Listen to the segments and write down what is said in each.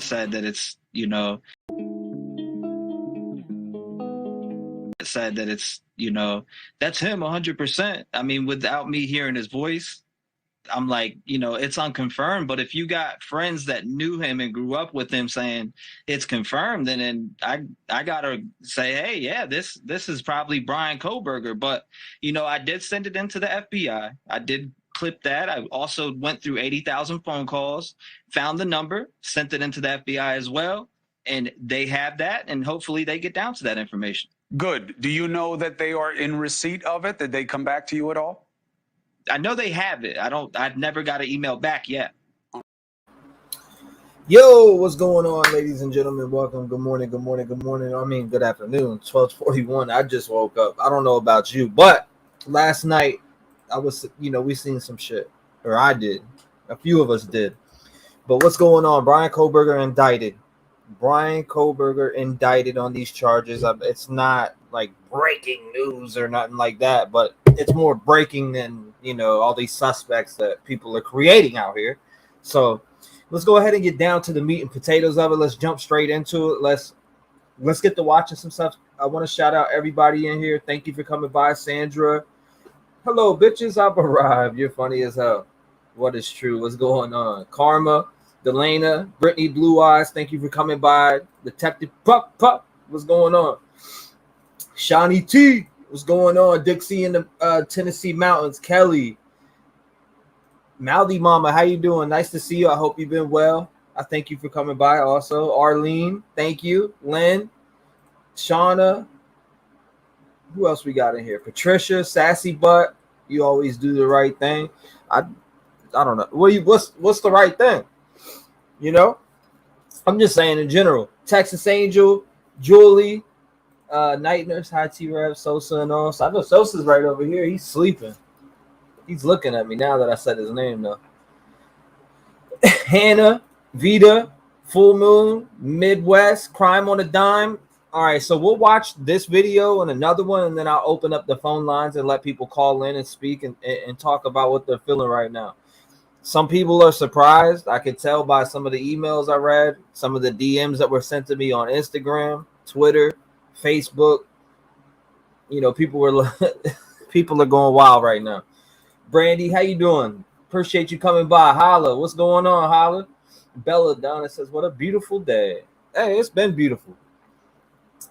said that it's, you know, that's him 100%. I mean, without me hearing his voice, I'm like, it's unconfirmed. But if you got friends that knew him and grew up with him saying it's confirmed, then I gotta say, hey, yeah, this is probably Brian Kohberger. But I did send it into the FBI. I did clip that. I also went through 80,000 phone calls, found the number, sent it into the FBI as well, and they have that, and hopefully they get down to that information. Good. Do you know that they are in receipt of it? Did they come back to you at all? I know they have it. I've never got an email back yet. Yo, what's going on, ladies and gentlemen? Welcome. Good morning. Good morning. Good morning. I mean, good afternoon. 12:41. I just woke up. I don't know about you, but last night I was, we seen some shit, or I did. A few of us did. But what's going on? Brian Kohberger indicted. Brian Kohberger indicted on these charges. It's not like breaking news or nothing like that, but it's more breaking than all these suspects that people are creating out here. So let's go ahead and get down to the meat and potatoes of it. Let's jump straight into it. Let's get to watching some stuff. I want to shout out everybody in here. Thank you for coming by. Sandra, hello bitches, I've arrived. You're funny as hell. What is true? What's going on? Karma, Delana, Brittany Blue Eyes, thank you for coming by. Detective Pup, what's going on? Shawnee T, what's going on? Dixie in the Tennessee mountains. Kelly, Mouthy Mama, how you doing? Nice to see you. I hope you've been well. I thank you for coming by. Also, Arlene, thank you. Lynn, Shauna, who else we got in here? Patricia, Sassy Butt, you always do the right thing. I don't know. What's the right thing? I'm just saying in general. Texas Angel, Julie, Night Nurse, hi T-REV, Sosa and all. So I know Sosa's right over here. He's sleeping. He's looking at me now that I said his name though. Hannah, Vita, Full Moon, Midwest, Crime on a Dime. All right, so we'll watch this video and another one, and then I'll open up the phone lines and let people call in and speak and talk about what they're feeling right now. Some people are surprised. I could tell by some of the emails I read, some of the DMs that were sent to me on Instagram, Twitter, Facebook. People are going wild right now. Brandy, how you doing? Appreciate you coming by. Holla, what's going on, Holla? Bella Donna says, what a beautiful day. Hey, it's been beautiful.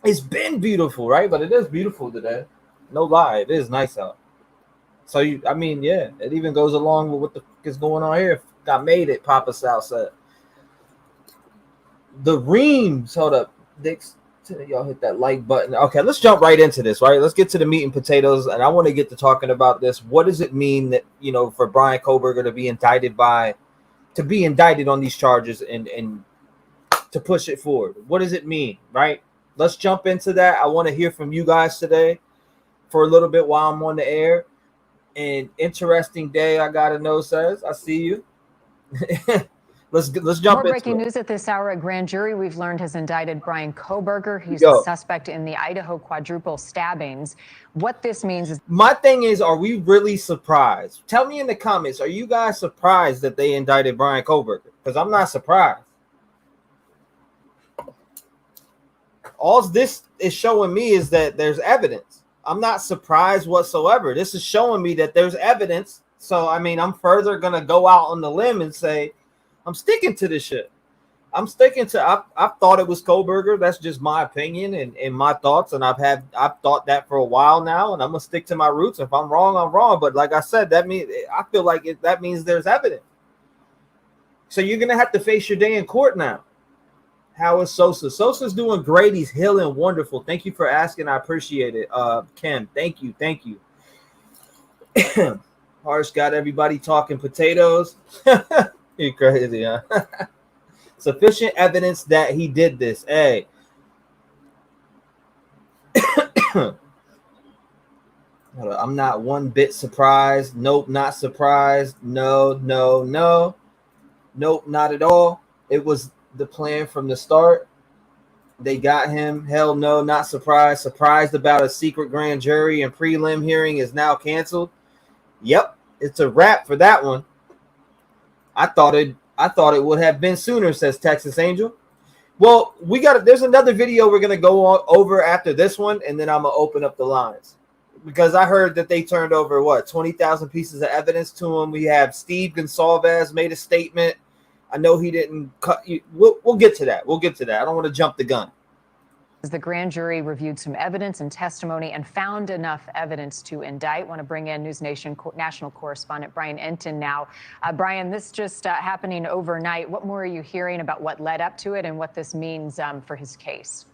It's been beautiful, right? But it is beautiful today. No lie, it is nice out. So, yeah, it even goes along with what the fuck is going on here. I made it, Papa Sal said. The Reams, hold up. Dix, y'all hit that like button. Okay, let's jump right into this, right? Let's get to the meat and potatoes, and I want to get to talking about this. What does it mean that, for Brian Kohberger to be indicted on these charges and to push it forward? What does it mean, right? Let's jump into that. I want to hear from you guys today for a little bit while I'm on the air. An interesting day, I gotta know, says. I see you. Let's jump. More breaking news at this hour. A grand jury we've learned has indicted Brian Kohberger. He's a suspect in the Idaho quadruple stabbings. What this means is, my thing is, are we really surprised? Tell me in the comments, are you guys surprised that they indicted Brian Kohberger? Because I'm not surprised. All this is showing me is that there's evidence. I'm not surprised whatsoever. This is showing me that there's evidence. So, I'm further going to go out on the limb and say, I'm sticking to this shit. I thought it was Kohberger. That's just my opinion and my thoughts. And I've thought that for a while now, and I'm going to stick to my roots. If I'm wrong, I'm wrong. But like I said, that means there's evidence. So you're going to have to face your day in court now. How is Sosa? Sosa's doing great. He's healing wonderful. Thank you for asking. I appreciate it. Ken, thank you. Harsh got everybody talking potatoes. You're crazy, huh? Sufficient evidence that he did this. Hey. I'm not one bit surprised. Nope, not surprised. No. Nope, not at all. It was the plan from the start. They got him. Hell no, not surprised. Surprised about a secret grand jury and prelim hearing is now canceled. Yep, it's a wrap for that one. I thought I thought it would have been sooner, says Texas Angel. Well, there's another video we're gonna go over after this one, and then I'm gonna open up the lines because I heard that they turned over 20,000 pieces of evidence to him. We have Steve Gonsalves made a statement. I know he didn't cut. We'll get to that. We'll get to that. I don't want to jump the gun. The grand jury reviewed some evidence and testimony and found enough evidence to indict. I want to bring in News Nation national correspondent Brian Enton now. Brian, this just happening overnight. What more are you hearing about what led up to it and what this means for his case?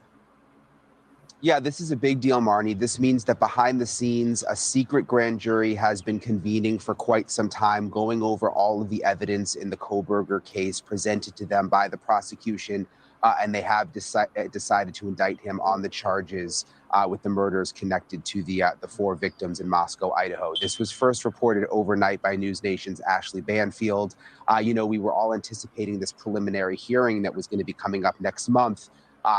Yeah, this is a big deal, Marnie. This means that behind the scenes, a secret grand jury has been convening for quite some time, going over all of the evidence in the Kohberger case presented to them by the prosecution. And they have decided to indict him on the charges with the murders connected to the 4 victims in Moscow, Idaho. This was first reported overnight by News Nation's Ashley Banfield. We were all anticipating this preliminary hearing that was going to be coming up next month,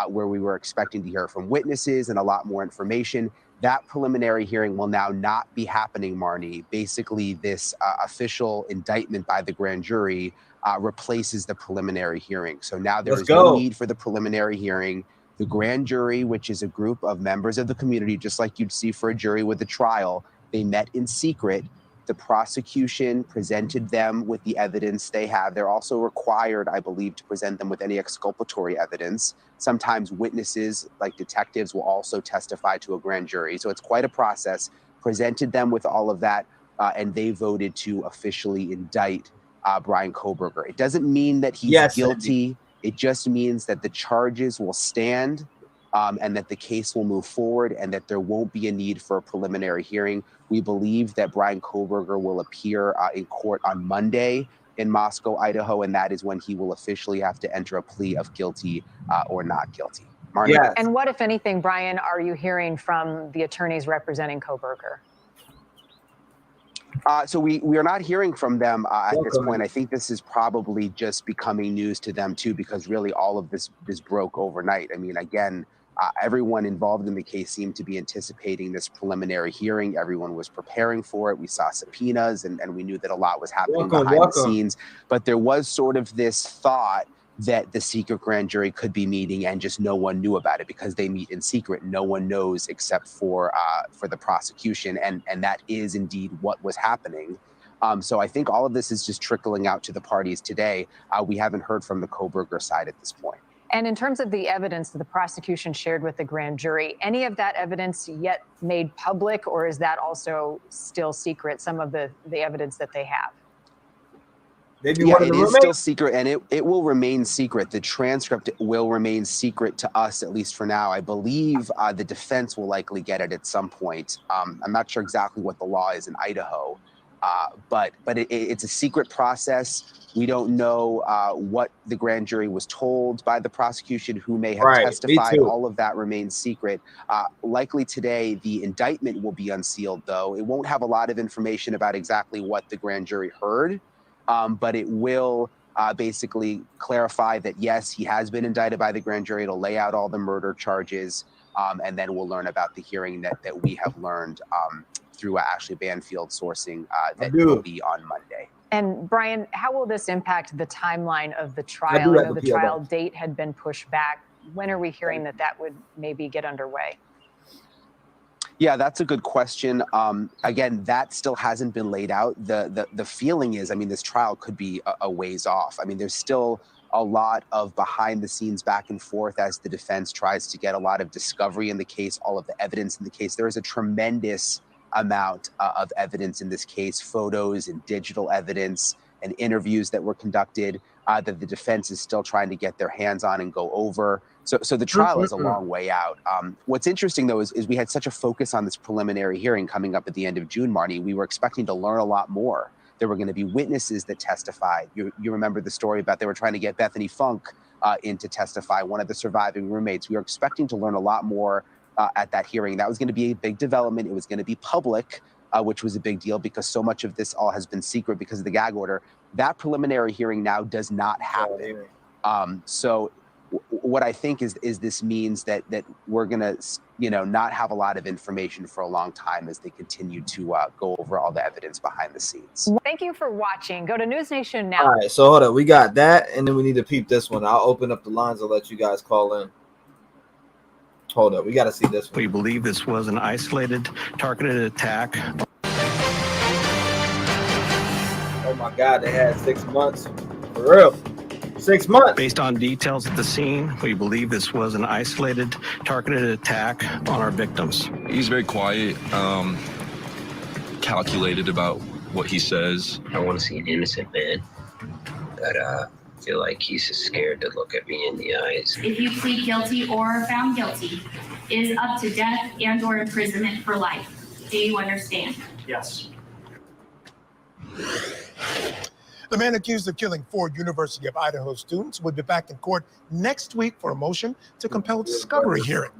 where we were expecting to hear from witnesses and a lot more information. That preliminary hearing will now not be happening, Marnie. Basically, this official indictment by the grand jury replaces the preliminary hearing. So now there is no need for the preliminary hearing. The grand jury, which is a group of members of the community, just like you'd see for a jury with a trial, they met in secret. The prosecution presented them with the evidence they have. They're also required, I believe, to present them with any exculpatory evidence. Sometimes witnesses, like detectives, will also testify to a grand jury. So it's quite a process. Presented them with all of that, and they voted to officially indict Bryan Kohberger. It doesn't mean that he's guilty. It just means that the charges will stand and that the case will move forward and that there won't be a need for a preliminary hearing. We believe that Bryan Kohberger will appear in court on Monday in Moscow, Idaho, and that is when he will officially have to enter a plea of guilty or not guilty. Marnie? Yes. And what, if anything, Brian, are you hearing from the attorneys representing Kohberger? So we are not hearing from them at this point. I think this is probably just becoming news to them too, because really all of this broke overnight. I mean, again, everyone involved in the case seemed to be anticipating this preliminary hearing. Everyone was preparing for it. We saw subpoenas and we knew that a lot was happening behind the scenes. But there was sort of this thought that the secret grand jury could be meeting and just no one knew about it because they meet in secret. No one knows except for the prosecution. And that is indeed what was happening. So I think all of this is just trickling out to the parties today. We haven't heard from the Kohberger side at this point. And in terms of the evidence that the prosecution shared with the grand jury, any of that evidence yet made public, or is that also still secret, some of the evidence that they have? Yeah, it is still secret, and it will remain secret. The transcript will remain secret to us, at least for now. I believe the defense will likely get it at some point. I'm not sure exactly what the law is in Idaho, but it's a secret process. We don't know what the grand jury was told by the prosecution, who may have testified. All of that remains secret. Likely today, the indictment will be unsealed, though. It won't have a lot of information about exactly what the grand jury heard. But it will basically clarify that, yes, he has been indicted by the grand jury. It'll lay out all the murder charges, and then we'll learn about the hearing that we have learned through Ashley Banfield sourcing that will be on Monday. And Brian, how will this impact the timeline of the trial? I know the trial date had been pushed back. When are we hearing that would maybe get underway? Yeah, that's a good question. Again, that still hasn't been laid out. The feeling is, I mean, this trial could be a ways off. I mean, there's still a lot of behind the scenes back and forth as the defense tries to get a lot of discovery in the case, all of the evidence in the case. There is a tremendous amount of evidence in this case, photos and digital evidence and interviews that were conducted that the defense is still trying to get their hands on and go over. So the trial is a long way out. What's interesting, though, is we had such a focus on this preliminary hearing coming up at the end of June, Marnie. We were expecting to learn a lot more. There were going to be witnesses that testified. You remember the story about they were trying to get Bethany Funk in to testify, one of the surviving roommates. We were expecting to learn a lot more at that hearing. That was going to be a big development. It was going to be public, which was a big deal because so much of this all has been secret because of the gag order. That preliminary hearing now does not happen. So what I think is this means that we're gonna, not have a lot of information for a long time as they continue to go over all the evidence behind the scenes. Thank you for watching. Go to News Nation now. All right, so hold up, we got that, and then we need to peep this one. I'll open up the lines and let you guys call in. Hold up, we got to see this one. We believe this was an isolated, targeted attack. Oh my God, they had 6 months. For real. 6 months. Based on details at the scene, we believe this was an isolated, targeted attack on our victims. He's very quiet, calculated about what he says. I want to see an innocent man, but I feel like he's just scared to look at me in the eyes. If you plead guilty or found guilty, it is up to death and or imprisonment for life. Do you understand? Yes. The man accused of killing 4 University of Idaho students will be back in court next week for a motion to compel discovery hearing.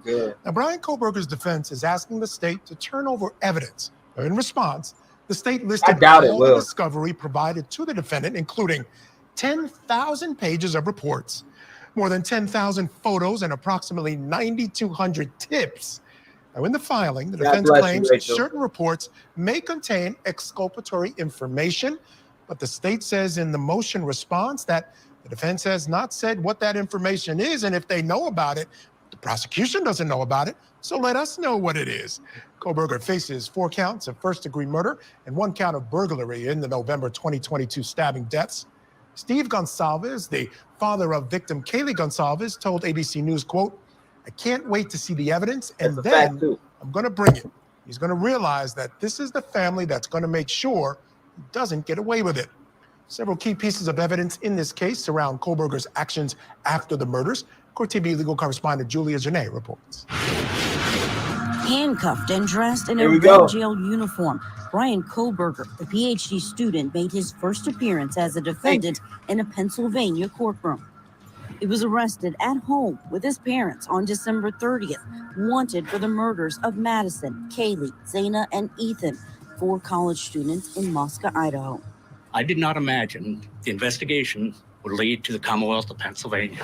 Now, Brian Kohberger's defense is asking the state to turn over evidence. In response, the state listed all the discovery provided to the defendant, including 10,000 pages of reports, more than 10,000 photos, and approximately 9,200 tips. Now, in the filing, the defense claims certain reports may contain exculpatory information, but the state says in the motion response that the defense has not said what that information is, and if they know about it, the prosecution doesn't know about it, so let us know what it is. Kohberger faces 4 counts of first-degree murder and 1 count of burglary in the November 2022 stabbing deaths. Steve Gonsalves, the father of victim Kaylee Gonsalves, told ABC News, quote, "I can't wait to see the evidence, and then I'm going to bring it. He's going to realize that this is the family that's going to make sure he doesn't get away with it." Several key pieces of evidence in this case surround Kohberger's actions after the murders. Court TV legal correspondent Julia Janae reports. Handcuffed and dressed in a red jail uniform, Brian Kohberger, the PhD student, made his first appearance as a defendant in a Pennsylvania courtroom. He was arrested at home with his parents on December 30th, wanted for the murders of Madison, Kaylee, Zaina, and Ethan, 4 college students in Moscow, Idaho. I did not imagine the investigation would lead to the Commonwealth of Pennsylvania.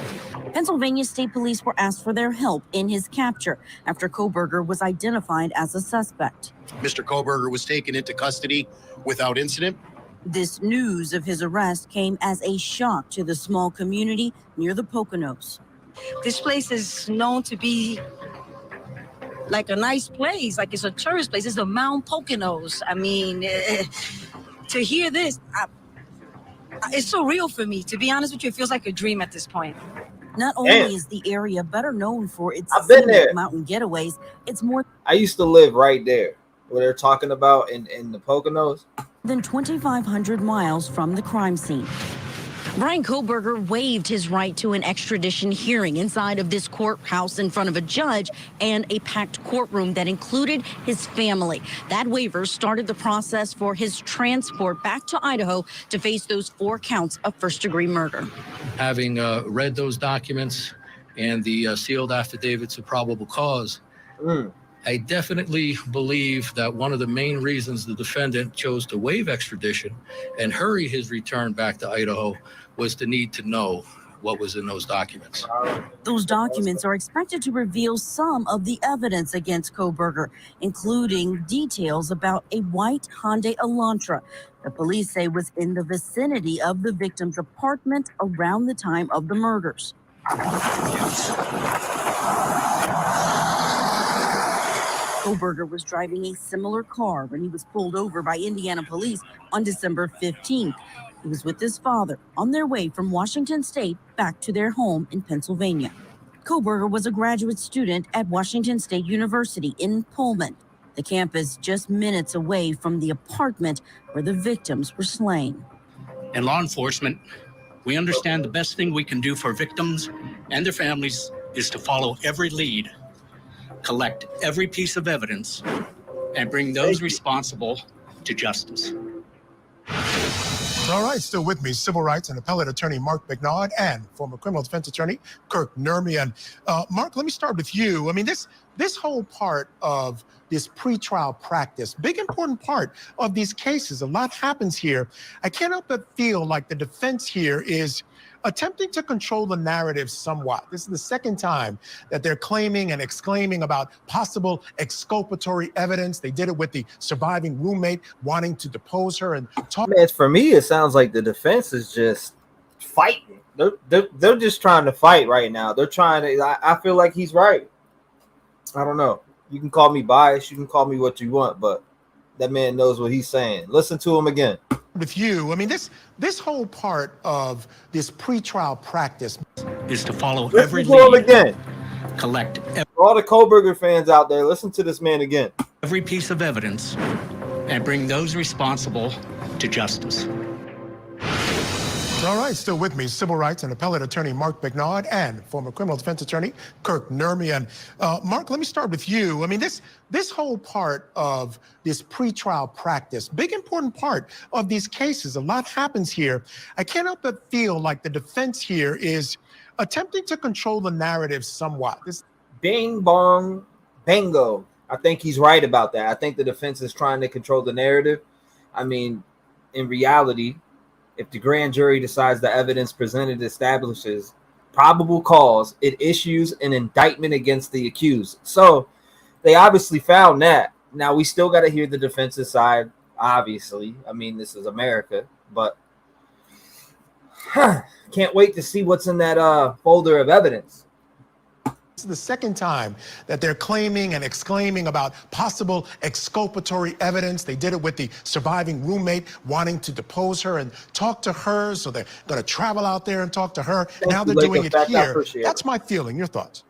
Pennsylvania State Police were asked for their help in his capture after Kohberger was identified as a suspect. Mr. Kohberger was taken into custody without incident. This news of his arrest came as a shock to the small community near the Poconos. This place is known to be like a nice place, like it's a tourist place. It's the Mount Poconos. I mean, to hear this, it's so real for me. To be honest with you, it feels like a dream at this point. Not only is the area better known for its mountain getaways, it's more. I used to live right there where they're talking about in the Poconos. Than 2,500 miles from the crime scene. Brian Kohberger waived his right to an extradition hearing inside of this courthouse in front of a judge and a packed courtroom that included his family. That waiver started the process for his transport back to Idaho to face those 4 counts of first-degree murder. Having read those documents and the sealed affidavits of probable cause, I definitely believe that one of the main reasons the defendant chose to waive extradition and hurry his return back to Idaho was the need to know what was in those documents. Those documents are expected to reveal some of the evidence against Kohberger, including details about a white Hyundai Elantra the police say was in the vicinity of the victim's apartment around the time of the murders. Kohberger was driving a similar car when he was pulled over by Indiana police on December 15th. He was with his father on their way from Washington State back to their home in Pennsylvania. Kohberger was a graduate student at Washington State University in Pullman, the campus just minutes away from the apartment where the victims were slain. In law enforcement, we understand the best thing we can do for victims and their families is to follow every lead, collect every piece of evidence, and bring those responsible to justice. All right, still with me, civil rights and appellate attorney Mark McNaught and former criminal defense attorney Kirk Nurmian. Mark, let me start with you. I mean, this this whole part of this pretrial practice, big important part of these cases, a lot happens here. I can't help but feel like the defense here is attempting to control the narrative somewhat. This is the second time that they're claiming and exclaiming about possible exculpatory evidence. They did it with the surviving roommate wanting to depose her and talk. Man, for me, it sounds like the defense is just fighting. They're just trying to fight right now. They're trying to. I feel like he's right. I don't know. You can call me biased. You can call me what you want, but that man knows what he's saying. Listen to him again. With you, I mean, this whole part of this pretrial practice is to follow listen every to him lead, again. collect For all the Kohberger fans out there, listen to this man again. every piece of evidence, and bring those responsible to justice. All right, still with me, civil rights and appellate attorney Mark Bignard and former criminal defense attorney Kirk Nermian. Mark, let me start with you. I mean, this whole part of this pretrial practice, big important part of these cases, a lot happens here. I can't help but feel like the defense here is attempting to control the narrative somewhat. This Bing bong bingo. I think he's right about that. I think the defense is trying to control the narrative. I mean, in reality, if the grand jury decides the evidence presented establishes probable cause, it issues an indictment against the accused. So they obviously found that. Now we still got to hear the defense's side, obviously. I mean, this is America, but can't wait to see what's in that folder of evidence. This is the second time that they're claiming and exclaiming about possible exculpatory evidence. They did it with the surviving roommate wanting to depose her and talk to her. So they're going to travel out there and talk to her. Now they're doing it here. That's my feeling. Your thoughts?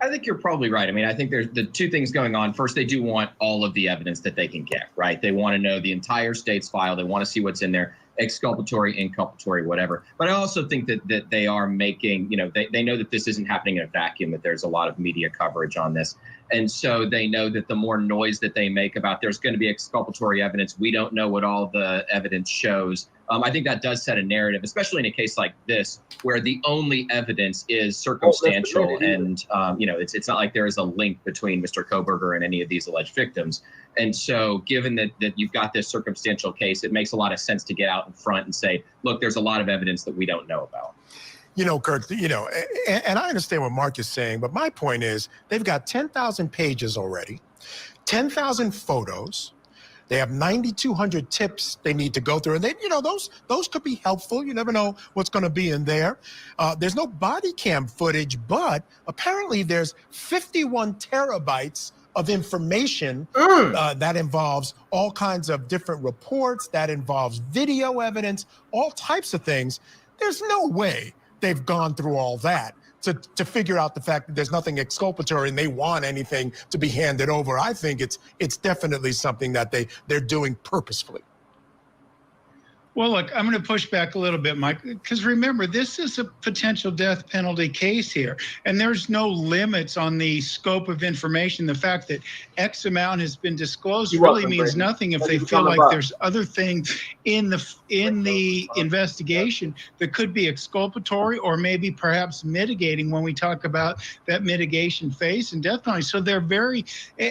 I think you're probably right. I mean, I think there's the two things going on. First, they do want all of the evidence that they can get, right? They want to know the entire state's file. They want to see what's in there. Exculpatory, inculpatory, whatever. But I also think that they are making, they know that this isn't happening in a vacuum, that there's a lot of media coverage on this. And so they know that the more noise that they make about there's going to be exculpatory evidence, we don't know what all the evidence shows. I think that does set a narrative, especially in a case like this, where the only evidence is circumstantial. And, it's not like there is a link between Mr. Kohberger and any of these alleged victims. And so given that you've got this circumstantial case, it makes a lot of sense to get out in front and say, look, there's a lot of evidence that we don't know about. Kirk, and I understand what Mark is saying, but my point is they've got 10,000 pages already, 10,000 photos. They have 9,200 tips they need to go through. And those could be helpful. You never know what's going to be in there. There's no body cam footage, but apparently there's 51 terabytes of information that involves all kinds of different reports, that involves video evidence, all types of things. There's no way they've gone through all that to figure out the fact that there's nothing exculpatory and they want anything to be handed over. I think it's definitely something that they're doing purposefully. Well, look, I'm going to push back a little bit, Mike, because remember, this is a potential death penalty case here, and there's no limits on the scope of information. The fact that X amount has been disclosed really means nothing if they feel like there's other things in the investigation that could be exculpatory or maybe perhaps mitigating when we talk about that mitigation phase and death penalty. So they're very,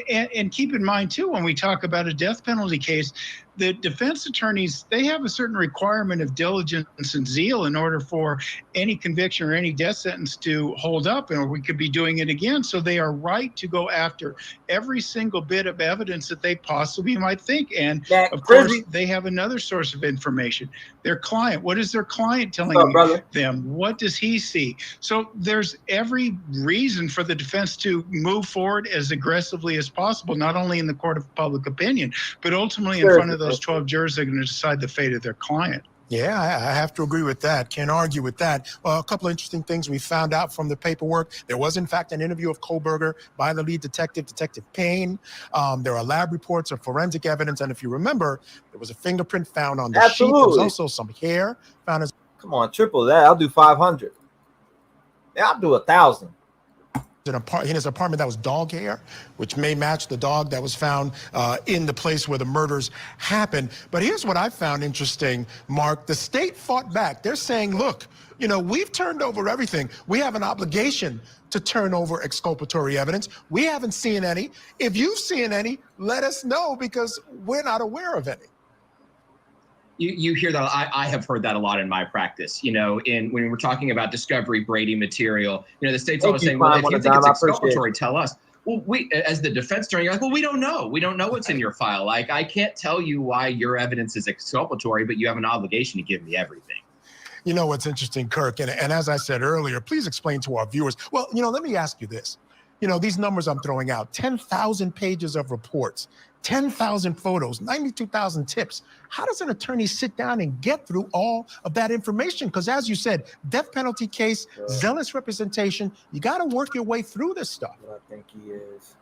and keep in mind, too, when we talk about a death penalty case, the defense attorneys, they have a certain requirement of diligence and zeal in order for any conviction or any death sentence to hold up, and we could be doing it again. So they are right to go after every single bit of evidence that they possibly might think. And of course, they have another source of information. Their client, what is their client telling them? What does he see? So there's every reason for the defense to move forward as aggressively as possible, not only in the court of public opinion, but ultimately in front of those 12 jurors that are going to decide the fate of their client. Yeah, I have to agree with that. Can't argue with that. A couple of interesting things we found out from the paperwork. There was, in fact, an interview of Kohberger by the lead detective, Detective Payne. There are lab reports of forensic evidence. And if you remember, there was a fingerprint found on the sheet. There was also some hair found. Come on, triple that. I'll do 500. Yeah, I'll do 1,000. in his apartment that was dog hair, which may match the dog that was found in the place where the murders happened. But here's what I found interesting, Mark. The state fought back. They're saying, look, you know, we've turned over everything. We have an obligation to turn over exculpatory evidence. We haven't seen any. If you've seen any, let us know, because we're not aware of any. You hear that. I have heard that a lot in my practice. You know, when we're talking about discovery Brady material, you know, the state's always saying, well, if you think it's exculpatory, tell us. Well, we, as the defense attorney, you're like, well, we don't know. We don't know what's in your file. Like, I can't tell you why your evidence is exculpatory, but you have an obligation to give me everything. You know what's interesting, Kirk, and as I said earlier, please explain to our viewers. Well, you know, let me ask you this. You know, these numbers I'm throwing out, 10,000 pages of reports, 10,000 photos, 92,000 tips. How does an attorney sit down and get through all of that information? Because as you said, death penalty case, zealous representation, you got to work your way through this stuff. I think he is.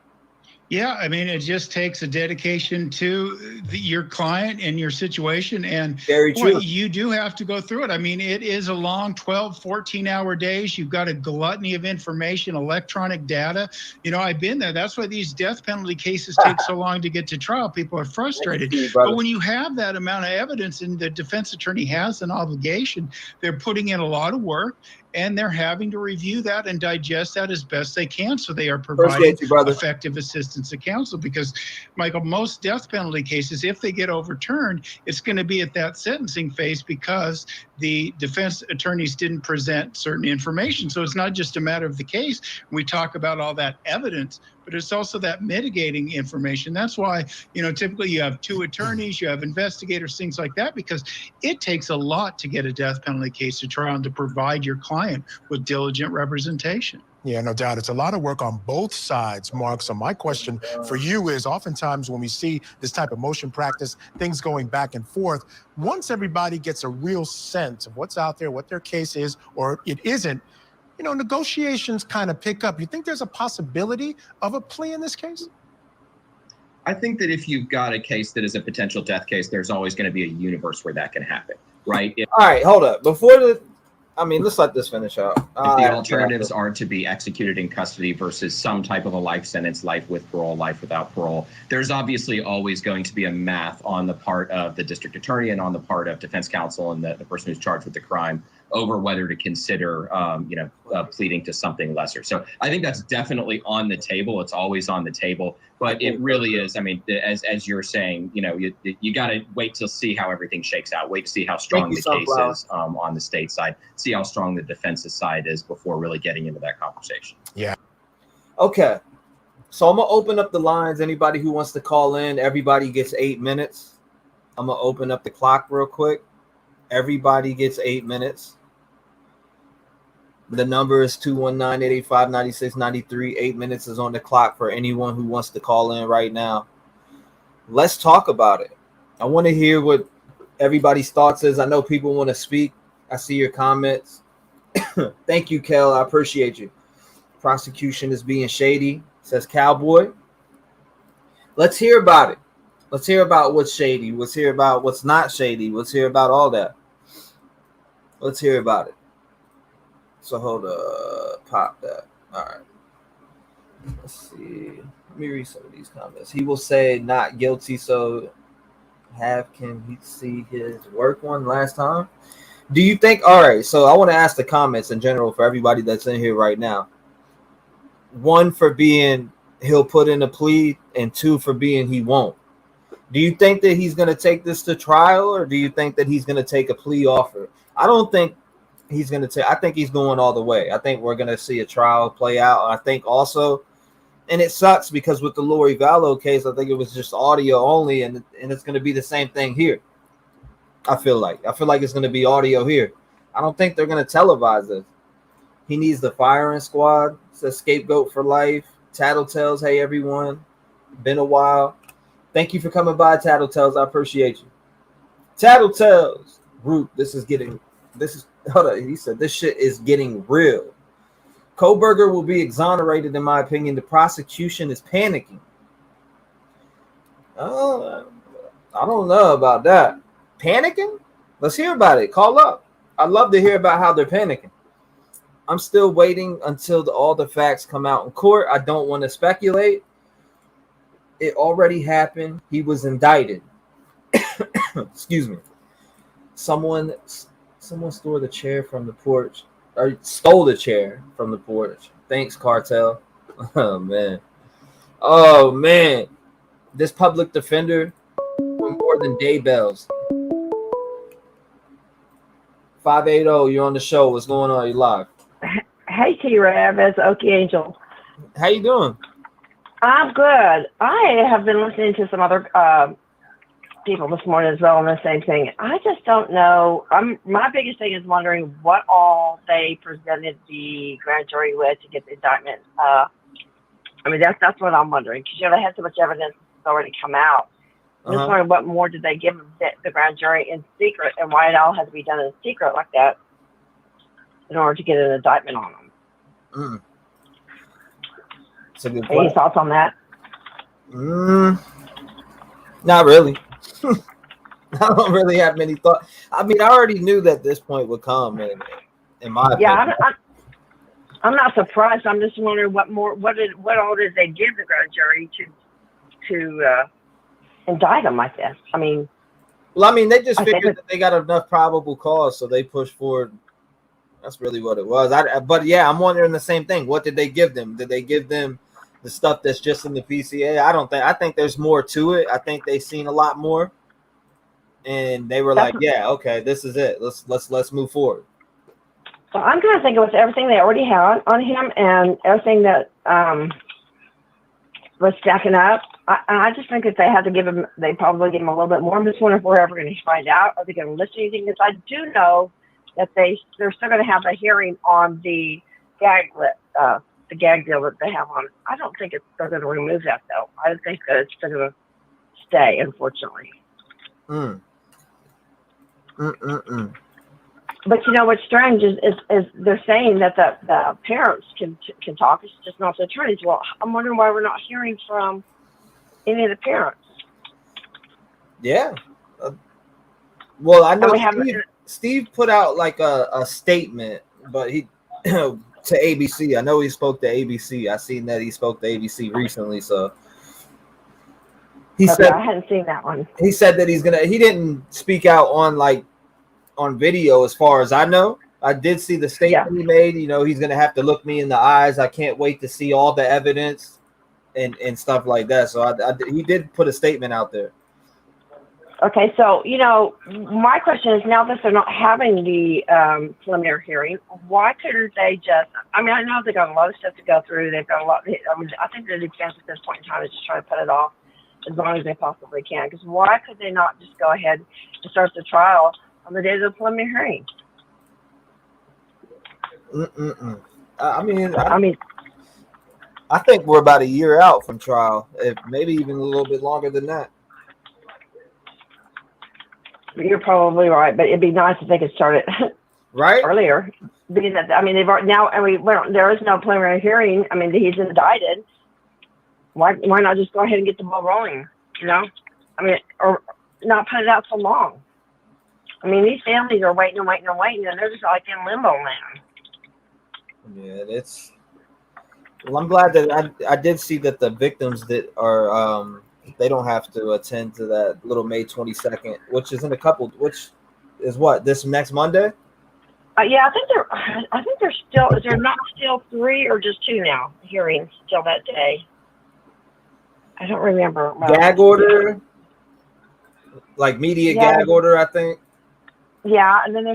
Yeah, I mean, it just takes a dedication to your client and your situation. And very true. Boy, you do have to go through it. I mean, it is a long 12, 14-hour days. You've got a gluttony of information, electronic data. You know, I've been there. That's why these death penalty cases take so long to get to trial. People are frustrated. But when you have that amount of evidence and the defense attorney has an obligation, they're putting in a lot of work. And they're having to review that and digest that as best they can, so they are providing effective assistance to counsel. Because, Michael, most death penalty cases, if they get overturned, it's going to be at that sentencing phase because the defense attorneys didn't present certain information. So it's not just a matter of the case. We talk about all that evidence, but it's also that mitigating information. That's why, you know, typically you have two attorneys, you have investigators, things like that, because it takes a lot to get a death penalty case to trial and to provide your client with diligent representation. Yeah, no doubt. It's a lot of work on both sides, Mark. So my question for you is, oftentimes when we see this type of motion practice, things going back and forth, once everybody gets a real sense of what's out there, what their case is, or it isn't, you know, negotiations kind of pick up. You think there's a possibility of a plea in this case? I think that if you've got a case that is a potential death case, there's always going to be a universe where that can happen, right? All right, hold up. Let's let this finish out. If the alternatives are to be executed in custody versus some type of a life sentence, life with parole, life without parole, there's obviously always going to be a math on the part of the district attorney and on the part of defense counsel and the person who's charged with the crime over whether to consider, pleading to something lesser. So I think that's definitely on the table. It's always on the table, but it really is. I mean, as you're saying, you know, you got to wait to see how everything shakes out. Wait to see how strong the case is on the state side. See how strong the defense's side is before really getting into that conversation. Yeah. Okay. So I'm going to open up the lines. Anybody who wants to call in, everybody gets 8 minutes. I'm going to open up the clock real quick. Everybody gets 8 minutes. The number is 219-885-9693. 8 minutes is on the clock for anyone who wants to call in right now. Let's talk about it. I want to hear what everybody's thoughts is. I know people want to speak. I see your comments. Thank you, Kel. I appreciate you. Prosecution is being shady, says Cowboy. Let's hear about it. Let's hear about what's shady. Let's hear about what's not shady. Let's hear about all that. Let's hear about it. So hold up, pop that. All right. Let's see. Let me read some of these comments. He will say not guilty, so can he see his work one last time? Do you think, all right, so I want to ask the comments in general for everybody that's in here right now. One, for being he'll put in a plea, and two, for being he won't. Do you think that he's going to take this to trial, or do you think that he's going to take a plea offer? I don't think he's going to take. I think he's going all the way. I think we're going to see a trial play out. I think also, and it sucks because with the Lori Vallow case, I think it was just audio only, and it's going to be the same thing here. I feel like it's going to be audio here. I don't think they're going to televise this. He needs the firing squad. It says scapegoat for life. Tattletales, hey everyone, been a while. Thank you for coming by, Tattletales. I appreciate you. Tattletales, Root. Hold on. He said this shit is getting real. Kohberger will be exonerated, in my opinion. The prosecution is panicking. I don't know about that. Panicking? Let's hear about it. Call up. I'd love to hear about how they're panicking. I'm still waiting until all the facts come out in court. I don't want to speculate. It already happened. He was indicted. Excuse me. Someone stole the chair from the porch, or stole the chair from the porch. Thanks, cartel. Oh man. This public defender more than day bells. 580, you're on the show. What's going on? You live? Hey, T-REV, it's Okie Angel. How you doing? I'm good. I have been listening to some other people this morning as well on the same thing. I just don't know. My biggest thing is wondering what all they presented the grand jury with to get the indictment. I mean, that's what I'm wondering, because they had so much evidence that's already come out. I'm just wondering what more did they give the grand jury in secret, and why it all had to be done in secret like that in order to get an indictment on them. It's a good Any point. thoughts on that? Not really. I don't really have many thoughts. I mean, I already knew that this point would come, in my opinion. Yeah, I'm not surprised. I'm just wondering what all did they give the grand jury to indict them like this? I mean, they just figured that they got enough probable cause, so they pushed forward. That's really what it was. But yeah, I'm wondering the same thing. What did they give them? Did they give them the stuff that's just in the PCA? I think there's more to it. I think they've seen a lot more, and they were like, yeah, okay, this is it. Let's move forward. So I'm kind of thinking with everything they already had on him and everything that was stacking up, I just think that they had to give him, they probably give him a little bit more. I'm just wondering if we're ever going to find out. Are they going to list anything? Because I do know that they're still going to have a hearing on the gag deal that they have on it. I don't think they're going to remove that, though. I think that it's going to stay, unfortunately. But you know what's strange is they're saying that the parents can talk. It's just not the attorneys. Well, I'm wondering why we're not hearing from any of the parents. Yeah. Well, I know Steve put out like a statement, but he to ABC. I know he spoke to ABC. I seen that he spoke to ABC recently, so he said I hadn't seen that one. He said that he didn't speak out on video as far as I know. I did see the statement he made. You know, he's gonna have to look me in the eyes. I can't wait to see all the evidence and stuff like that. So he did put a statement out there. Okay, so my question is, now that they're not having the preliminary hearing, why couldn't they just? I mean, I know they got a lot of stuff to go through. They've got a lot. I mean, I think the defense at this point in time is just trying to put it off as long as they possibly can. Because why could they not just go ahead and start the trial on the day of the preliminary hearing? I think we're about a year out from trial, if maybe even a little bit longer than that. You're probably right, but it'd be nice if they could start it right earlier. Because they've already now. There is no preliminary hearing. I mean, he's indicted. Why not just go ahead and get the ball rolling? Or not put it out so long. I mean, these families are waiting, and they're just like in limbo land. Yeah, well, I'm glad that I did see that the victims that are they don't have to attend to that little May 22nd, which is which is what, this next Monday? Yeah, I think there's still, is there not still 3 or just 2 now hearings still that day? I don't remember. Gag order, like immediate gag order, I think. Yeah, and then I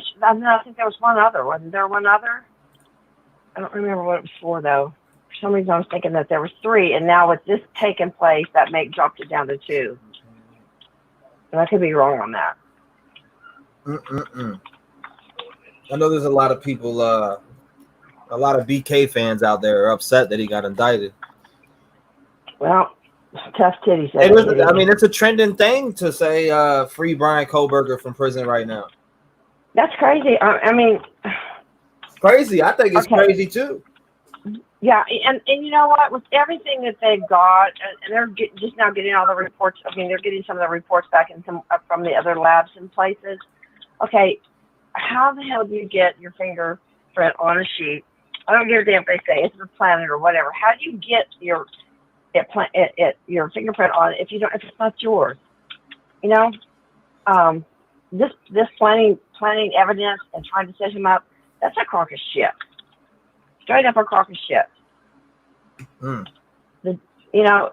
think there was one other. Wasn't there one other? I don't remember what it was for, though. For some reason, I was thinking that there was 3, and now with this taking place, that dropped it down to 2. And I could be wrong on that. I know there's a lot of people, a lot of BK fans out there are upset that he got indicted. Well, tough titty. It's a trending thing to say free Brian Kohberger from prison right now. That's crazy. Crazy. I think it's crazy too. Yeah, and you know what? With everything that they've got, and they're just now getting all the reports. I mean, they're getting some of the reports back from the other labs and places. Okay, how the hell do you get your fingerprint on a sheet I don't give a damn if they say it's the planet or whatever. How do you get your fingerprint on it if it's not yours? You know, this planting evidence and trying to set him up, that's a crock of shit. Straight up a crock of shit. You know,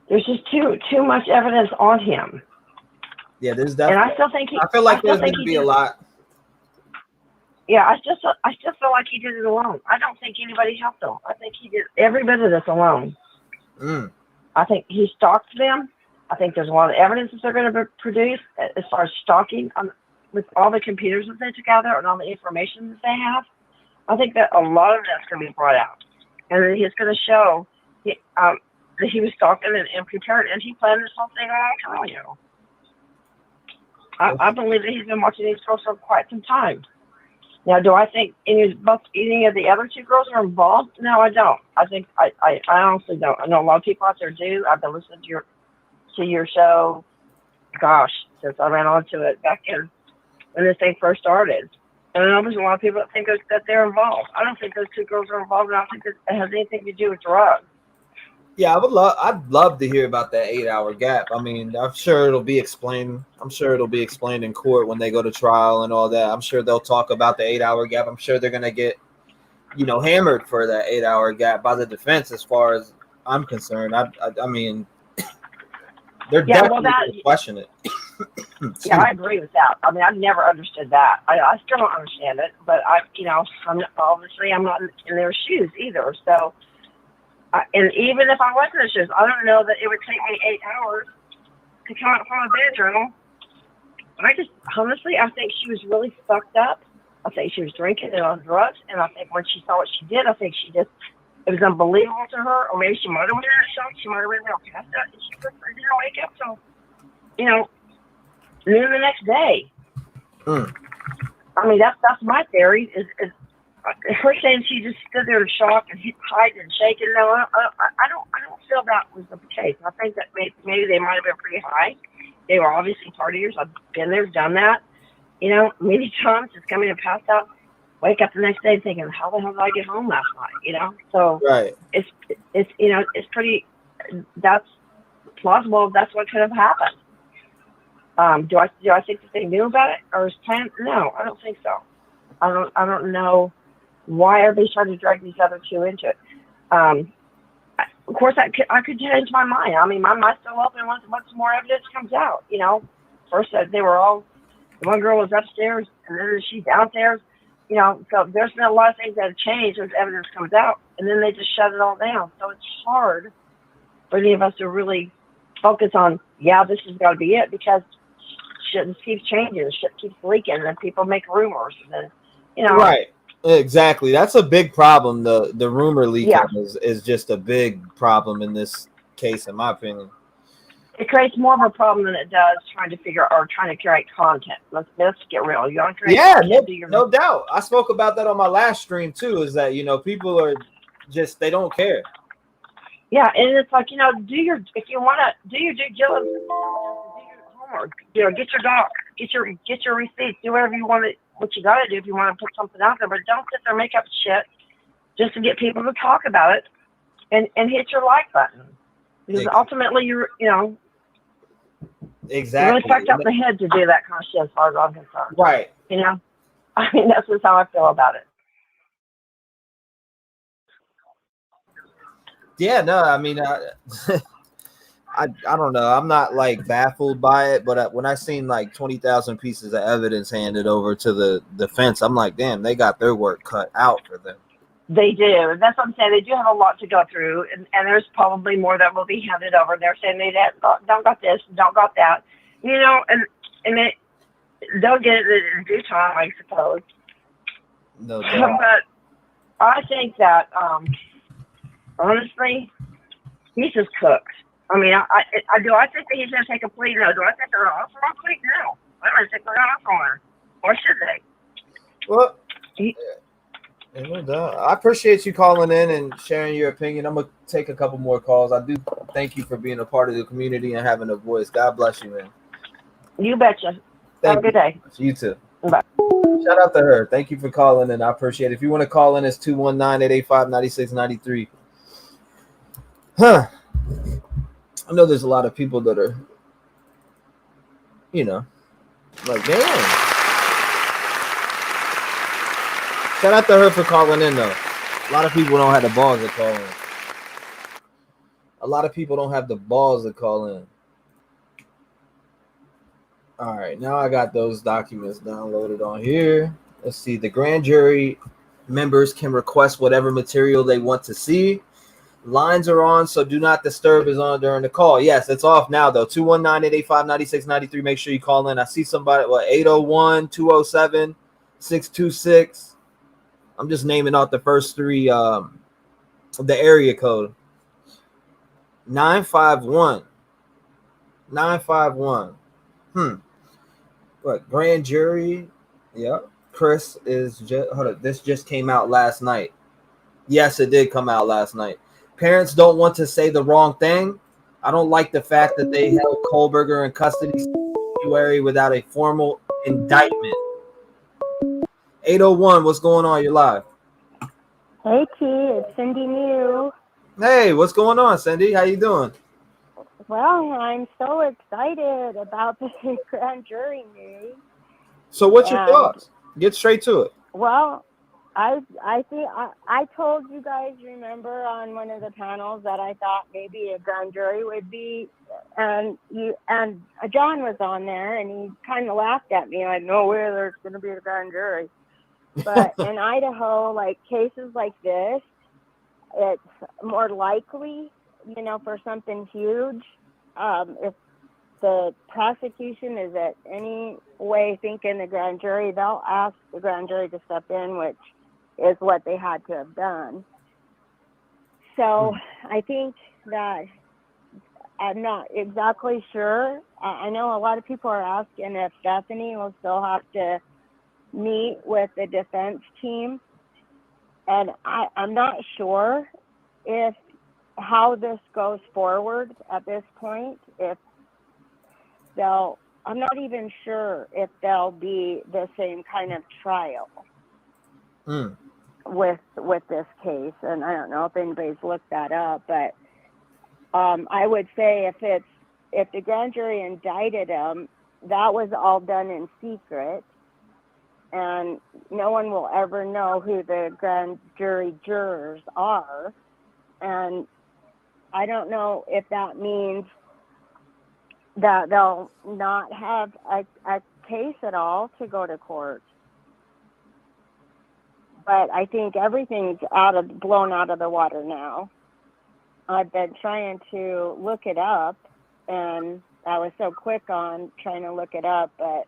there's just too much evidence on him. Yeah, there's definitely. And I still think I feel like there's going to be a lot. Yeah, I still feel like he did it alone. I don't think anybody helped him. I think he did every bit of this alone. I think he stalked them. I think there's a lot of evidence that they're going to produce as far as stalking with all the computers that they took out there and all the information that they have. I think that a lot of that's going to be brought out, and he's going to show that he was stalking and prepared, and he planned this whole thing a long time ago. I believe that he's been watching these girls for quite some time. Now, do I think any of the other two girls are involved? No, I don't. I honestly don't. I know a lot of people out there do. I've been listening to your show, gosh, since I ran onto it back in when this thing first started. And I know there's a lot of people that think that they're involved. I don't think those two girls are involved, and I don't think it has anything to do with drugs. Yeah, I'd love to hear about that 8-hour gap. I mean, I'm sure it'll be explained. I'm sure it'll be explained in court when they go to trial and all that. I'm sure they'll talk about the 8-hour gap. I'm sure they're gonna get, hammered for that 8-hour gap by the defense. As far as I'm concerned, I mean, they're definitely gonna question it. Yeah, I agree with that. I mean, I've never understood that. I still don't understand it, but I'm not in their shoes either. So. And even if I was in the shoes, I don't know that it would take me 8 hours to come out from a bedroom. I think she was really fucked up. I think she was drinking and on drugs. And I think when she saw what she did, I think it was unbelievable to her. Or maybe she might have went in a shock. She might have been real passed out. And she didn't wake up till, noon the next day. I mean, that's my theory is her saying she just stood there in shock and hiding and shaking. No, I don't feel that was the case. I think that maybe they might have been pretty high. They were obviously partiers. I've been there, done that. Many times just coming and passed out, wake up the next day thinking, how the hell did I get home last night? So right. It's pretty. That's plausible. That's what could have happened. Do I think that they knew about it or was planned? No, I don't think so. I don't know. Why are they trying to drag these other two into it? Of course, I could change my mind. I mean, my mind's still open once more evidence comes out. First they were all, the one girl was upstairs and then she's downstairs. So there's been a lot of things that have changed as evidence comes out, and then they just shut it all down. So it's hard for any of us to really focus on, this has got to be it, because shit just keeps changing, shit keeps leaking, and then people make rumors, and then, Right. Exactly. That's a big problem. The rumor leaking is just a big problem in this case, in my opinion. It creates more of a problem than it does trying to create content. Let's get real. You want to create content, no doubt. I spoke about that on my last stream too, is that, people are just, they don't care. Yeah, and it's like, if you want to do your due diligence, do your homework, get your doc, get your receipts, do whatever you want to, what you got to do if you want to put something out there, but don't sit there and make up shit just to get people to talk about it and hit your like button. Because ultimately, exactly. You're really fucked up in the head to do that kind of shit as far as I'm concerned. Right. I mean, that's just how I feel about it. Yeah, no, I mean, I don't know. I'm not like baffled by it, but when I seen like 20,000 pieces of evidence handed over to the defense, I'm like, damn, they got their work cut out for them. They do. That's what I'm saying. They do have a lot to go through, and there's probably more that will be handed over. They're saying they don't got this, don't got that, and they'll get it in due time, I suppose. No doubt. But I think that honestly, he's just cooked. I mean, do I think that he's going to take a plea? No. Do I think they're off for a plea? No. I don't think they're off for it. Or should they? Well, no doubt. I appreciate you calling in and sharing your opinion. I'm going to take a couple more calls. I do thank you for being a part of the community and having a voice. God bless you, man. You betcha. Have a good day. You too. Bye. Shout out to her. Thank you for calling in. I appreciate it. If you want to call in, it's 219-885-9693. Huh. I know there's a lot of people that are, like, damn. Shout out to her for calling in, though. A lot of people don't have the balls to call in. A lot of people don't have the balls to call in. All right, now I got those documents downloaded on here. Let's see. The grand jury members can request whatever material they want to see. Lines are on, so do not disturb is on during the call. Yes, it's off now, though. 219-885-9693. Make sure you call in. I see somebody, 801-207-626. I'm just naming out the first three, the area code. 951. What, grand jury? Yeah. Chris is just, hold up. This just came out last night. Yes, it did come out last night. Parents don't want to say the wrong thing. I don't like the fact that they held Kohberger in custody since February without a formal indictment. 801, what's going on? You're live. Hey, T, it's Cindy New. Hey, what's going on, Cindy? How you doing? Well, I'm so excited about the grand jury news. So what's your thoughts? Get straight to it. Well, I think I told you guys, remember, on one of the panels that I thought maybe a grand jury would be, and John was on there, and he kind of laughed at me like, no way, there's going to be a grand jury. But in Idaho, like cases like this, it's more likely, for something huge. If the prosecution is at any way thinking the grand jury, they'll ask the grand jury to step in, which is what they had to have done. So I think that I'm not exactly sure. I know a lot of people are asking if Stephanie will still have to meet with the defense team. And I'm not sure if how this goes forward at this point, I'm not even sure if there'll be the same kind of trial with this case. And I don't know if anybody's looked that up, but I would say if the grand jury indicted him, that was all done in secret, and no one will ever know who the grand jury jurors are. And I don't know if that means that they'll not have a case at all to go to court. But I think everything's blown out of the water now. I've been trying to look it up, and I was so quick on trying to look it up, but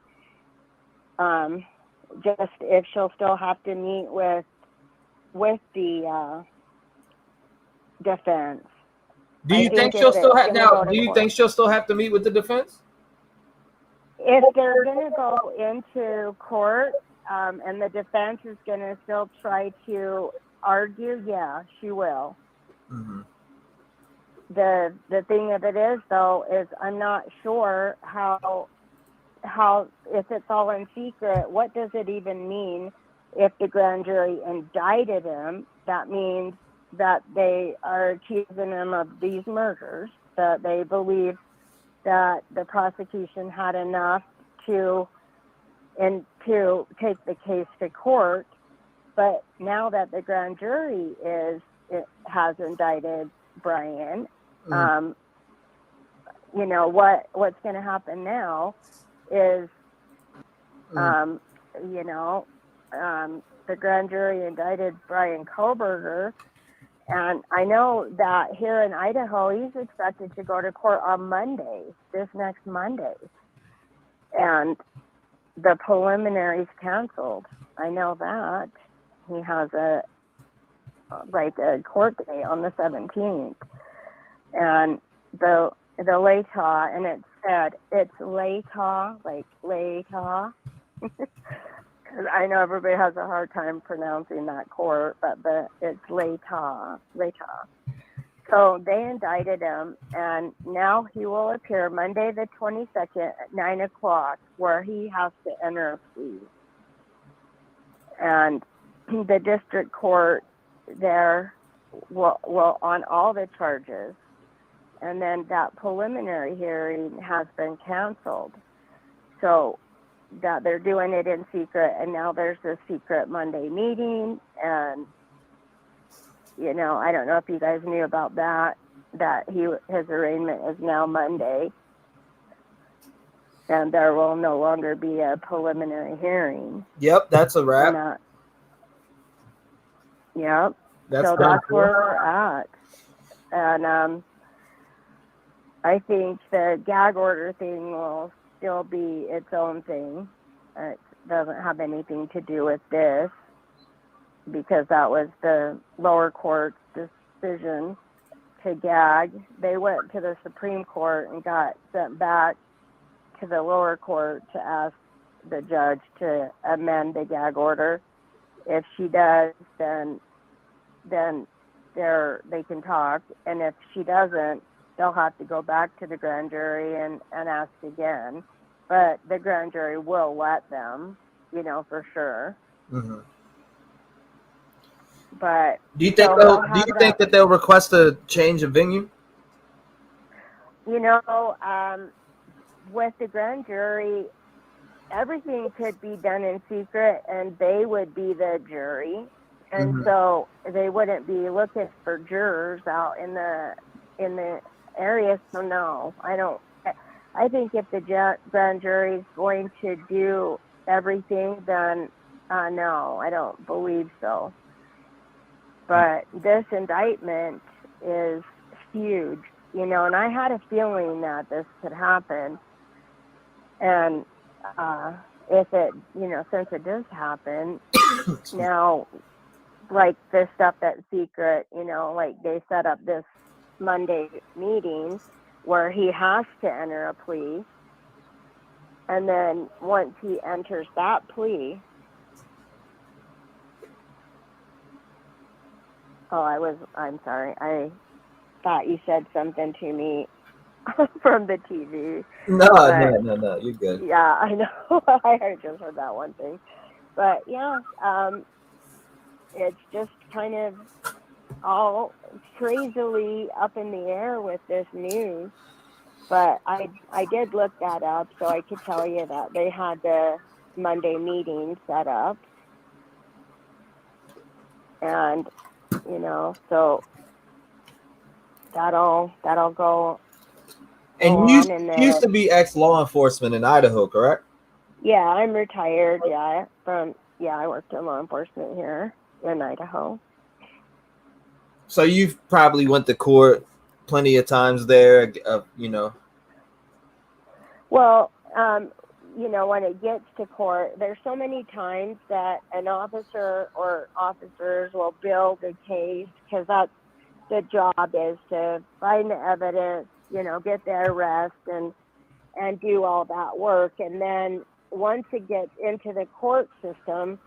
just if she'll still have to meet with the defense. Do you think she'll still have think she'll still have to meet with the defense? If they're going to go into court, and the defense is going to still try to argue, yeah, she will. Mm-hmm. The thing of it is, though, is I'm not sure how if it's all in secret, what does it even mean if the grand jury indicted him? That means that they are accusing him of these murders, that they believe that the prosecution had enough to take the case to court. But now that the grand jury has indicted Brian, what's going to happen now is, the grand jury indicted Brian Kohberger, and I know that here in Idaho, he's expected to go to court on Monday, this next Monday, and the preliminary's canceled. I know that. He has a court day on the 17th, and the LATAW, and it said it's LATAW, like LATAW. I know everybody has a hard time pronouncing that court, but it's LATAW. So they indicted him, and now he will appear Monday the 22nd at 9 o'clock, where he has to enter a plea. and the district court there will on all the charges, and then that preliminary hearing has been canceled. So that they're doing it in secret, and now there's a secret Monday meeting, and you know, I don't know if you guys knew about that his arraignment is now Monday, and there will no longer be a preliminary hearing. Yep, that's a wrap. Yep. That's so that's where we're at. And I think the gag order thing will still be its own thing. It doesn't have anything to do with this, because that was the lower court's decision to gag. They went to the Supreme Court and got sent back to the lower court to ask the judge to amend the gag order. If she does, then they can talk, and if she doesn't, they'll have to go back to the grand jury and ask again. But the grand jury will let them, you know, for sure. Mm-hmm. But do you think that they'll request a change of venue? You know, with the grand jury, everything could be done in secret, and they would be the jury, and so they wouldn't be looking for jurors out in the area. So no, I don't. I think if the grand jury is going to do everything, then no, I don't believe so. But this indictment is huge, you know, and I had a feeling that this could happen. And if it, you know, since it does happen, now, like this stuff that's secret, you know, like they set up this Monday meeting where he has to enter a plea. And then once he enters that plea, I'm sorry. I thought you said something to me from the TV. No, you're good. Yeah, I know. I just heard that one thing. But yeah, it's just kind of all crazily up in the air with this news. But I did look that up, so I could tell you that they had the Monday meeting set up. And, you know, so that'll go. And you used to be ex-law enforcement in Idaho, correct? Yeah, I'm retired. Yeah, I worked in law enforcement here in Idaho. So you've probably went to court plenty of times there, you know. Well, you know, when it gets to court, there's so many times that an officer or officers will build a case, because that's the job, is to find the evidence, you know, get the arrest and do all that work. And then once it gets into the court system,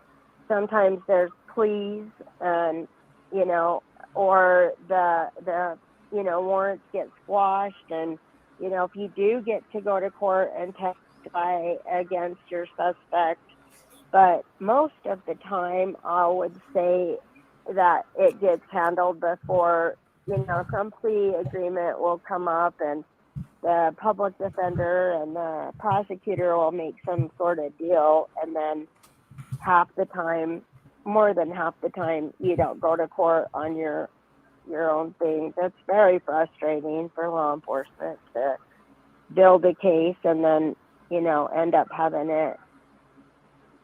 sometimes there's pleas and, you know, or the you know, warrants get squashed. And, you know, if you do get to go to court and testify against your suspect, but most of the time I would say that it gets handled before, you know, some plea agreement will come up, and the public defender and the prosecutor will make some sort of deal, and then more than half the time, you don't go to court on your own thing. That's very frustrating for law enforcement to build a case and then, you know, end up having it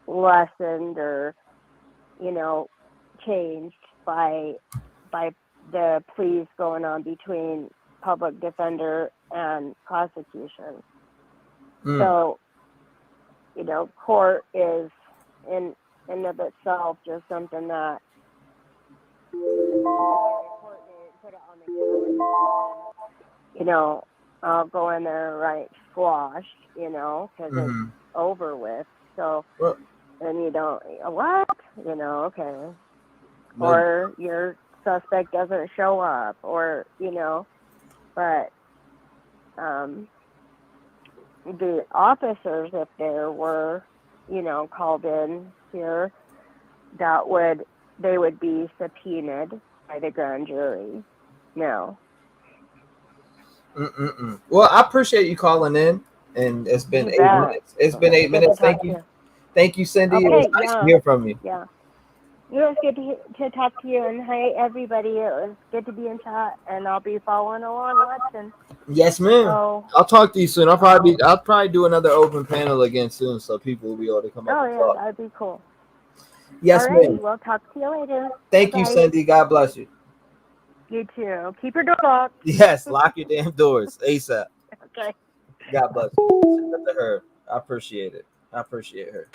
lessened or, you know, changed by the pleas going on between public defender and prosecution. So, you know, court is in of itself just something that you know, I'll go in there right squashed, you know, because it's over with. So, and you don't, what? You know, okay. Or your suspect doesn't show up, or, you know, but the officers, if there were, you know, called in here, they would be subpoenaed by the grand jury. No. Well, I appreciate you calling in, and it's been 8 minutes. It's been 8 minutes. Thank you. Thank you, Cindy. It was nice to hear from you. Yeah. It was good to talk to you, and hi, everybody. It was good to be in chat, and I'll be following along watching. Yes, ma'am. So, I'll talk to you soon. I'll probably do another open panel again soon, so people will be able to come up and talk. that'd be cool. Yes, Alrighty, ma'am. we'll talk to you later. Thank you, Cindy. God bless you. You too. Keep your door locked. Yes, lock your damn doors ASAP. Okay. God bless you. Send it to her. I appreciate it. I appreciate her.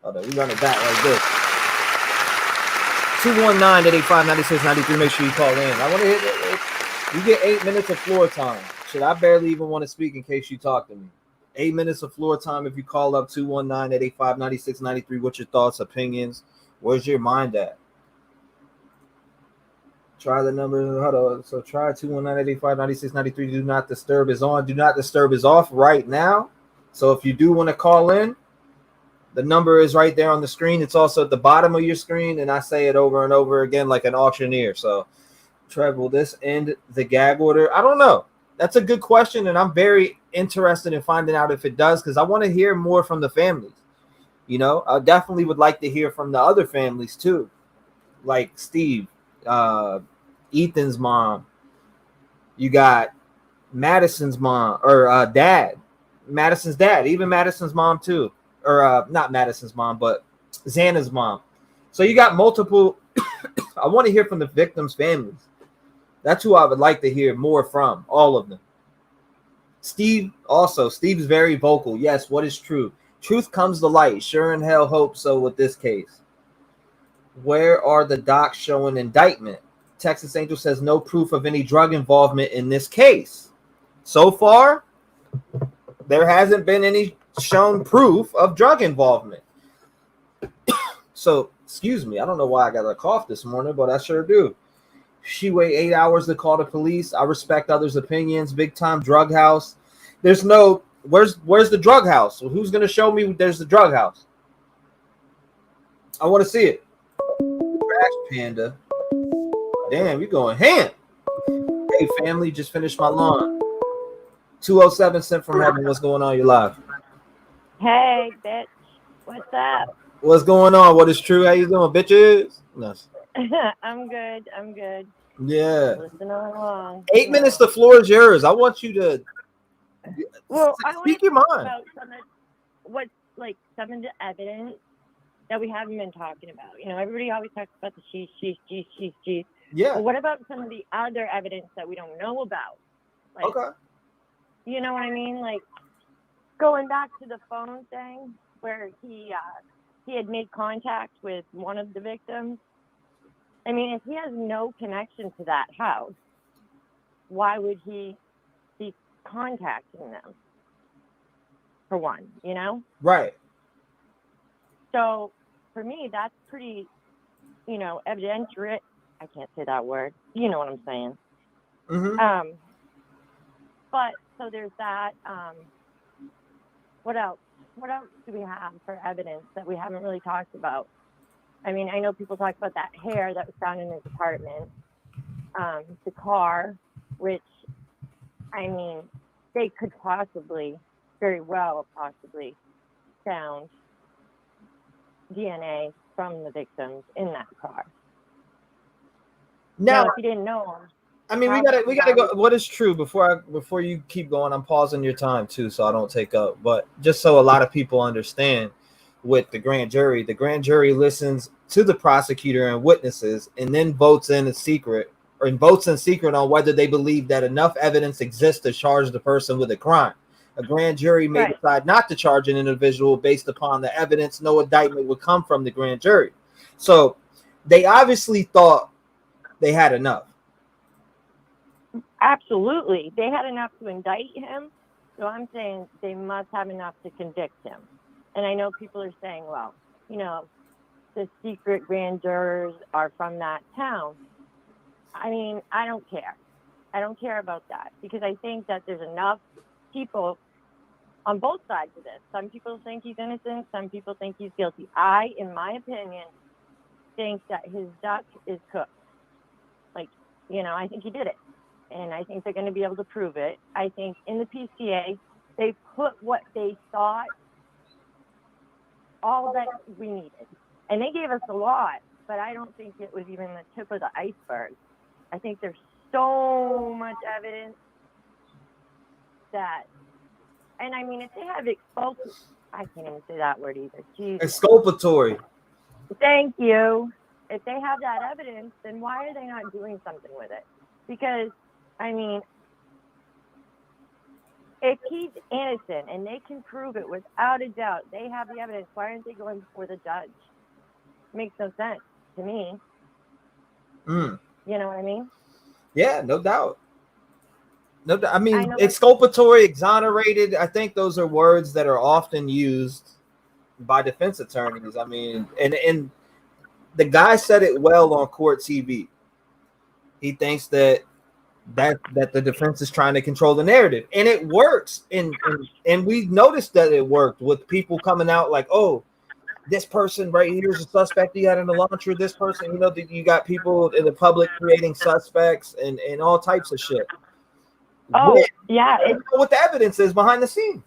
Hold on, we run it back like this. 219-885-9693. Make sure you call in. I want to hit it. You get 8 minutes of floor time. Shit, I barely even want to speak in case you talk to me. 8 minutes of floor time if you call up 219-885-9693. What's your thoughts, opinions? Where's your mind at? Try the number. Hold on. So try 219-885-9693. Do not disturb is on. Do not disturb is off right now. So if you do want to call in, the number is right there on the screen. It's also at the bottom of your screen, and I say it over and over again like an auctioneer. So, Trev, will this end the gag order? I don't know. That's a good question, and I'm very interested in finding out if it does, because I want to hear more from the families. You know, I definitely would like to hear from the other families too, like Steve, Ethan's mom. You got Madison's mom or dad, Madison's dad, even Madison's mom too. Or not Madison's mom, but Xana's mom. So you got multiple. I want to hear from the victims' families. That's who I would like to hear more from, all of them. Steve also. Steve's very vocal. Yes, what is true? Truth comes to light. Sure in hell hope so with this case. Where are the docs showing indictment? Texas Angel says no proof of any drug involvement in this case. So far, there hasn't been any shown proof of drug involvement. So, excuse me, I don't know why I got a cough this morning, but I sure do. She waited 8 hours to call the police. I respect others' opinions. Big time drug house. There's no where's the drug house? Well, who's gonna show me there's the drug house? I want to see it. Trash Panda. Damn, you going ham. Hey family, just finished my lawn. 207 sent from heaven. What's going on? You're live. Hey, bitch. What's up? What's going on? What is true? How you doing, bitches? No. I'm good. Yeah. Listening along. 8 minutes. The floor is yours. I want you to speak your mind. About some of the evidence that we haven't been talking about. You know, everybody always talks about the she. Yeah. But what about some of the other evidence that we don't know about? Like, okay. You know what I mean? Like, going back to the phone thing where he had made contact with one of the victims. I mean, if he has no connection to that house, why would he be contacting them? For one, you know? Right. So for me, that's pretty, evidentiary. I can't say that word. You know what I'm saying? Mm-hmm. But so there's that. What else? What else do we have for evidence that we haven't really talked about? I mean, I know people talk about that hair that was found in his apartment, the car, which, I mean, they could very well possibly found DNA from the victims in that car. Now, if you didn't know him, I mean, we gotta go. What is true before you keep going? I'm pausing your time too, so I don't take up. But just so a lot of people understand, with the grand jury listens to the prosecutor and witnesses, and then votes in secret on whether they believe that enough evidence exists to charge the person with a crime. A grand jury may decide not to charge an individual based upon the evidence. No indictment would come from the grand jury. So they obviously thought they had enough. Absolutely. They had enough to indict him. So I'm saying they must have enough to convict him. And I know people are saying, well, the secret grand jurors are from that town. I mean, I don't care. I don't care about that because I think that there's enough people on both sides of this. Some people think he's innocent. Some people think he's guilty. I, in my opinion, think that his duck is cooked. Like, I think he did it. And I think they're going to be able to prove it. I think in the PCA, they put what they thought, all that we needed. And they gave us a lot, but I don't think it was even the tip of the iceberg. I think there's so much evidence that, and I mean, if they have I can't even say that word either. Jesus. Exculpatory. Thank you. If they have that evidence, then why are they not doing something with it? Because, I mean, if he's innocent and they can prove it without a doubt, they have the evidence, why aren't they going before the judge? Makes no sense to me. You know what I mean? Yeah, no doubt. No doubt. I mean, exculpatory, exonerated, I think those are words that are often used by defense attorneys. I mean, and the guy said it well on court TV. He thinks that the defense is trying to control the narrative, and it works. And we noticed that it worked with people coming out like, oh, this person right here is a suspect you had in the launcher. This person, you got people in the public creating suspects and all types of shit. Oh, yeah. I don't know what the evidence is behind the scenes.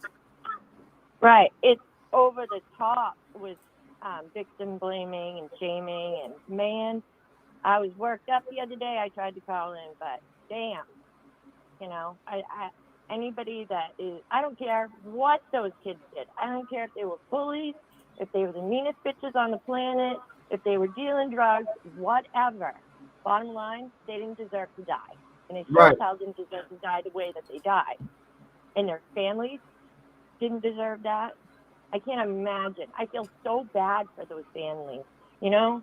Right. It's over the top with victim blaming and shaming. And man, I was worked up the other day. I tried to call in, but damn, anybody that is, I don't care what those kids did. I don't care if they were bullies, if they were the meanest bitches on the planet, if they were dealing drugs, whatever. Bottom line, they didn't deserve to die. And they sure as hell didn't deserve to die the way that they died. And their families didn't deserve that. I can't imagine. I feel so bad for those families, and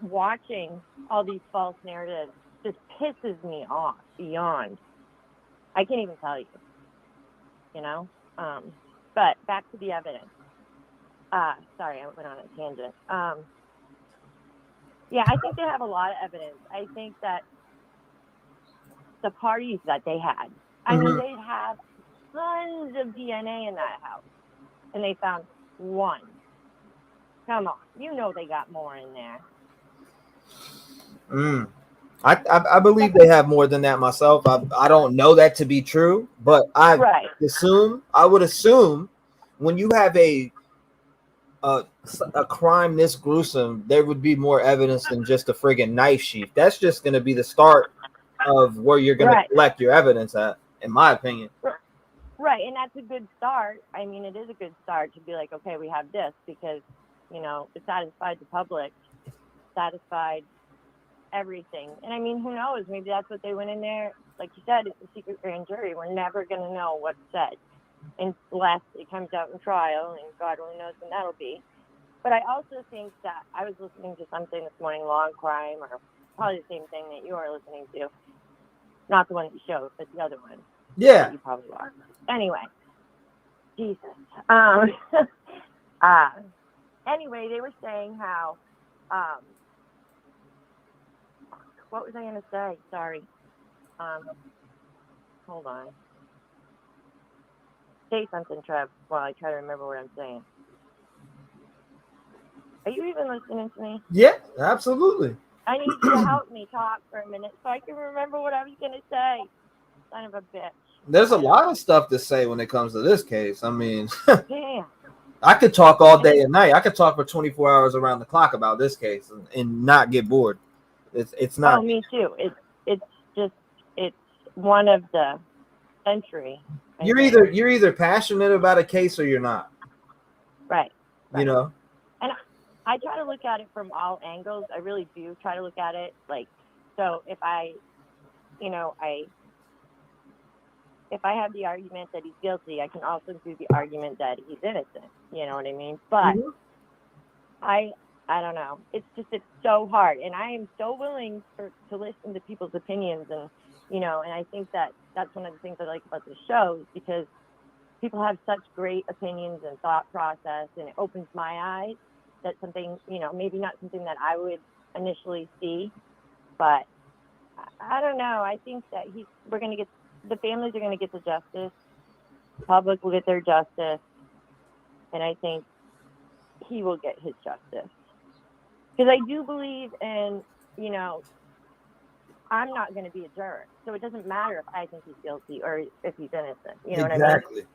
watching all these false narratives just pisses me off beyond. I can't even tell you, but back to the evidence. Sorry, I went on a tangent. Yeah, I think they have a lot of evidence. I think that the parties that they had, I mean, they have tons of DNA in that house, and they found one. Come on, they got more in there. I believe they have more than that myself. I don't know that to be true, but I would assume when you have a crime this gruesome, there would be more evidence than just a friggin' knife sheath. That's just going to be the start of where you're going to collect your evidence at, in my opinion. Right, and that's a good start. I mean, it is a good start to be like, okay, we have this because, it satisfied the public, satisfied everything. And I mean, who knows? Maybe that's what they went in there. Like you said, it's a secret grand jury. We're never going to know what's said unless it comes out in trial, and God only knows when that'll be. But I also think that I was listening to something this morning, Long Crime, or probably the same thing that you are listening to. Not the one that you showed, but the other one. Yeah. You probably are. Anyway. Jesus. Anyway, they were saying how, what was I going to say? Sorry. Hold on. Say something, Trev, while I try to remember what I'm saying. Are you even listening to me? Yeah, absolutely. I need you to help me talk for a minute so I can remember what I was going to say. Son of a bitch. There's a lot of stuff to say when it comes to this case. I mean, damn. I could talk all day and night. I could talk for 24 hours around the clock about this case and not get bored. It's not. Oh, me too. It's one of the century. You're either passionate about a case or you're not. Right. And I try to look at it from all angles. I really do try to look at it like, so if I have the argument that he's guilty, I can also do the argument that he's innocent. You know what I mean? But I don't know. It's so hard, and I am so willing to listen to people's opinions, and and I think that that's one of the things I like about the show, because people have such great opinions and thought process, and it opens my eyes. That's something, maybe not something that I would initially see, but I don't know. I think that we're going to get the families are going to get the justice. The public will get their justice. And I think he will get his justice. Because I do believe in, you know, I'm not going to be a juror. So it doesn't matter if I think he's guilty or if he's innocent. You know what I mean? Exactly.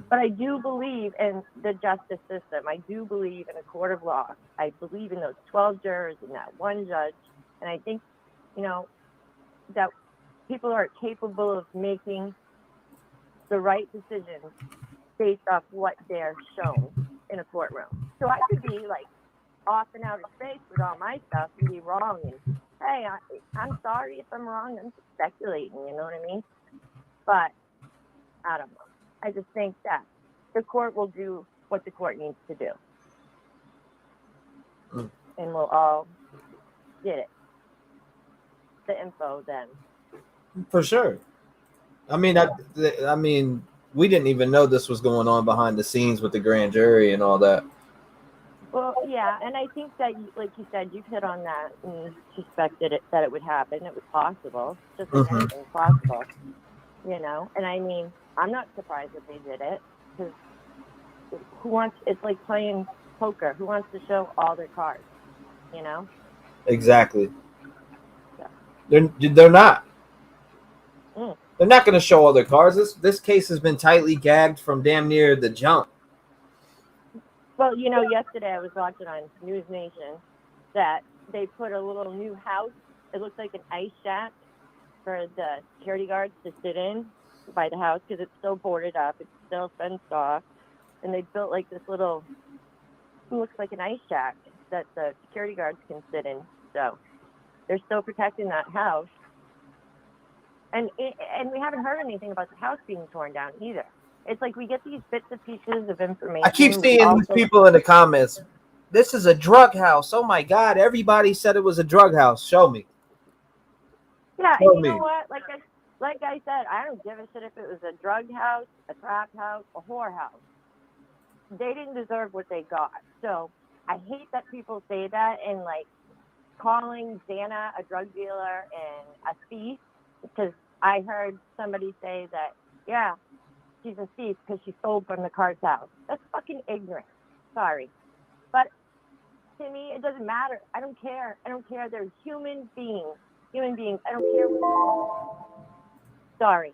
But I do believe in the justice system. I do believe in a court of law. I believe in those 12 jurors and that one judge. And I think, you know, that people are capable of making the right decision based off what they're shown in a courtroom. So I could be like off in outer space with all my stuff and be wrong. And hey, I'm sorry if I'm wrong. I'm just speculating, you know what I mean? But I don't know. I just think that the court will do what the court needs to do. And we'll all get it. The info then. For sure. I mean, I mean, we didn't even know this was going on behind the scenes with the grand jury and all that. Well, yeah, and I think that, like you said, you hit on that and suspected that it would happen. It was possible, just like anything possible, you know. And I mean, I'm not surprised that they did it, because it's like playing poker. Who wants to show all their cards, you know? Exactly. Yeah. They're not. They're not going to show all their cards. This case has been tightly gagged from damn near the jump. Well, you know, yesterday I was watching on News Nation that they put a little new house. It looks like an ice shack for the security guards to sit in by the house, because it's still boarded up. It's still fenced off. And they built like this little, it looks like an ice shack that the security guards can sit in. So they're still protecting that house. And we haven't heard anything about the house being torn down either. It's like we get these bits and pieces of information. I keep seeing these people in the comments. This is a drug house. Oh my God! Everybody said it was a drug house. Show me. Yeah, Show and you me. know what? Like I said, I don't give a shit if it was a drug house, a trap house, a whore house. They didn't deserve what they got. So I hate that people say that and like calling Dana a drug dealer and a thief, because I heard somebody say that, yeah, she's a thief because she stole from the cartel. That's fucking ignorant. Sorry. But to me, it doesn't matter. I don't care. They're human beings. Human beings. I don't care what. Sorry.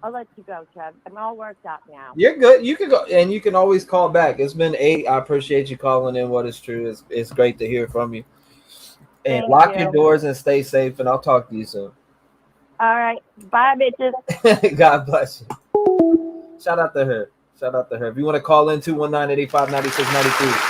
I'll let you go, Trev. I'm all worked out now. You're good. You can go, and you can always call back. It's been 8. I appreciate you calling in. What is true. It's great to hear from you. And Thank lock you. your doors and stay safe. And I'll talk to you soon. All right. Bye, bitches. God bless you. Shout out to her. Shout out to her. If you want to call in, 219-885-9693.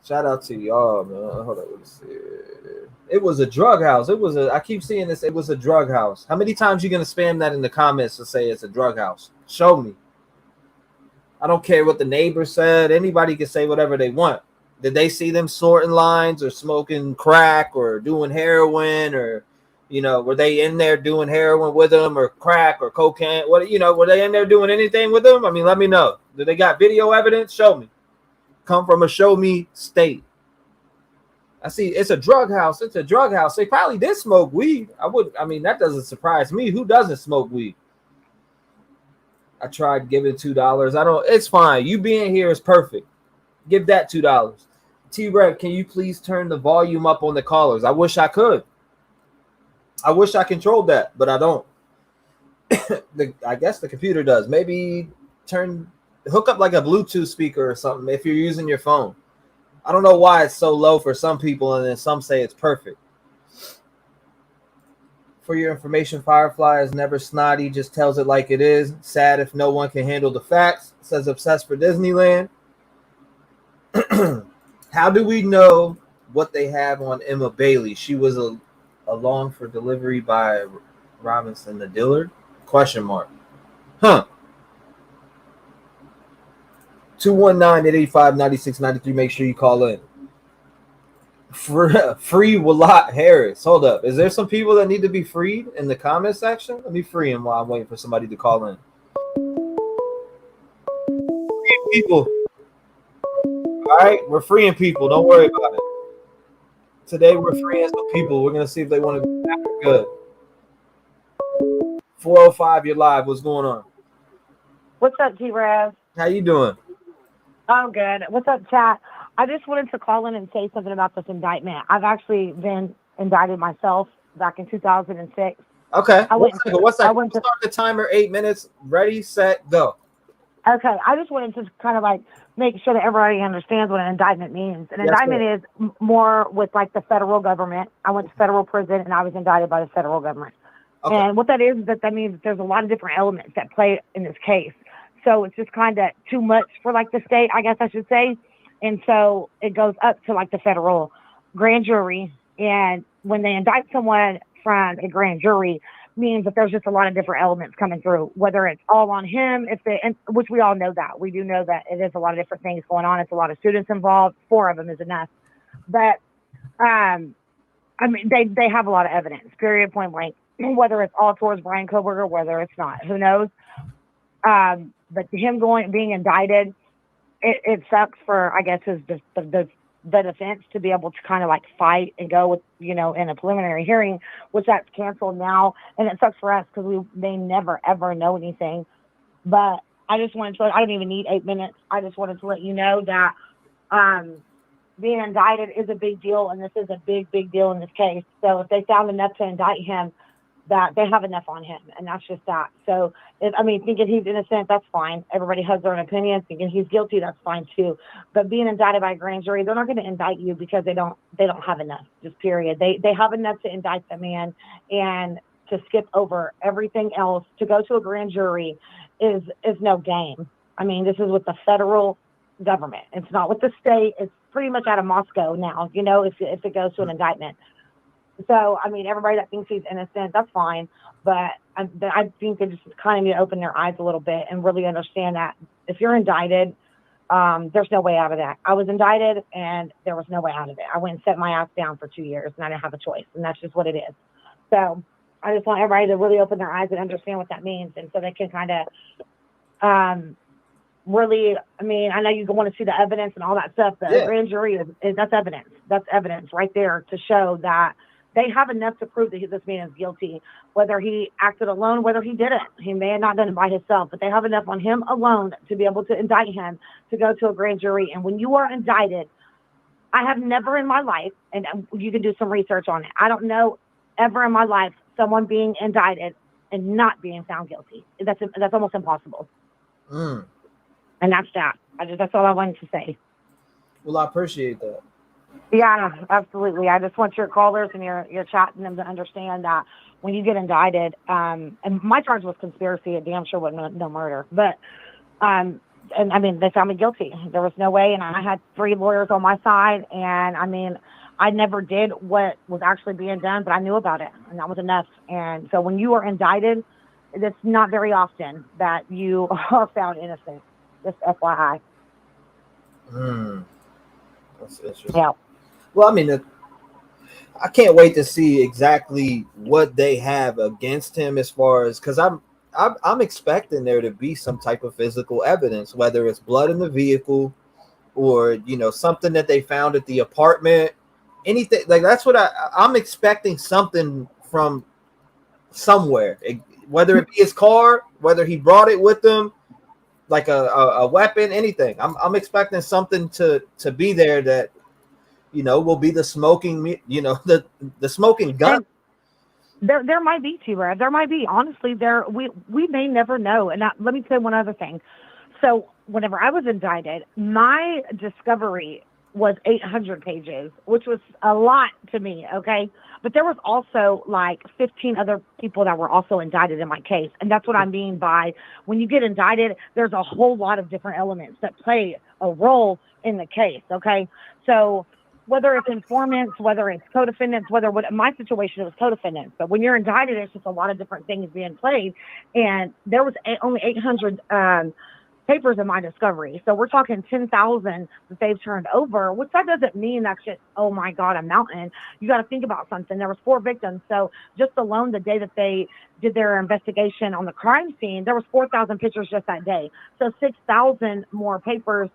Shout out to y'all, man. Hold on, let me see. It was a drug house. I keep seeing this. It was a drug house. How many times you gonna spam that in the comments to say it's a drug house? Show me. I don't care what the neighbor said. Anybody can say whatever they want. Did they see them sorting lines or smoking crack or doing heroin, or, you know, were they in there doing heroin with them or crack or cocaine? What, you know, were they in there doing anything with them? I mean, let me know. Do they got video evidence? Show me. Come from a show me state. I see it's a drug house. It's a drug house. They probably did smoke weed. I mean, that doesn't surprise me. Who doesn't smoke weed? I tried giving $2. It's fine. You being here is perfect. Give that $2. T-REV, can you please turn the volume up on the callers? I wish I could. I wish I controlled that, but I don't. I guess the computer does. Maybe hook up like a Bluetooth speaker or something if you're using your phone. I don't know why it's so low for some people, and then some say it's perfect. For your information, Firefly is never snotty, just tells it like it is. Sad if no one can handle the facts. Says obsessed for Disneyland. How do we know what they have on Emma Bailey? She was along for delivery by Robinson the Dillard? Question mark. Huh. 219-885-9693. Make sure you call in. Free Wallat Harris. Hold up. Is there some people that need to be freed in the comment section? Let me free him while I'm waiting for somebody to call in. Free people. All right, we're freeing people. Don't worry about it. Today we're freeing some people. We're gonna see if they want to be back or good. 405, you're live. What's going on? What's up, T-REV? How you doing? I'm good. What's up, chat? I just wanted to call in and say something about this indictment. I've actually been indicted myself back in 2006. Okay. I went to Start the timer. 8 minutes. Ready, set, go. Okay, I just wanted to kind of like make sure that everybody understands what an indictment means. An indictment is more with like the federal government. I went to federal prison and I was indicted by the federal government. Okay. And what that is, that means that there's a lot of different elements that play in this case. So it's just kind of too much for like the state, I guess I should say. And so it goes up to like the federal grand jury. And when they indict someone from a grand jury, means that there's just a lot of different elements coming through, whether it's all on him, which we all know that. We do know that it is a lot of different things going on. It's a lot of students involved. 4 of them is enough. But, I mean, they have a lot of evidence, period, point blank, whether it's all towards Brian Kohberger, whether it's not, who knows? But him being indicted, it sucks for, I guess, the defense to be able to kind of like fight and go with, in a preliminary hearing, which that's canceled now. And it sucks for us because we may never, ever know anything. But I just wanted to, I don't even need 8 minutes. I just wanted to let you know that being indicted is a big deal. And this is a big, big deal in this case. So if they found enough to indict him, that they have enough on him, and that's just that. So, thinking he's innocent, that's fine. Everybody has their own opinions. Thinking he's guilty, that's fine too. But being indicted by a grand jury, they're not going to indict you because they don't have enough. Just period. They have enough to indict the man, and to skip over everything else to go to a grand jury is no game. I mean, this is with the federal government. It's not with the state. It's pretty much out of Moscow now. If it goes to an indictment. So, everybody that thinks he's innocent, that's fine. But I think they just kind of need to open their eyes a little bit and really understand that if you're indicted, there's no way out of that. I was indicted, and there was no way out of it. I went and set my ass down for 2 years, and I didn't have a choice, and that's just what it is. So I just want everybody to really open their eyes and understand what that means, and so they can kind of really, I know you want to see the evidence and all that stuff, but a grand jury, that's evidence. That's evidence right there to show that they have enough to prove that this man is guilty, whether he acted alone, whether he didn't. He may have not done it by himself, but they have enough on him alone to be able to indict him to go to a grand jury. And when you are indicted, I have never in my life, and you can do some research on it, I don't know ever in my life someone being indicted and not being found guilty. That's almost impossible. And that's that. That's all I wanted to say. Well, I appreciate that. Yeah, absolutely. I just want your callers and your chatting them to understand that when you get indicted, and my charge was conspiracy, it damn sure wasn't no murder. But, they found me guilty. There was no way, and I had 3 lawyers on my side, and I never did what was actually being done, but I knew about it, and that was enough. And so when you are indicted, it's not very often that you are found innocent. Just FYI. That's interesting. Yeah. Well, I can't wait to see exactly what they have against him, as far as, because I'm expecting there to be some type of physical evidence, whether it's blood in the vehicle or something that they found at the apartment, anything like that's what I'm expecting, something from somewhere, whether it be his car, whether he brought it with him, like a weapon, anything. I'm expecting something to be there that will be the smoking, the smoking gun. There might be, T-REV. There might be. Honestly, we may never know. And let me say one other thing. So whenever I was indicted, my discovery was 800 pages, which was a lot to me, okay? But there was also like 15 other people that were also indicted in my case. And that's what I mean by when you get indicted, there's a whole lot of different elements that play a role in the case, okay? So whether it's informants, whether it's co-defendants, my situation, it was co-defendants. But when you're indicted, it's just a lot of different things being played. And there was only 800 papers in my discovery. So we're talking 10,000 that they've turned over, which that doesn't mean that's just, oh my God, a mountain. You got to think about something. There was 4 victims. So just alone the day that they did their investigation on the crime scene, there was 4,000 pictures just that day. So 6,000 more papers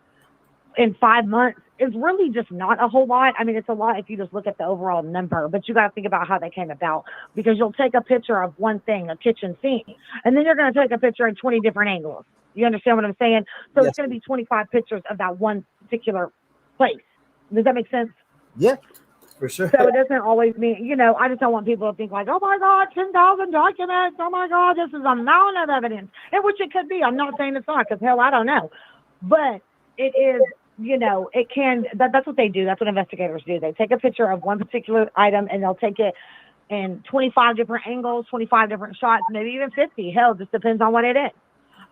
in 5 months is really just not a whole lot. I mean, it's a lot if you just look at the overall number, but you got to think about how they came about, because you'll take a picture of one thing, a kitchen sink, and then you're going to take a picture in 20 different angles. You understand what I'm saying? So Yes. it's going to be 25 pictures of that one particular place. Does that make sense? Yeah, for sure. So it doesn't always mean, you know, I just don't want people to think like, oh my God, 10,000 documents. Oh my God, this is a mountain of evidence. And which it could be. I'm not saying it's not, because hell, I don't know. But it is, you know, it can, that's what they do. That's what investigators do. They take a picture of one particular item and they'll take it in 25 different angles, 25 different shots, maybe even 50. Hell, just depends on what it is.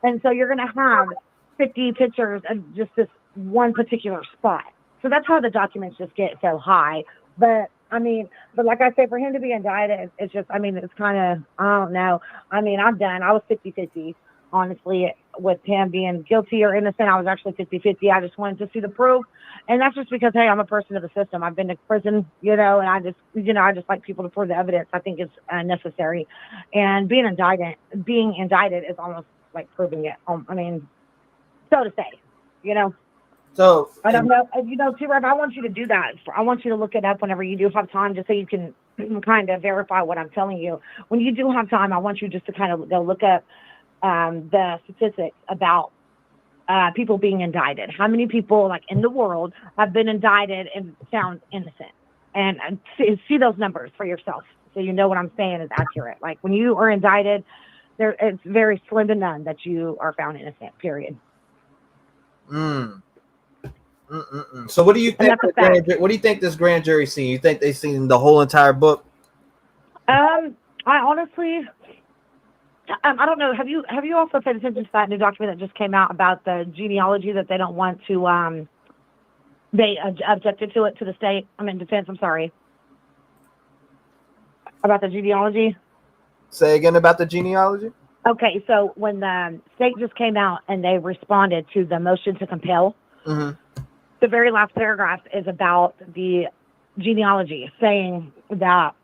And so you're going to have 50 pictures of just this one particular spot. So that's how the documents just get so high. But I mean, but like I say, for him to be indicted, it's just, I mean, it's kind of, I don't know. I mean, I was 50-50, honestly, with him being guilty or innocent. I was actually 50-50. I just wanted to see the proof. And that's just because, hey, I'm a person of the system. I've been to prison, you know, and I just like people to prove the evidence. I think it's necessary. And being indicted is almost like proving it. I mean, so to say, you know. So I don't know, you know, T-REV, I want you to do that. I want you to look it up whenever you do have time, just so you can kind of verify what I'm telling you. When you do have time, I want you just to kind of go look up the statistics about people being indicted. How many people, like, in the world have been indicted and found innocent? And see those numbers for yourself, so you know what I'm saying is accurate. Like, when you are indicted, it's very slim to none that you are found innocent, period. So what do you think? What do you think this grand jury seen? You think they seen the whole entire book? I honestly, I don't know. Have you also paid attention to that new document that just came out about the genealogy that they don't want to? They objected to it to the state. Defense. I'm sorry. About the genealogy. Say again about the genealogy. Okay, so when the state just came out and they responded to the motion to compel. Mm-hmm. The very last paragraph is about the genealogy, saying that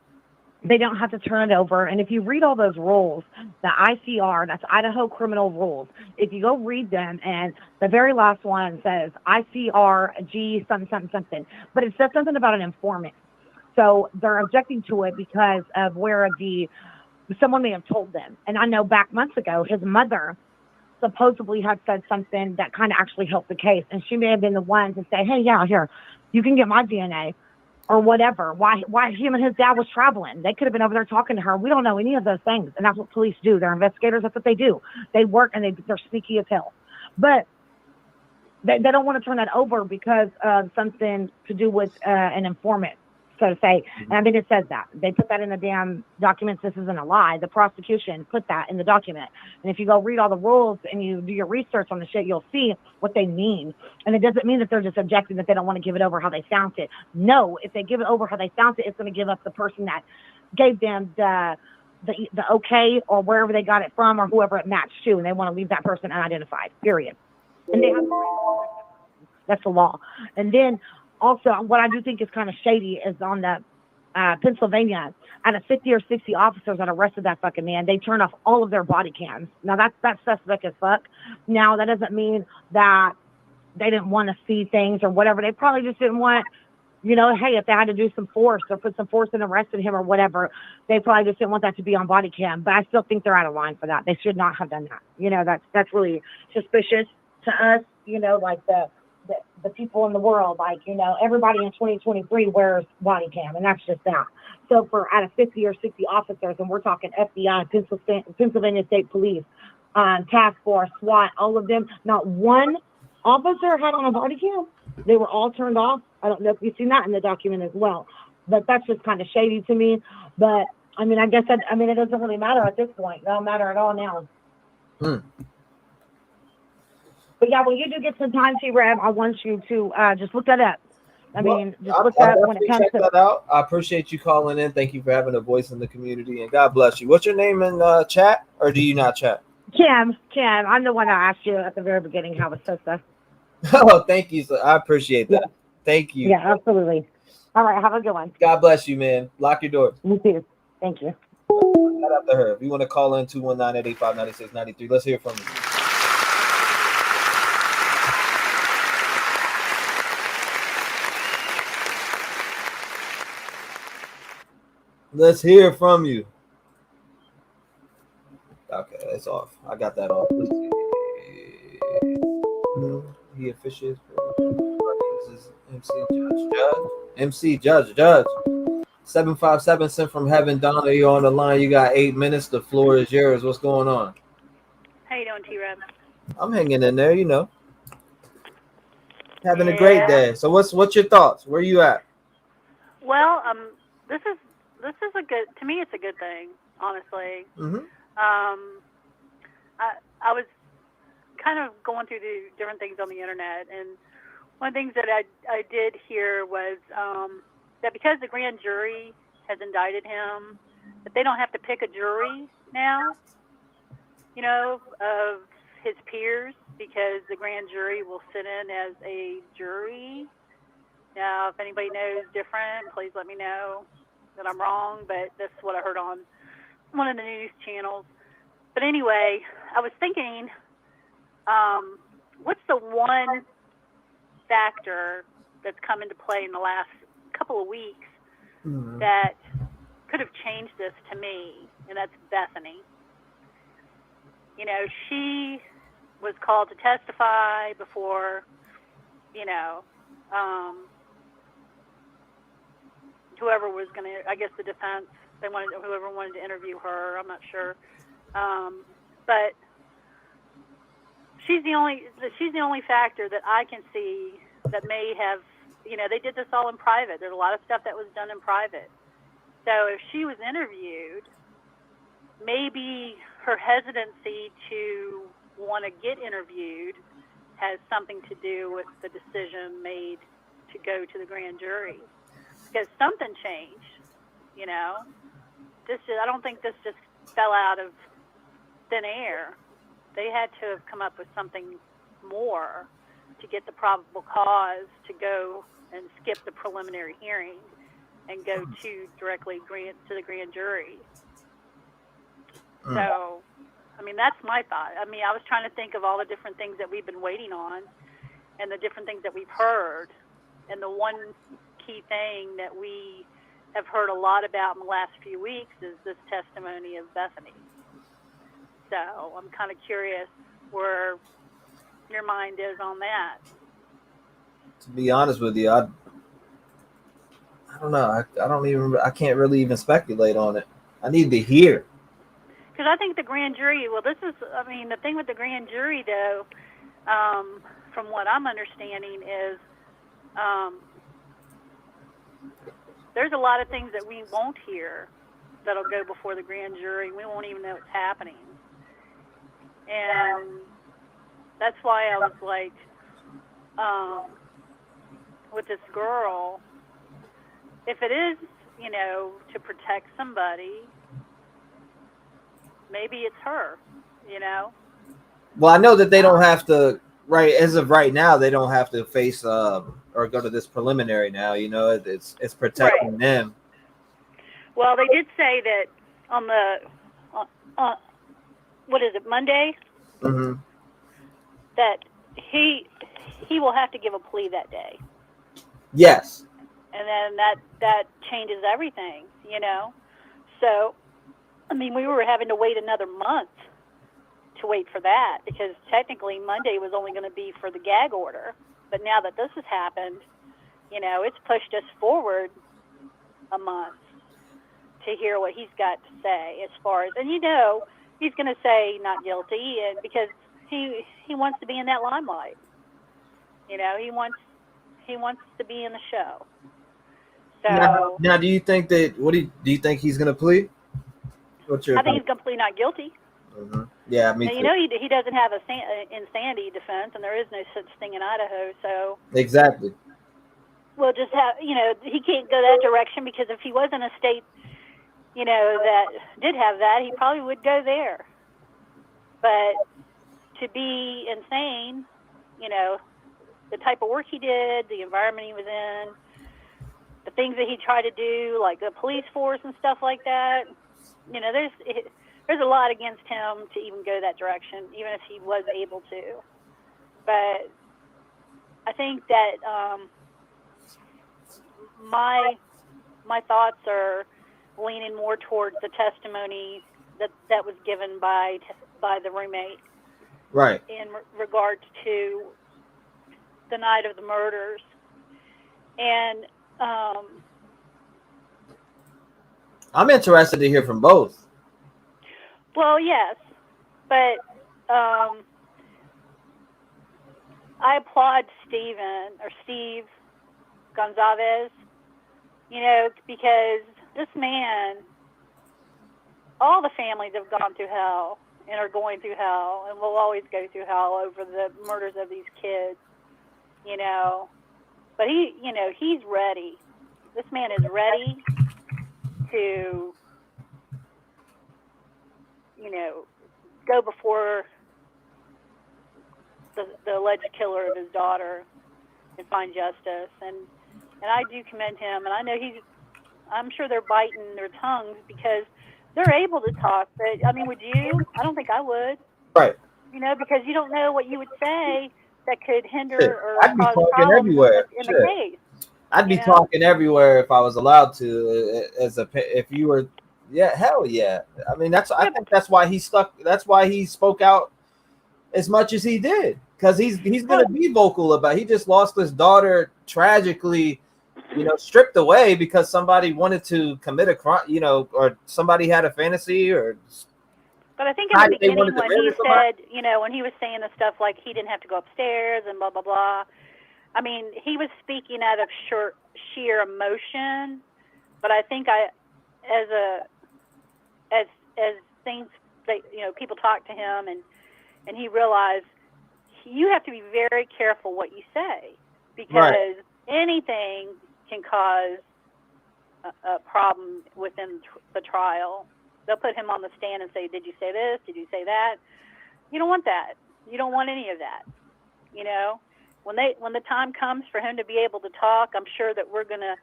they don't have to turn it over. And if you read all those rules, the ICR, that's Idaho criminal rules, if you go read them, and the very last one says ICR G something, but it says something about an informant. So they're objecting to it because of where someone may have told them. And I know back months ago, his mother supposedly had said something that kind of actually helped the case, and she may have been the one to say, hey, yeah, here, you can get my DNA or whatever. Why him and his dad was traveling. They could have been over there talking to her. We don't know any of those things, and that's what police do. They're investigators. That's what they do. They work, and they're sneaky as hell. But they don't want to turn that over because of something to do with an informant, so to say. And it says that. They put that in the damn documents. This isn't a lie. The prosecution put that in the document. And if you go read all the rules and you do your research on the shit, you'll see what they mean. And it doesn't mean that they're just objecting that they don't want to give it over how they found it. No, if they give it over how they found it, it's going to give up the person that gave them the okay, or wherever they got it from, or whoever it matched to, and they want to leave that person unidentified, period. And they have that's the law. And then also, what I do think is kind of shady is on the Pennsylvania, out of 50 or 60 officers that arrested that fucking man, they turned off all of their body cams. Now, that's suspect as fuck. Now, that doesn't mean that they didn't want to see things or whatever. They probably just didn't want, you know, hey, if they had to do some force or put some force in arresting him or whatever, they probably just didn't want that to be on body cam. But I still think they're out of line for that. They should not have done that. You know, that's really suspicious to us, you know, like the people in the world, like, you know, everybody in 2023 wears body cam, and that's just that. So for out of 50 or 60 officers, and we're talking FBI, Pennsylvania State Police, Task Force, SWAT, all of them, not one officer had on a body cam. They were all turned off. I don't know if you've seen that in the document as well, but that's just kind of shady to me. But I mean, I guess it doesn't really matter at this point. It don't matter at all now. But yeah, when you do get some time, T-REV, I want you to just look that up. Just look that up when it comes to that out. I appreciate you calling in. Thank you for having a voice in the community, and God bless you. What's your name in chat, or do you not chat? Kim. I'm the one that asked you at the very beginning how it's supposed to. Oh, thank you. I appreciate that. Yeah. Thank you. Yeah, absolutely. All right, have a good one. God bless you, man. Lock your doors. You too. Thank you. Shout out to her. If you want to call in 219-885-9693, let's hear from you. Let's hear from you. Okay, it's off. I got that off. He officiates MC Judge. 757 sent from heaven. Donna, you're on the line. You got 8 minutes. The floor is yours. What's going on? How you doing, T-REV? I'm hanging in there, you know. Having a great day. So what's your thoughts? Where you at? Well, this is a good, to me it's a good thing, honestly. Mm-hmm. I was kind of going through the different things on the internet, and one of the things that I did hear was that because the grand jury has indicted him, that they don't have to pick a jury now, you know, of his peers, because the grand jury will sit in as a jury. Now, if anybody knows different, please let me know that I'm wrong, but that's what I heard on one of the news channels. But anyway, I was thinking, what's the one factor that's come into play in the last couple of weeks that could have changed this to me, and that's Bethany. You know, she was called to testify before, you know, whoever was going to, I guess the defense, whoever wanted to interview her, I'm not sure. But she's the only factor that I can see that may have, you know, they did this all in private. There's a lot of stuff that was done in private. So if she was interviewed, maybe her hesitancy to want to get interviewed has something to do with the decision made to go to the grand jury, because something changed, you know. I don't think this just fell out of thin air. They had to have come up with something more to get the probable cause to go and skip the preliminary hearing and go directly to the grand jury. So, I mean, that's my thought. I mean, I was trying to think of all the different things that we've been waiting on and the different things that we've heard. And the one key thing that we have heard a lot about in the last few weeks is this testimony of Bethany. So I'm kind of curious where your mind is on that. To be honest with you, I don't know. I can't really even speculate on it. I need to hear. Because I think the grand jury, the thing with the grand jury, though, from what I'm understanding is there's a lot of things that we won't hear that'll go before the grand jury. We won't even know it's happening. And that's why I was like, with this girl, if it is, you know, to protect somebody, maybe it's her, you know? Well, I know that they don't have to, as of right now, they don't have to face or go to this preliminary now, you know, it's protecting them. Well, they did say that on the, what is it, Monday? Mm-hmm. That he will have to give a plea that day. Yes. And then that changes everything, you know? So, I mean, we were having to wait another month to wait for that, because technically Monday was only going to be for the gag order. But now that this has happened, you know, it's pushed us forward a month to hear what he's got to say as far as, and you know, he's going to say not guilty, and because he wants to be in that limelight. You know, he wants to be in the show. So now do you think that do you think he's going to plead? What's your I think he's going to plead not guilty. Mm-hmm. Yeah, me too. You know, he doesn't have a insanity defense, and there is no such thing in Idaho. So exactly. We'll just have, you know, he can't go that direction, because if he was in a state, you know, that did have that, he probably would go there. But to be insane, you know, the type of work he did, the environment he was in, the things that he tried to do, like the police force and stuff like that, you know, there's a lot against him to even go that direction, even if he was able to. But I think that my thoughts are leaning more towards the testimony that was given by the roommate, Right. in regards to the night of the murders. And I'm interested to hear from both. well, yes, but I applaud Steve Gonzalez, because this man, all the families have gone through hell and are going through hell and will always go through hell over the murders of these kids, but he's ready. This man is ready to, go before the alleged killer of his daughter and find justice. And I do commend him. And I know I'm sure they're biting their tongues because they're able to talk. But, I mean, would you? I don't think I would. Right. Because you don't know what you would say that could hinder or I'd be cause talking problems everywhere. in the case. I'd be talking everywhere if I was allowed to. If you were, yeah, hell yeah. I mean, I think that's why he stuck. That's why he spoke out as much as he did, because he's gonna be vocal about. He just lost his daughter tragically, stripped away because somebody wanted to commit a crime, or somebody had a fantasy or. But I think in the beginning when he said, when he was saying the stuff like he didn't have to go upstairs and blah, blah, blah, I mean, he was speaking out of sheer emotion. But I think as things, people talk to him and he realized you have to be very careful what you say, because anything can cause a problem within the trial. They'll put him on the stand and say, did you say this? Did you say that? You don't want that. You don't want any of that. When the time comes for him to be able to talk, I'm sure that we're going to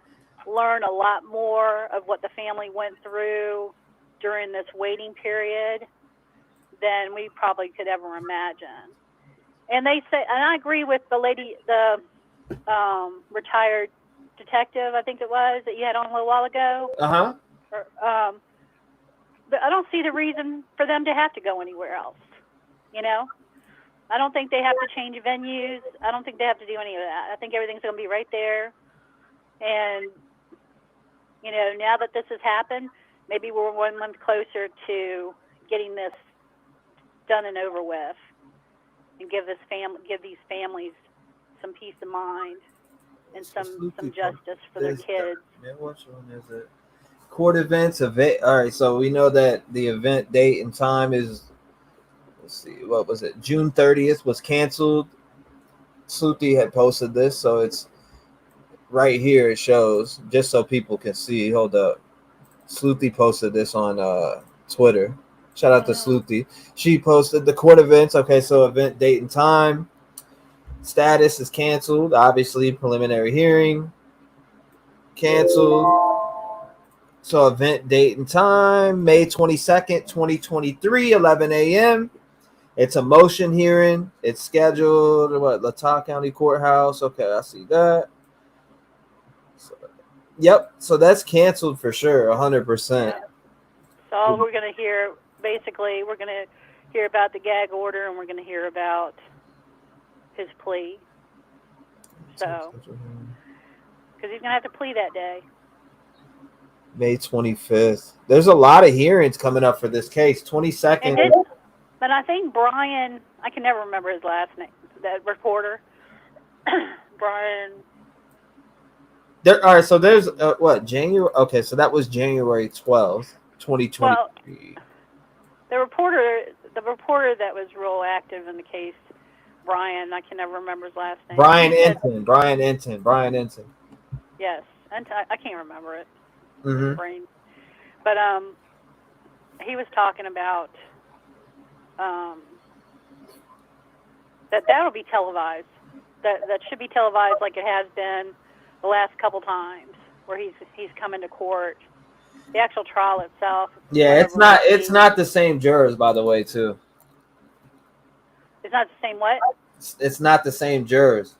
learn a lot more of what the family went through during this waiting period than we probably could ever imagine. And they say, and I agree with the lady, the retired detective, I think it was, that you had on a little while ago. But I don't see the reason for them to have to go anywhere else. I don't think they have to change venues. I don't think they have to do any of that. I think everything's going to be right there. And, now that this has happened, maybe we're 1 month closer to getting this done and over with, and give these families some peace of mind and some justice for their kids. Which one is it? Court events. All right, so we know that the event date and time is, let's see, what was it? June 30th was canceled. Sluti had posted this, so it's right here. It shows, just so people can see. Hold up. Sluti posted this on Twitter. Shout out to Sluti. She posted the court events. Okay, so event date and time. Status is canceled. Obviously, preliminary hearing canceled. So event date and time, May 22nd, 2023, 11 a.m. It's a motion hearing. It's scheduled at Latah County Courthouse. Okay, I see that. Yep, so that's canceled for sure, 100%. So all we're going to hear, basically, we're going to hear about the gag order, and we're going to hear about his plea. So, because he's going to have to plea that day. May 25th. There's a lot of hearings coming up for this case. 22nd. But I think Brian, I can never remember his last name, that reporter. Brian. All right, so there's January? Okay, so that was January 12th, 2020. Well, the reporter that was real active in the case, Brian, I can never remember his last name. Brian Enton. Yes, I can't remember it. Mm-hmm. Brain. But he was talking about that'll be televised. That should be televised like it has been the last couple times, where he's come into court. The actual trial itself. Yeah, it's not the same jurors, by the way, too. It's not the same what? It's not the same jurors.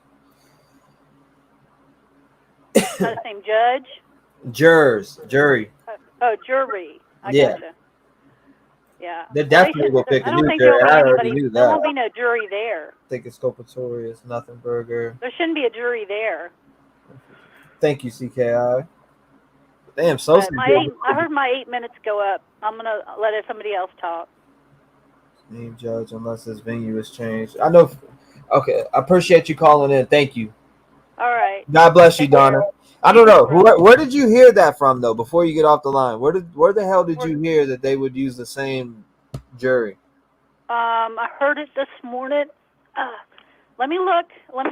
Not the same judge? Jury. Oh, jury. I Yeah. gotcha. Yeah. They Well, definitely should, will pick I a don't new think jury. there'll be I already anybody. knew There that. won't be no jury there. I think it's exculpatory. It's nothing burger. There shouldn't be a jury there. Thank you, CKI. Damn, But Sosa. I heard my 8 minutes go up. I'm gonna let somebody else talk. Name judge unless his venue is changed. I know. Okay, I appreciate you calling in. Thank you. All right. God bless you, Donna. I don't know where did you hear that from though. Before you get off the line, where the hell did you hear that they would use the same jury? I heard it this morning. Let me look. Let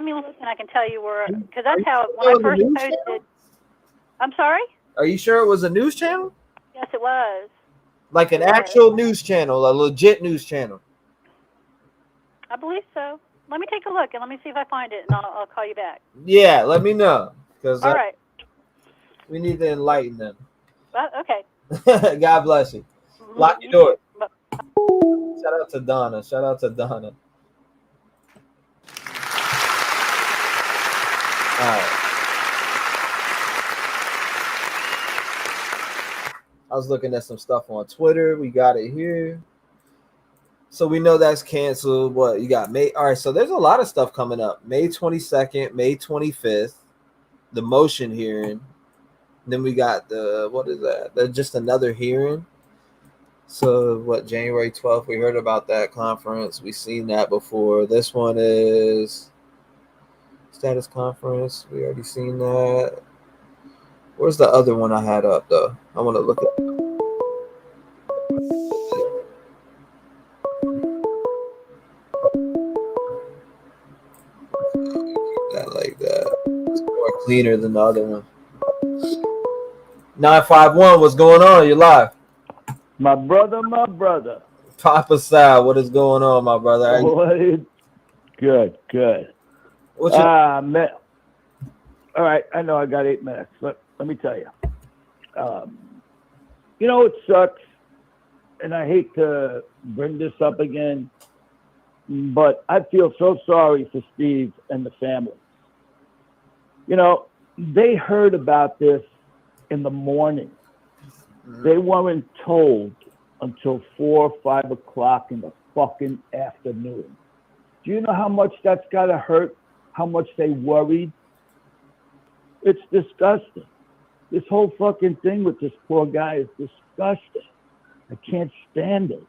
me look, and I can tell you where. Because that's how when I first posted. I'm sorry. Are you sure it was a news channel? Yes, it was. Like an actual news channel, a legit news channel. I believe so. Let me take a look and let me see if I find it, and I'll call you back. Yeah, let me know because All right. we need to enlighten them. Okay. God bless you. Lock your door. Shout out to Donna. Shout out to Donna. All right. I was looking at some stuff on Twitter. We got it here. So we know that's canceled. What you got? May. All right. So there's a lot of stuff coming up. May 22nd, May 25th, the motion hearing. Then we got what is that? That's just another hearing. So what? January 12th. We heard about that conference. We've seen that before. This one is status conference. We already seen that. Where's the other one I had up though? I want to look at. That like that. It's more cleaner than the other one. 951, what's going on? You're live. My brother. Papa Sal, what is going on, my brother? Good. What's your man. All right, I know I got 8 minutes. Let me tell you. It sucks, and I hate to bring this up again, but I feel so sorry for Steve and the family. They heard about this in the morning. They weren't told until 4 or 5 o'clock in the fucking afternoon. Do you know how much that's got to hurt? How much they worried? It's disgusting. This whole fucking thing with this poor guy is disgusting. I can't stand it.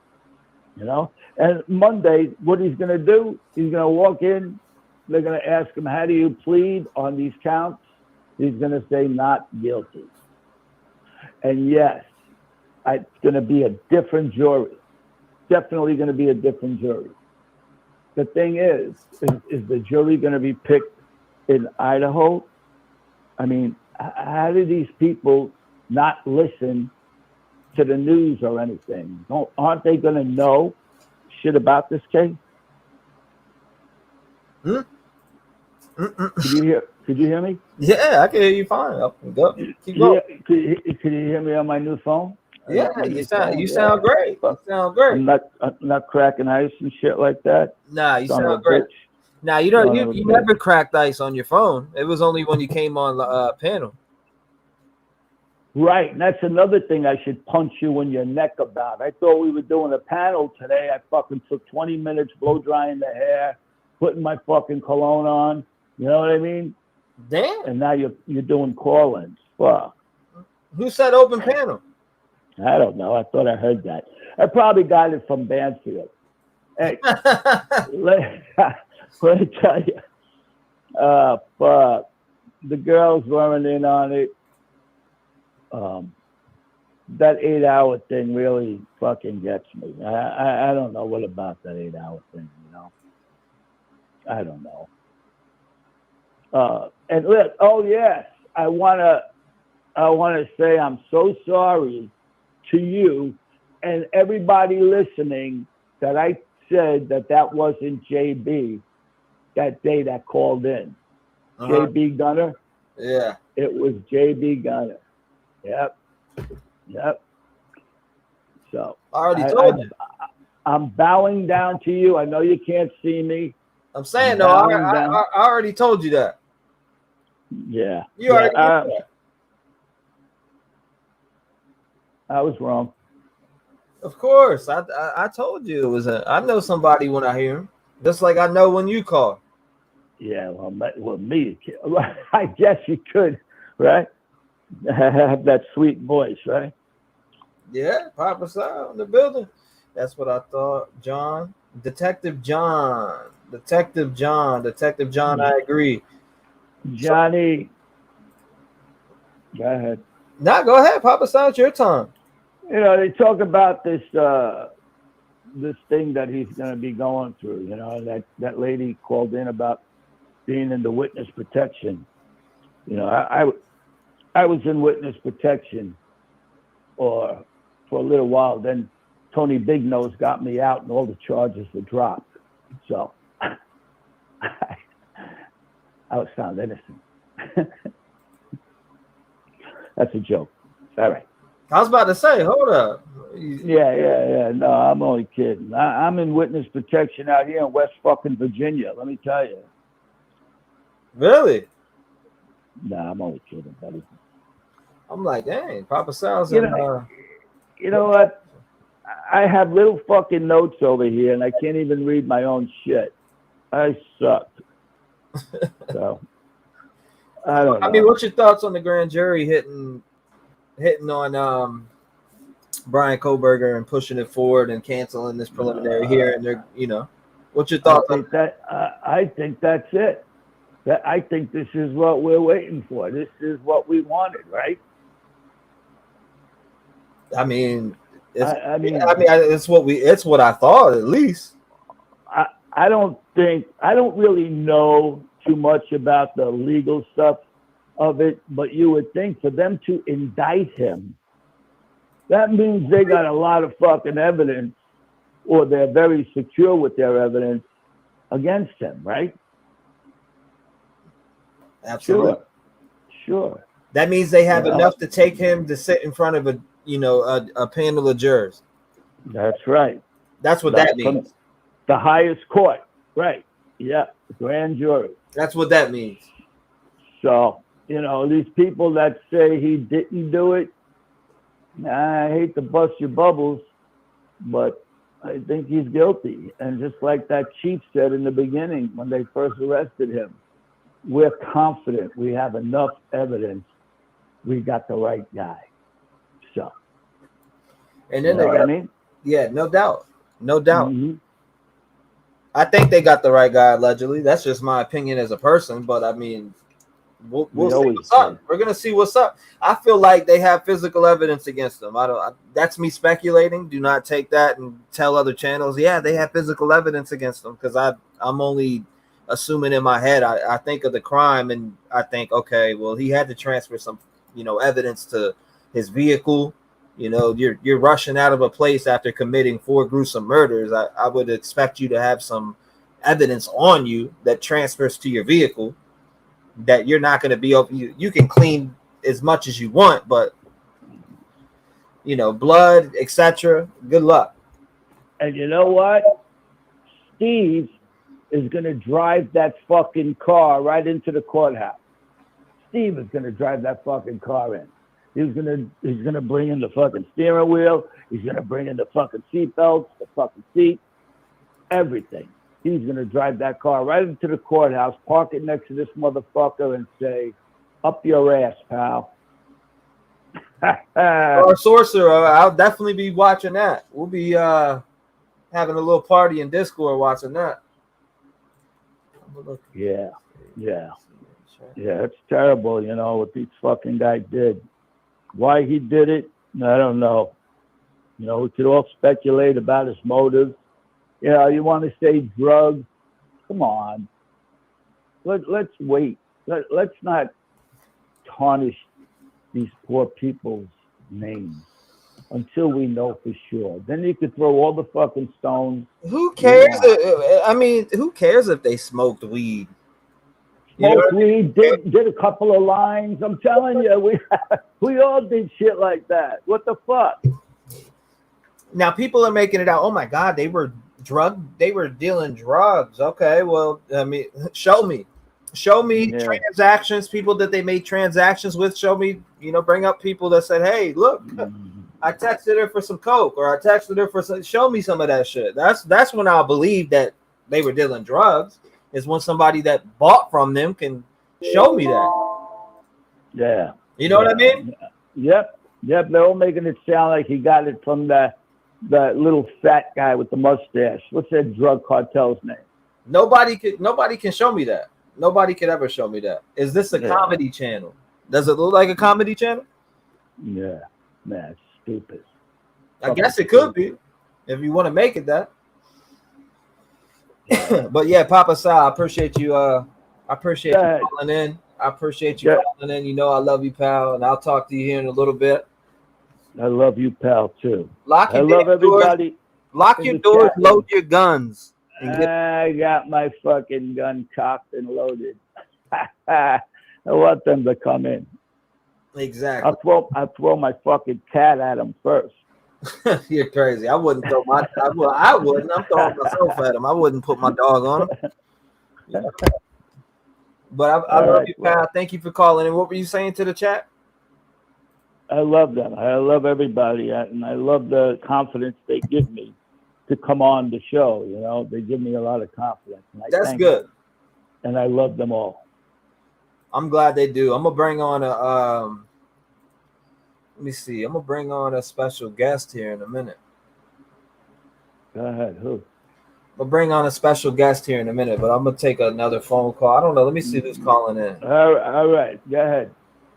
And Monday, what he's going to do, he's going to walk in. They're going to ask him, how do you plead on these counts? He's going to say not guilty. And yes, it's going to be a different jury. Definitely going to be a different jury. The thing is the jury going to be picked in Idaho? I mean, how do these people not listen to the news or anything? Aren't they going to know shit about this case? Could you hear me? Yeah, I can hear you fine. Go. Keep going. Could you hear me on my new phone? Yeah, you sound great. You sound great. I'm not cracking ice and shit like that. Nah, you sound great. Nah, you never cracked ice on your phone. It was only when you came on panel. Right, and that's another thing I should punch you in your neck about. I thought we were doing a panel today. I fucking took 20 minutes blow drying the hair, putting my fucking cologne on. You know what I mean? Damn. And now you're doing call-ins. Fuck. Who said open panel? I don't know. I thought I heard that. I probably got it from Banfield. Hey, let me tell you. Fuck. The girls weren't in on it. That 8-hour thing really fucking gets me. I don't know what about that 8-hour thing, I don't know. And look, yes, I wanna say I'm so sorry to you and everybody listening that I said that wasn't JB that day that called in. JB Gunner? Yeah. It was JB Gunner. Yep. So I already told you. I'm bowing down to you. I know you can't see me. I'm saying I already told you that. Yeah. You already did that. I was wrong. Of course, I told you it was I know somebody when I hear him, just like I know when you call. Yeah, well, me, I guess you could, right? Have that sweet voice, right? Yeah, Papa Sal in the building. That's what I thought. John, Detective John. I agree. Johnny, go ahead. Now go ahead, Papa Sal. It's your time. You know, they talk about this this thing that he's going to be going through. You know, that lady called in about being in the witness protection. You know, I was in witness protection for a little while. Then Tony Big Nose got me out, and all the charges were dropped. So I was found innocent. That's a joke. All right. I was about to say, hold up. Yeah. No, I'm only kidding. I'm in witness protection out here in West fucking Virginia. Let me tell you. Really? Nah, I'm only kidding, buddy. I'm like, dang, Papa Sal's You know what? I have little fucking notes over here, and I can't even read my own shit. I suck. So, I don't know. I mean, what's your thoughts on the grand jury hitting on Brian Kohberger and pushing it forward and canceling this preliminary hearing? They're, what's your thoughts? I think that's it. I think this is what we're waiting for. This is what we wanted, right? I mean, it's what I thought, at least. I don't really know too much about the legal stuff of it, but you would think for them to indict him, that means they got a lot of fucking evidence, or they're very secure with their evidence against him, right? Absolutely. Sure. That means they have enough to take him to sit in front of a panel of jurors. That's right. That's what that means. The highest court, right? Yeah, the grand jury. That's what that means. So, these people that say he didn't do it, I hate to bust your bubbles, but I think he's guilty. And just like that chief said in the beginning when they first arrested him, we're confident we have enough evidence. We got the right guy. So, and then yeah, no doubt. Mm-hmm. I think they got the right guy allegedly. That's just my opinion as a person, but I mean, we'll see what's up. We're gonna see what's up. I feel like they have physical evidence against them. That's me speculating. Do not take that and tell other channels. Yeah, they have physical evidence against them, because I'm only assuming in my head. I think of the crime and I think, okay, well, he had to transfer some, evidence to his vehicle. You're rushing out of a place after committing 4 gruesome murders. I would expect you to have some evidence on you that transfers to your vehicle, that you're not going to be open. You can clean as much as you want, but blood, etc. Good luck. And you know what? Steve is going to drive that fucking car right into the courthouse. Steve is going to drive that fucking car in. He's gonna bring in the fucking steering wheel. He's gonna bring in the fucking seat belts, the fucking seat, everything. He's gonna drive that car right into the courthouse, park it next to this motherfucker, and say, "Up your ass, pal." Or Sorcerer, I'll definitely be watching that. We'll be having a little party in Discord watching that. Yeah, it's terrible, what this fucking guy did. Why he did it, I don't know. We could all speculate about his motives. You want to say drugs? Come on. Let's wait. Let's not tarnish these poor people's names until we know for sure. Then you could throw all the fucking stones. Who cares? Who cares if they smoked weed? We did a couple of lines. I'm telling you, we all did shit like that. What the fuck? Now people are making it out. Oh my God, they were dealing drugs. Okay, well, show me transactions, people that they made transactions with. Show me, bring up people that said, hey, look, I texted her for some coke, or I texted her for some. Show me some of that shit. That's when I'll believe that they were dealing drugs. Is when somebody that bought from them can show me that. Yeah. You know what I mean? Yep. They're all making it sound like he got it from the little fat guy with the mustache. What's that drug cartel's name? Nobody can show me that. Nobody could ever show me that. Is this a comedy channel? Does it look like a comedy channel? Yeah. Man, it's stupid. I guess it could be if you want to make it that. But yeah, Papa Sal, I appreciate you. I appreciate you calling in. I appreciate you calling in. You know I love you, pal, and I'll talk to you here in a little bit. I love you, pal, too. I love everybody. Lock your doors, load your guns. I got my fucking gun cocked and loaded. I want them to come in. Exactly. I'll throw my fucking cat at them first. You're crazy. I wouldn't throw my. I wouldn't. I'm throwing myself at him. I wouldn't put my dog on him. Yeah. But I love you, pal. Thank you for calling. And what were you saying to the chat? I love them. I love everybody, and I love the confidence they give me to come on the show. You know, they give me a lot of confidence. And That's good. them. And I love them all. I'm glad they do. I'm gonna bring on a. Let me see. I'm gonna bring on a special guest here in a minute. Go ahead. Who? I'll bring on a special guest here in a minute, but I'm gonna take another phone call. I don't know. Let me see who's calling in. All right. Go ahead.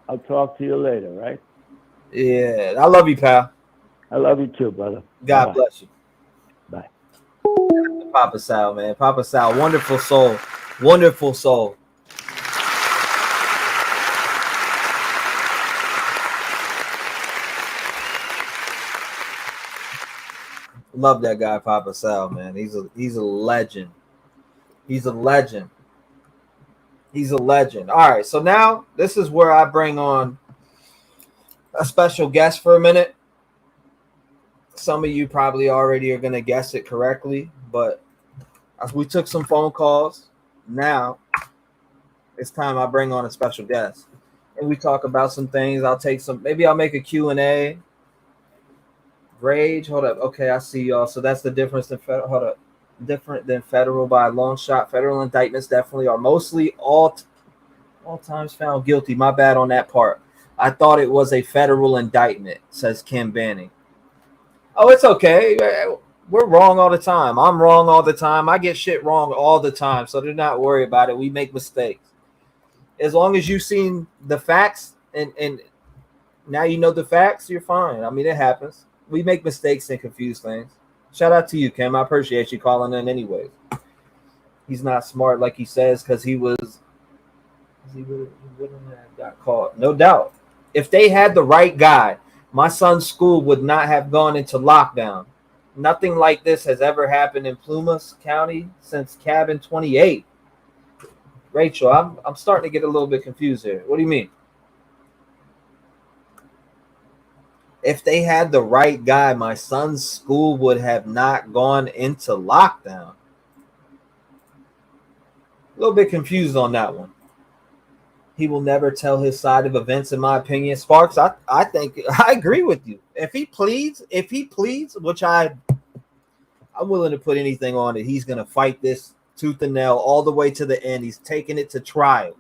I'll talk to you later, right? Yeah. I love you, pal. I love you too, brother. God bless you. Bye. Papa Sal, man. Papa Sal, wonderful soul. Wonderful soul. Love that guy, Papa Sal, man. He's a legend. He's a legend. He's a legend. All right, so now this is where I bring on a special guest for a minute. Some of you probably already are going to guess it correctly, but as we took some phone calls, now it's time I bring on a special guest. And we talk about some things. Maybe I'll make a Q&A. Rage, hold up. Okay, I see y'all. So that's the difference in different than federal by a long shot. Federal indictments definitely are mostly all times found guilty. My bad on that part. I thought it was a federal indictment, says Kim Banning. Oh, it's okay. We're wrong all the time. I'm wrong all the time. I get shit wrong all the time. So do not worry about it. We make mistakes. As long as you've seen the facts and now you know the facts, you're fine. I mean, it happens. We make mistakes and confuse things. Shout out to you, Kim. I appreciate you calling in anyways. He's not smart like he says because he wouldn't have got caught. No doubt. If they had the right guy, my son's school would not have gone into lockdown. Nothing like this has ever happened in Plumas County since Cabin 28. Rachel, I'm starting to get a little bit confused here. What do you mean? If they had the right guy, my son's school would have not gone into lockdown. A little bit confused on that one. He will never tell his side of events, in my opinion. Sparks, I think I agree with you. If he pleads, which I'm willing to put anything on it, he's gonna fight this tooth and nail all the way to the end. He's taking it to trial.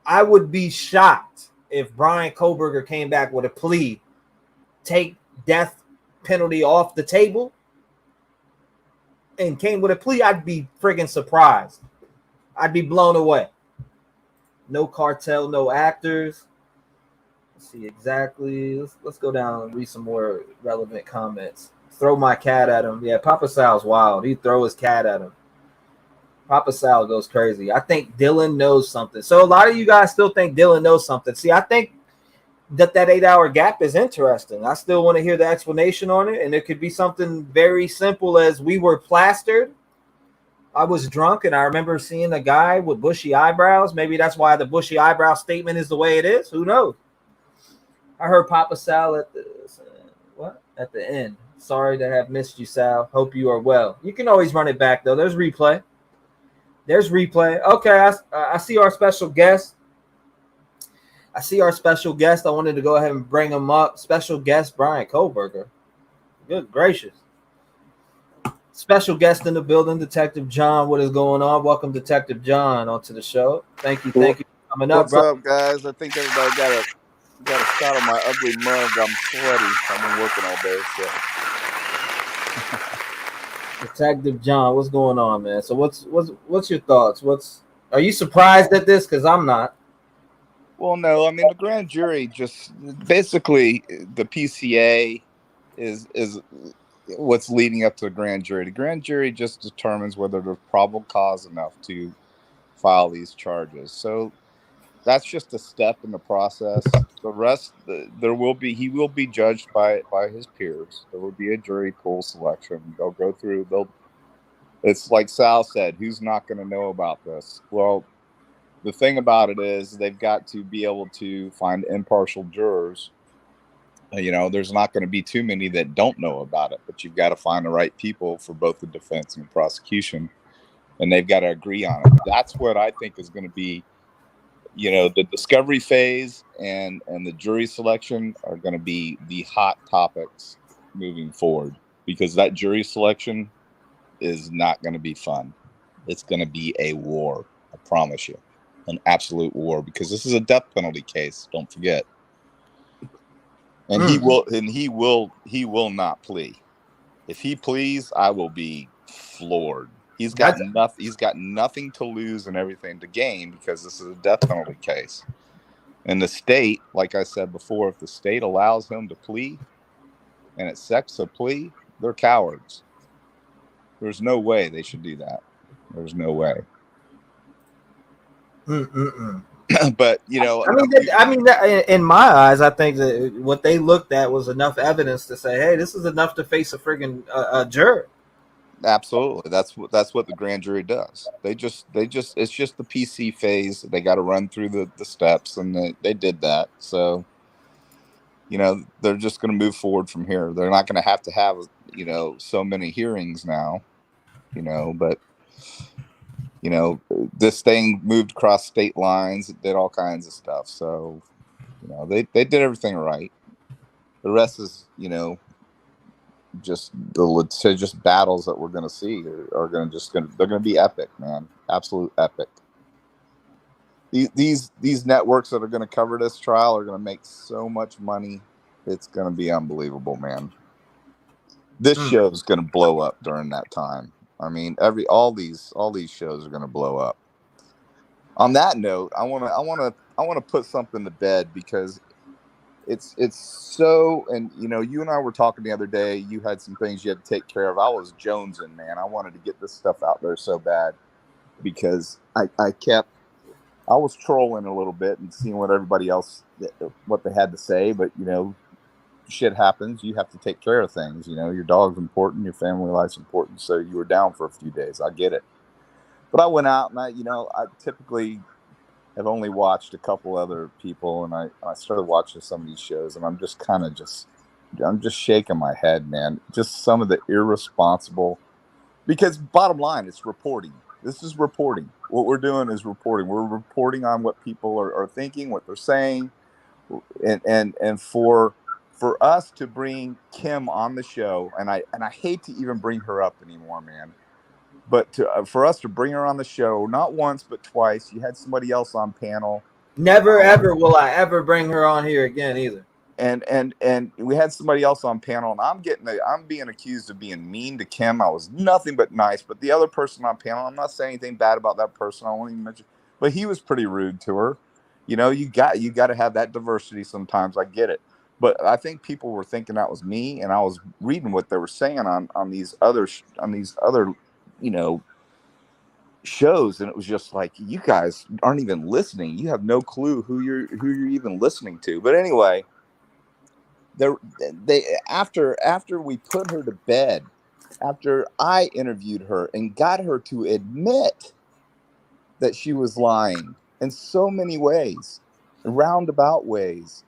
I would be shocked if Brian Kohberger came back with a plea, take death penalty off the table, and came with a plea. I'd be friggin' surprised. I'd be blown away. No cartel, no actors. Let's see exactly. Let's go down and read some more relevant comments. Throw my cat at him. Yeah, Papa Sal's wild. He'd throw his cat at him. Papa Sal goes crazy. I think Dylan knows something. So a lot of you guys still think Dylan knows something. See, I think that 8-hour gap is interesting. I still want to hear the explanation on it. And it could be something very simple as we were plastered. I was drunk and I remember seeing a guy with bushy eyebrows. Maybe that's why the bushy eyebrow statement is the way it is. Who knows? I heard Papa Sal at the end. Sorry to have missed you, Sal. Hope you are well. You can always run it back, though. There's replay. Okay, I see our special guest. I see our special guest. I wanted to go ahead and bring him up. Special guest Brian Kohberger. Good gracious. Special guest in the building, Detective John. What is going on? Welcome, Detective John, onto the show. Thank you for coming up, What's up, guys? I think everybody got a shot of my ugly mug. I'm sweaty. I've been working all day. So. Detective John, what's going on, man? So what's your thoughts? Are you surprised at this? Because I'm not. Well, no, I mean the grand jury just basically the PCA is what's leading up to the grand jury. The grand jury just determines whether there's probable cause enough to file these charges. So that's just a step in the process. The rest, he will be judged by his peers. There will be a jury pool selection. They'll go through. It's like Sal said, who's not going to know about this? Well, the thing about it is they've got to be able to find impartial jurors. There's not going to be too many that don't know about it, but you've got to find the right people for both the defense and the prosecution, and they've got to agree on it. That's what I think is going to be. The discovery phase and the jury selection are going to be the hot topics moving forward, because that jury selection is not going to be fun. It's going to be a war. I promise you, an absolute war, because this is a death penalty case. Don't forget. And he will not plea. If he pleads, I will be floored. He's got nothing to lose and everything to gain, because this is a death penalty case. And the state, like I said before, if the state allows him to plea and accepts a plea, they're cowards. There's no way they should do that. There's no way. But I mean, in my eyes, I think that what they looked at was enough evidence to say, "Hey, this is enough to face a friggin' juror." Absolutely, that's what the grand jury does. They just it's just the PC phase. They got to run through the steps, and they did that. So, they're just going to move forward from here. They're not going to have so many hearings now, but. This thing moved across state lines. It did all kinds of stuff. So, they did everything right. The rest is, just battles that we're going to see are they're going to be epic, man. Absolute epic. These networks that are going to cover this trial are going to make so much money. It's going to be unbelievable, man. This show is going to blow up during that time. I mean, all these shows are going to blow up. On that note, I want to put something to bed, because it's so, and you and I were talking the other day. You had some things you had to take care of. I was jonesing, man. I wanted to get this stuff out there so bad, because I was trolling a little bit and seeing what everybody else, what they had to say, but shit happens. You have to take care of things. Your dog's important, your family life's important. So you were down for a few days. I get it. But I went out and I typically have only watched a couple other people, and I started watching some of these shows, and I'm just I'm just shaking my head, man. Just some of the irresponsible, because bottom line, it's reporting. This is reporting. What we're doing is reporting. We're reporting on what people are thinking, what they're saying, and for us to bring Kim on the show, and I hate to even bring her up anymore, man, but for us to bring her on the show, not once but twice. You had somebody else on panel. Never ever will I ever bring her on here again either. And we had somebody else on panel, and I'm being accused of being mean to Kim. I was nothing but nice, but the other person on panel, I'm not saying anything bad about that person. I won't even mention, but he was pretty rude to her. You got to have that diversity sometimes. I get it. But I think people were thinking that was me, and I was reading what they were saying on these other shows, and it was just like, you guys aren't even listening. You have no clue who you're even listening to. But anyway, after we put her to bed, after I interviewed her and got her to admit that she was lying in so many ways, roundabout ways.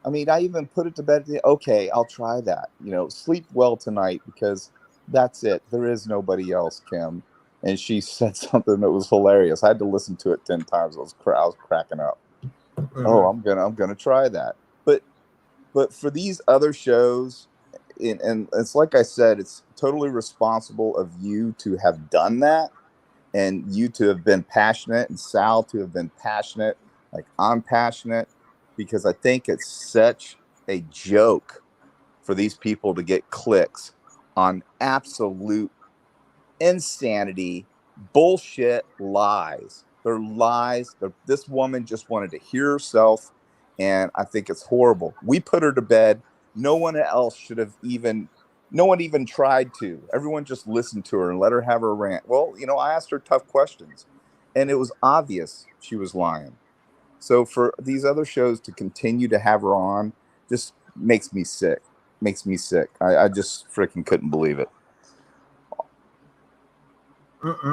I mean, I even put it to bed. Okay, I'll try that. Sleep well tonight, because that's it. There is nobody else, Kim. And she said something that was hilarious. I had to listen to it 10 times. I was cracking up. Oh, I'm gonna try that. But for these other shows, and it's like I said, it's totally responsible of you to have done that, and you to have been passionate, and Sal to have been passionate, like I'm passionate, because I think it's such a joke for these people to get clicks on absolute insanity, bullshit, lies. They're lies. This woman just wanted to hear herself, and I think it's horrible. We put her to bed. No one else should have even. No one even tried to. Everyone just listened to her and let her have her rant. Well, I asked her tough questions, and it was obvious she was lying. So for these other shows to continue to have her on just makes me sick. Makes me sick. I just freaking couldn't believe it.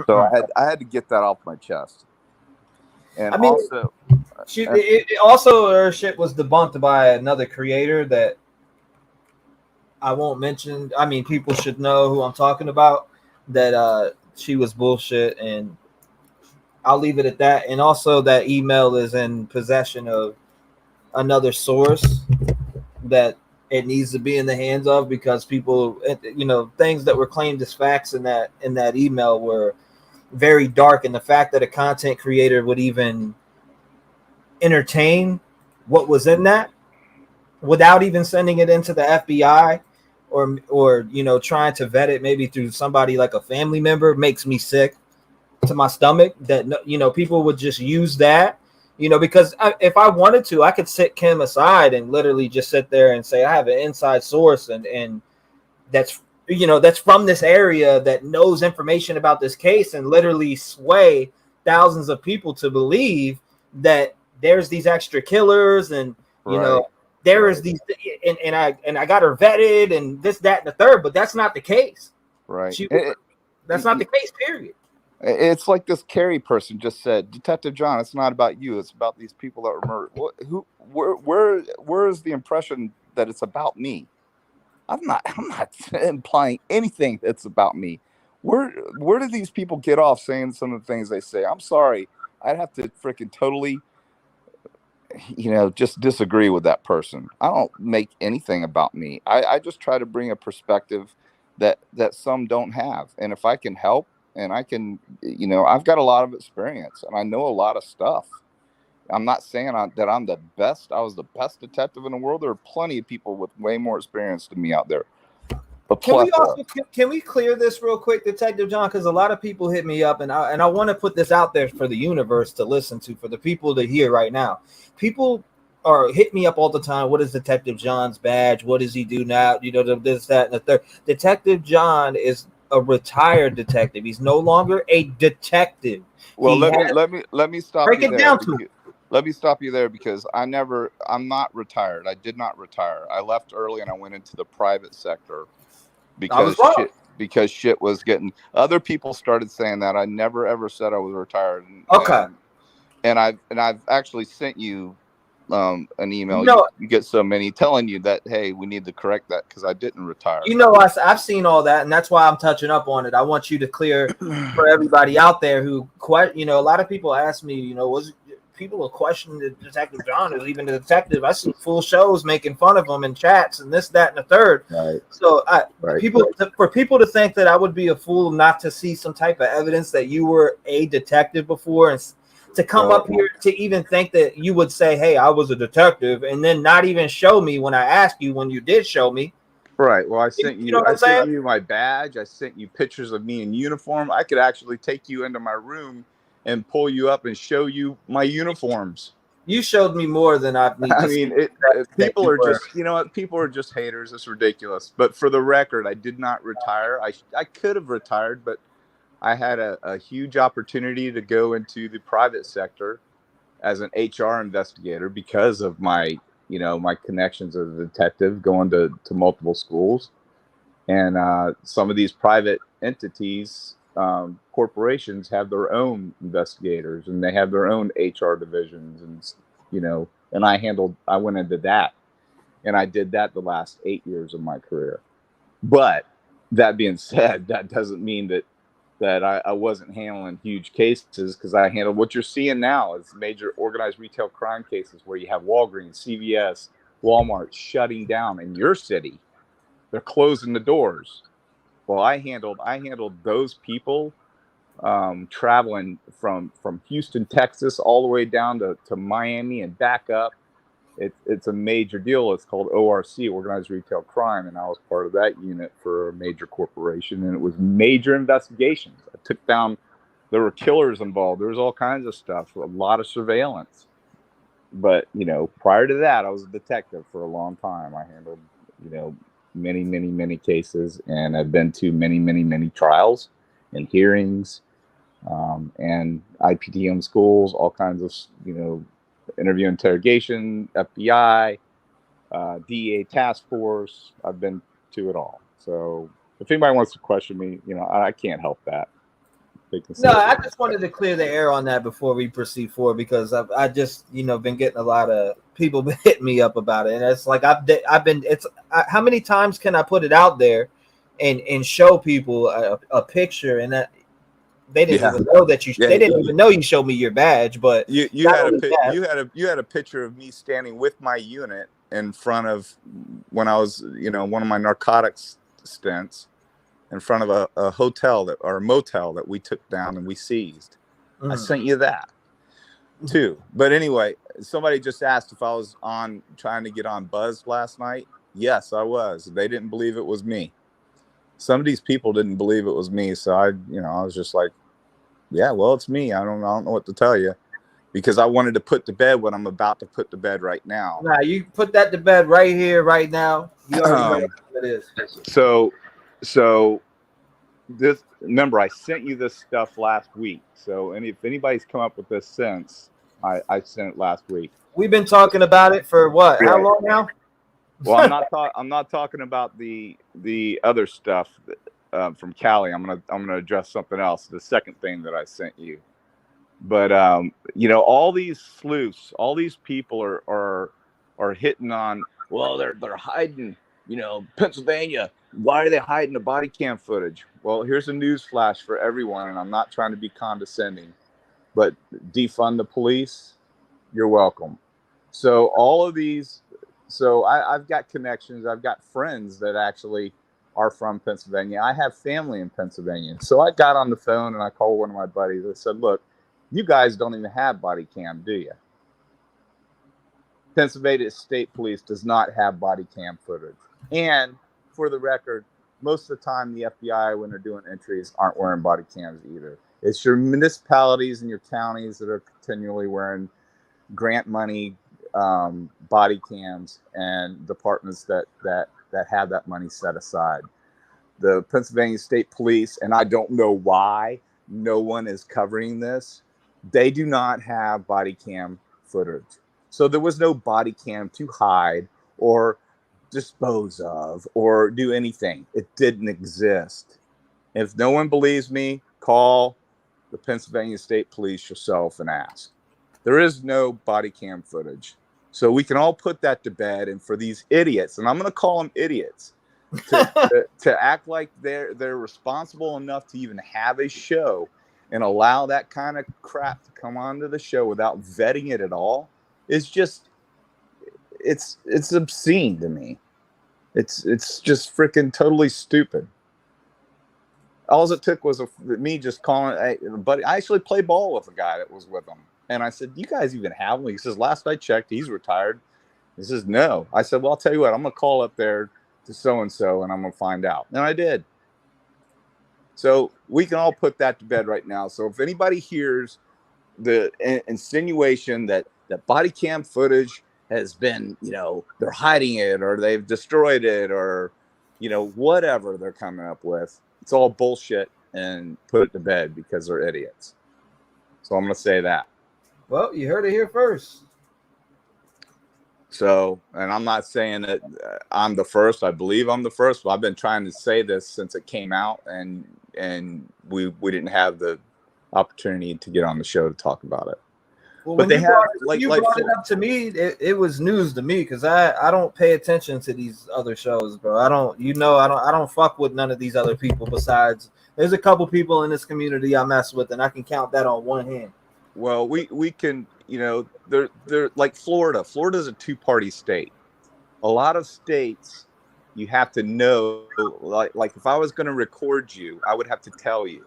So I had to get that off my chest. And I mean, also, also her shit was debunked by another creator that I won't mention. I mean, people should know who I'm talking about. That she was bullshit, and I'll leave it at that. And also, that email is in possession of another source that it needs to be in the hands of, because people, things that were claimed as facts in that email were very dark, and the fact that a content creator would even entertain what was in that without even sending it into the FBI or trying to vet it maybe through somebody like a family member makes me sick to my stomach. That people would just use that, because if I wanted to, I could sit Kim aside and literally just sit there and say I have an inside source and that's that's from this area that knows information about this case, and literally sway thousands of people to believe that there's these extra killers, and there is these, and I got her vetted and this, that, and the third, but that's not the case. Right. That's not the case, period. It's like this Carrie person just said, Detective John, it's not about you. It's about these people that were murdered. Where is the impression that it's about me? I'm not implying anything that's about me. Where do these people get off saying some of the things they say? I'm sorry. I'd have to freaking totally, just disagree with that person. I don't make anything about me. I just try to bring a perspective that some don't have. And if I can help, and I can, I've got a lot of experience and I know a lot of stuff. I'm not saying that I'm the best. I was the best detective in the world. There are plenty of people with way more experience than me out there. But can we clear this real quick, Detective John? Because a lot of people hit me up, and I want to put this out there for the universe to listen to, for the people to hear right now. People are hit me up all the time. What is Detective John's badge? What does he do now? This, that, and the third. Detective John is a retired detective. He's no longer a detective. Well, let me stop break you it there. down to it. Let me stop you there, because I'm not retired. I did not retire. I left early and I went into the private sector because shit was getting, other people started saying that. I never ever said I was retired. And I've actually sent you an email. You get so many telling you that, hey, we need to correct that, because I didn't retire. I've seen all that, and that's why I'm touching up on it. I want you to clear for everybody out there who a lot of people ask me, people are questioning the Detective John is even the detective. I see full shows making fun of him in chats and this, that, and the third. Right. So for people to think that I would be a fool not to see some type of evidence that you were a detective before, and to come up here to even think that you would say, hey, I was a detective, and then not even show me when I asked you when you did show me. Right. Well, I sent you. I sent you my badge. I sent you pictures of me in uniform. I could actually take you into my room and pull you up and show you my uniforms. You showed me more than I need. People are just, people are just haters. It's ridiculous. But for the record, I did not retire. I could have retired, but I had a huge opportunity to go into the private sector as an HR investigator because of my, my connections as a detective, going to multiple schools. And some of these private entities, corporations, have their own investigators, and they have their own HR divisions, and I went into that, and I did that the last 8 years of my career. But that being said, that doesn't mean that that I wasn't handling huge cases, because I handled what you're seeing now is major organized retail crime cases where you have Walgreens, CVS, Walmart shutting down in your city. They're closing the doors. Well, I handled those people traveling from Houston, Texas, all the way down to Miami and back up. It's a major deal. It's called ORC, Organized Retail Crime, and I was part of that unit for a major corporation, and it was major investigations. I took down, there were killers involved. There was all kinds of stuff, a lot of surveillance. But, you know, prior to that, I was a detective for a long time. I handled, you know, many cases, and I've been to many trials and hearings, and IPTM schools, all kinds of, you know, interview interrogation, FBI, DEA task force. I've been to it all. So if anybody wants to question me, you know, I can't help that. No, I just wanted to clear the air on that before we proceed forward, because I just, you know, been getting a lot of people hitting me up about it, and it's like how many times can I put it out there and show people a picture, and that they didn't even know that they didn't even know you showed me your badge, but you had a picture of me standing with my unit in front of, when I was, you know, one of my narcotics stints, in front of a hotel or a motel that we took down and we seized. I sent you that too. But anyway, somebody just asked if I was trying to get on Buzz last night. Yes, I was. They didn't believe it was me. Some of these people didn't believe it was me. So I was just like, yeah, well, it's me. I don't know what to tell you, because I wanted to put to bed what I'm about to put to bed right now. Nah, you put that to bed right here, right now. You already know what it is. So this, remember, I sent you this stuff last week. So if anybody's come up with this since, I sent it last week. We've been talking about it for what? How long now? Well, I'm not talking about the other stuff from Cali. I'm gonna address something else. The second thing that I sent you. But you know, all these sleuths, all these people are hitting on. Well, they're hiding. You know, Pennsylvania. Why are they hiding the body cam footage? Well, here's a news flash for everyone, and I'm not trying to be condescending, but defund the police. You're welcome. So all of these. So I've got connections. I've got friends that actually are from Pennsylvania. I have family in Pennsylvania. So I got on the phone and I called one of my buddies. I said, look, you guys don't even have body cam, do you? Pennsylvania State Police does not have body cam footage. And for the record, most of the time the FBI, when they're doing entries, aren't wearing body cams either. It's your municipalities and your counties that are continually wearing grant money body cams, and departments that have that money set aside. The Pennsylvania State Police, and I don't know why no one is covering this, they do not have body cam footage. So there was no body cam to hide or dispose of or do anything. It didn't exist. If no one believes me, call the Pennsylvania State Police yourself and ask. There is no body cam footage. So we can all put that to bed. And for these idiots, and I'm going to call them idiots, to act like they're responsible enough to even have a show and allow that kind of crap to come onto the show without vetting it at all, is just, it's obscene to me. It's just freaking totally stupid. All it took was me just calling, but I actually played ball with a guy that was with him. And I said, you guys even have him? He says, last I checked, he's retired. He says, no. I said, well, I'll tell you what, I'm going to call up there to so-and-so and I'm going to find out. And I did. So we can all put that to bed right now. So if anybody hears the insinuation that body cam footage has been, you know, they're hiding it or they've destroyed it or, you know, whatever they're coming up with, it's all bullshit, and put it to bed because they're idiots. So I'm going to say that. Well, you heard it here first. So, and I'm not saying that I'm the first. I believe I'm the first. But I've been trying to say this since it came out, and we didn't have the opportunity to get on the show to talk about it. Well, But when they you have brought, you brought it up to me, it was news to me because I don't pay attention to these other shows, bro. I don't fuck with none of these other people. Besides, there's a couple people in this community I mess with, and I can count that on one hand. Well, we can, they're like Florida. Florida's a two-party state. A lot of states, you have to know, like if I was going to record you, I would have to tell you.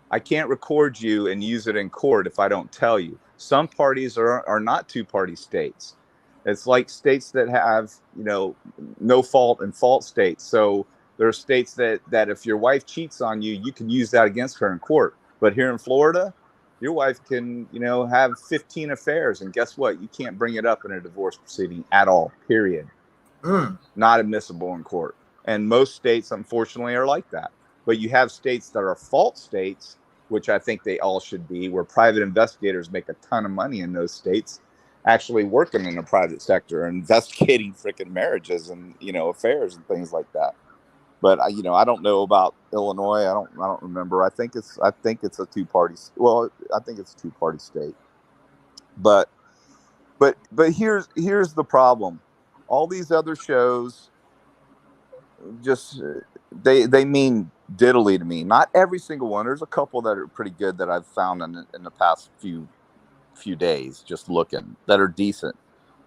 I can't record you and use it in court if I don't tell you. Some parties are not two-party states. It's like states that have, no fault and fault states. So there are states that if your wife cheats on you, you can use that against her in court. But here in Florida, your wife can, have 15 affairs, and guess what? You can't bring it up in a divorce proceeding at all, period. Not admissible in court. And most states, unfortunately, are like that. But you have states that are fault states, which I think they all should be, where private investigators make a ton of money in those states, actually working in the private sector, investigating freaking marriages and, affairs and things like that. But I don't know about Illinois. I don't remember. I think it's a two-party. Well, I think it's a two-party state. But here's the problem. All these other shows just they mean diddly to me. Not every single one. There's a couple that are pretty good that I've found in the past few days just looking that are decent.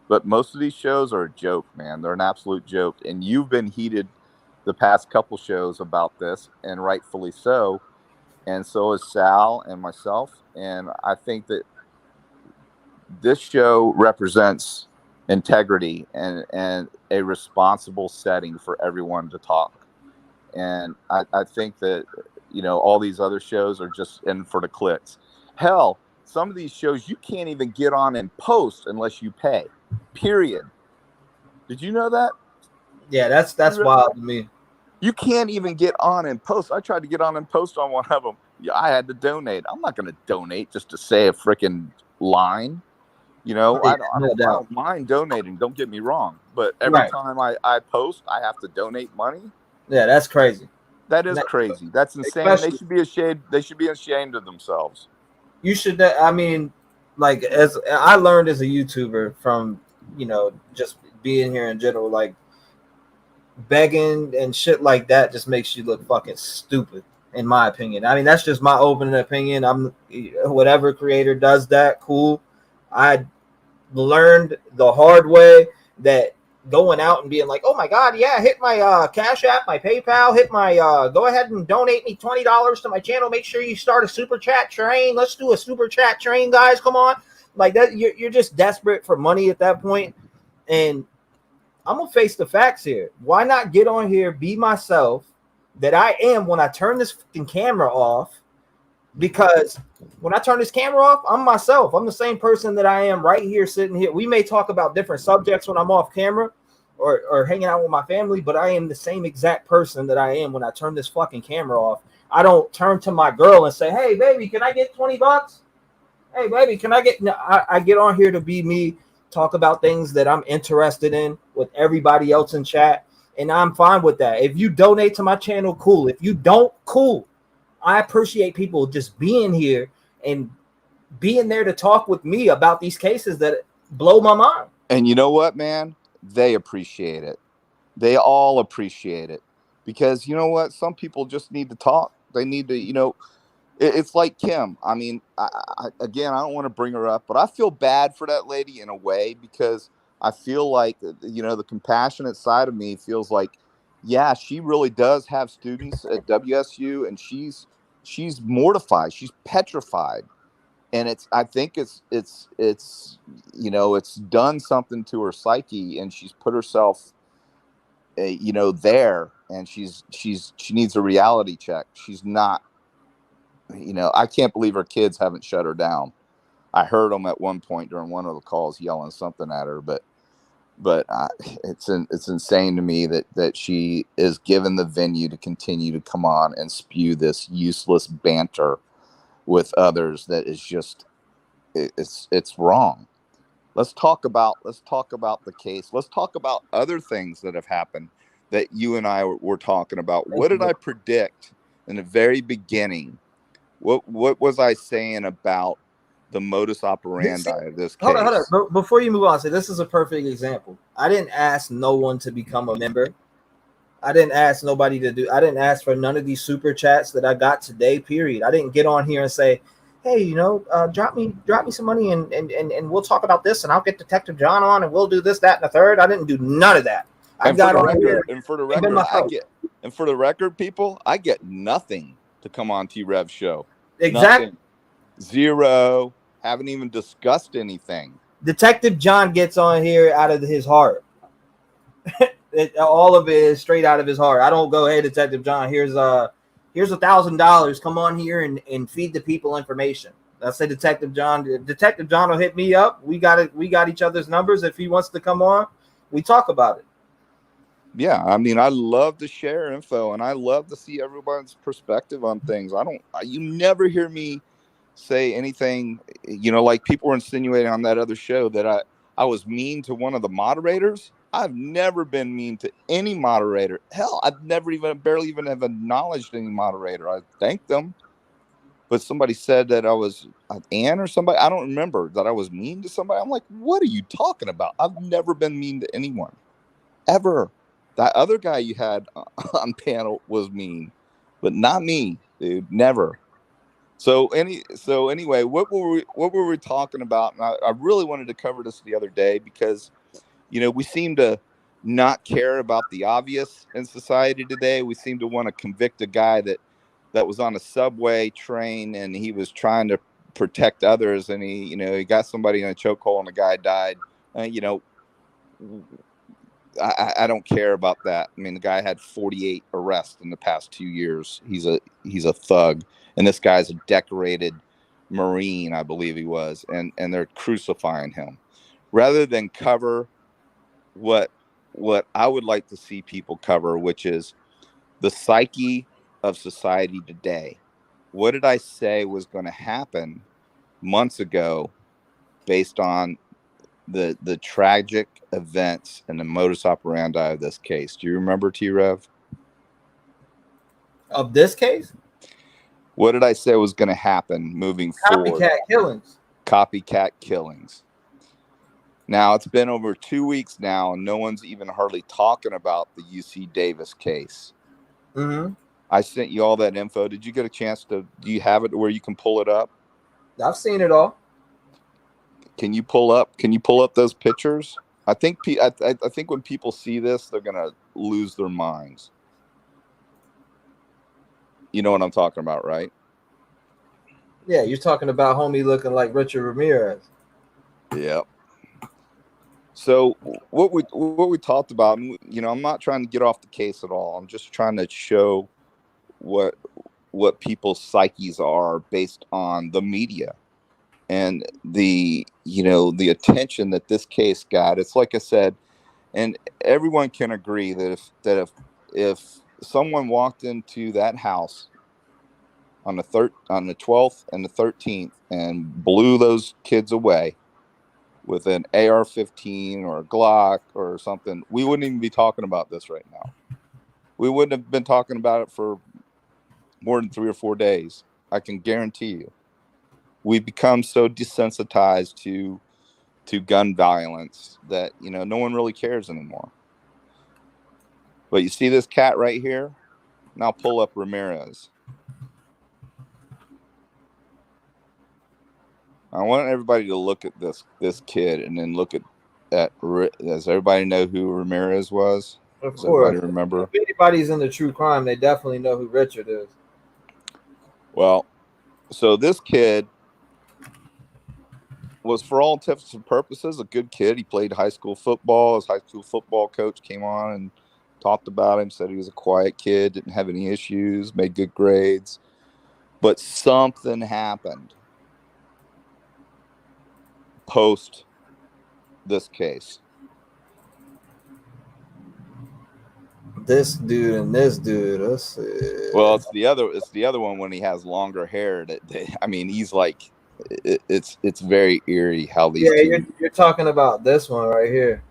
But most of these shows are a joke, man. They're an absolute joke. And you've been heated the past couple shows about this, and rightfully so. And so is Sal and myself. And I think that this show represents integrity and a responsible setting for everyone to talk. And I think that, all these other shows are just in for the clicks. Hell, some of these shows you can't even get on and post unless you pay, period. Did you know that? Yeah, that's wild to me. You can't even get on and post. I tried to get on and post on one of them. Yeah, I had to donate. I'm not going to donate just to say a freaking line. I don't mind donating. Don't get me wrong. But every time I post, I have to donate money. Yeah, that's crazy. That is crazy. That's insane. They should be ashamed. They should be ashamed of themselves. You should. I mean, like, as I learned as a YouTuber from, just being here in general, like begging and shit like that just makes you look fucking stupid, in my opinion. I mean, that's just my open opinion. Whatever creator does that, cool. I learned the hard way that going out and being like, oh my God, yeah, hit my Cash App, my PayPal, hit my go ahead and donate me $20 to my channel. Make sure you start a super chat train. Let's do a super chat train, guys. Come on. Like that, you're just desperate for money at that point. And I'm gonna face the facts here. Why not get on here, be myself that I am when I turn this fucking camera off? Because when I turn this camera off, I'm myself. I'm the same person that I am right here, sitting here. We may talk about different subjects when I'm off camera or hanging out with my family, but I am the same exact person that I am when I turn this fucking camera off. I don't turn to my girl and say, hey, baby, can I get $20? Hey, baby, can I get... No, I get on here to be me, talk about things that I'm interested in with everybody else in chat, and I'm fine with that. If you donate to my channel, cool. If you don't, cool. I appreciate people just being here and being there to talk with me about these cases that blow my mind. And you know what, man? They appreciate it. They all appreciate it. Because you know what? Some people just need to talk. They need to, it's like Kim. I mean, I don't want to bring her up, but I feel bad for that lady in a way because I feel like, the compassionate side of me feels like, yeah, she really does have students at WSU, and she's mortified. She's petrified, and I think it's done something to her psyche, and she's put herself, there, and she needs a reality check. She's not, I can't believe her kids haven't shut her down. I heard them at one point during one of the calls yelling something at her, but it's insane to me that she is given the venue to continue to come on and spew this useless banter with others. That is just it's wrong. Let's talk about the case. Let's talk about other things that have happened that you and I were talking about. What did I predict in the very beginning? What was I saying about the modus operandi of this case. Hold on. Before you move on, this is a perfect example. I didn't ask no one to become a member. I didn't ask nobody to do. I didn't ask for none of these super chats that I got today. Period. I didn't get on here and say, "Hey, drop me some money and we'll talk about this and I'll get Detective John on and we'll do this, that, and the third." I didn't do none of that. And for the record, people, I get nothing to come on T-REV show. Exactly. Nothing. Zero. Haven't even discussed anything. Detective John gets on here out of his heart. All of it is straight out of his heart. I don't go, "Hey, Detective John, here's $1,000. Come on here and feed the people information." I say Detective John will hit me up. We got each other's numbers. If he wants to come on, we talk about it. Yeah, I mean, I love to share info and I love to see everyone's perspective on things. You never hear me say anything, like people were insinuating on that other show that I was mean to one of the moderators. I've never been mean to any moderator. Hell, I've barely even have acknowledged any moderator. I thanked them. But somebody said that I was Ann or somebody. I don't remember that I was mean to somebody. I'm like, what are you talking about? I've never been mean to anyone, ever. That other guy you had on panel was mean, but not me, dude. Never. So anyway, what were we talking about? And I really wanted to cover this the other day because, we seem to not care about the obvious in society today. We seem to want to convict a guy that was on a subway train and he was trying to protect others, and he got somebody in a chokehold and the guy died. I don't care about that. I mean, the guy had 48 arrests in the past 2 years. He's a thug, and this guy's a decorated Marine, I believe he was, and they're crucifying him rather than cover what I would like to see people cover, which is the psyche of society today. What did I say was going to happen months ago based on the tragic events and the modus operandi of this case? Do you remember, T-REV? Of this case? What did I say was going to happen moving forward? Copycat killings. Now, it's been over 2 weeks now, and no one's even hardly talking about the UC Davis case. Mm-hmm. I sent you all that info. Did you get a chance do you have it where you can pull it up? I've seen it all. Can you pull up those pictures? I think when people see this, they're going to lose their minds. You know what I'm talking about, right? Yeah, you're talking about homie looking like Richard Ramirez. Yep. So what we talked about, I'm not trying to get off the case at all. I'm just trying to show what people's psyches are based on the media and the attention that this case got. It's like I said, and everyone can agree that if someone walked into that house on the 12th and the 13th and blew those kids away with an AR-15 or a Glock or something, we wouldn't even be talking about this right now. We wouldn't have been talking about it for more than 3 or 4 days. I can guarantee you. We've become so desensitized to gun violence that, no one really cares anymore. But you see this cat right here? Now pull up Ramirez. I want everybody to look at this kid and then look at does everybody know who Ramirez was? Of Does course. everybody remember? If anybody's into true crime, they definitely know who Richard is. Well, so this kid was, for all intents and purposes, a good kid. He played high school football. His high school football coach came on and talked about him, said he was a quiet kid, didn't have any issues, made good grades. But something happened post this case. This dude and this dude. Let's see. Well, it's the other one when he has longer hair. He's like, it's very eerie how these. Yeah, you're talking about this one right here.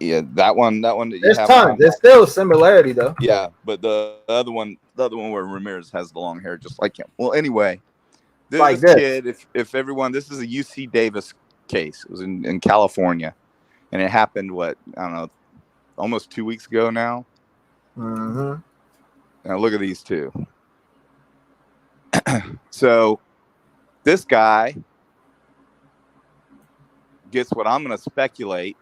Yeah, that one. That There's tons. There's still a similarity though. Yeah, but the other one where Ramirez has the long hair, just like him. Well, anyway, like this this. kid, if everyone, this is a UC Davis case. It was in California, and it happened, what, I don't know, almost 2 weeks ago now. Mm-hmm. Now look at these two. So this guy gets what I'm going to speculate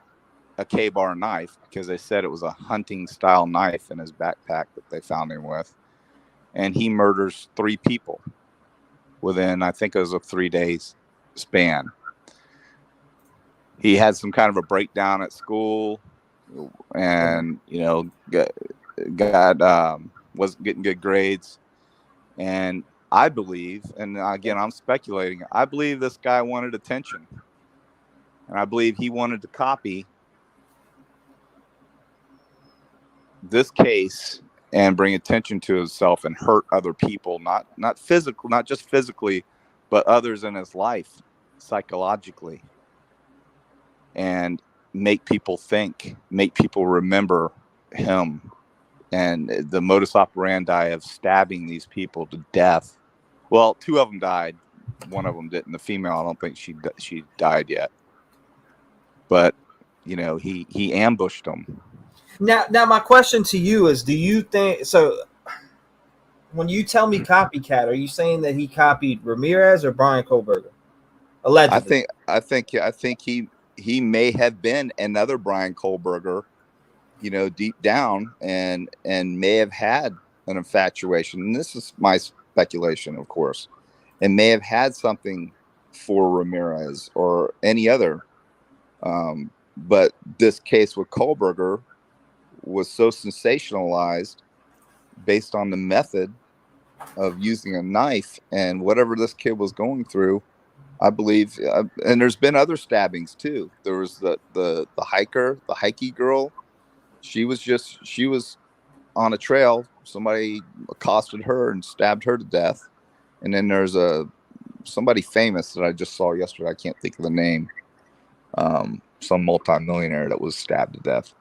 a K-bar knife, because they said it was a hunting style knife in his backpack that they found him with. And he murders 3 people within, I think it was a 3 days span. He had some kind of a breakdown at school, and, you know, wasn't getting good grades. And I believe, and again, I'm speculating, I believe this guy wanted attention. And I believe he wanted to copy this case and bring attention to himself and hurt other people, not just physically, but others in his life psychologically, and make people think, make people remember him and the modus operandi of stabbing these people to death. Well, 2 of them died. 1 of them didn't. The female, I don't think she died yet. But, you know, he ambushed them. Now, my question to you is: do you think so? When you tell me copycat, are you saying that he copied Ramirez or Brian Kohberger? Allegedly. I think he may have been another Brian Kohberger, you know, deep down, and may have had an infatuation. And this is my speculation, of course, and may have had something for Ramirez or any other. But this case with Kohberger was so sensationalized based on the method of using a knife and whatever this kid was going through. I believe, and there's been other stabbings too. There was the hikey girl. She was on a trail. Somebody accosted her and stabbed her to death. And then there's somebody famous that I just saw yesterday. I can't think of the name. Some multimillionaire that was stabbed to death.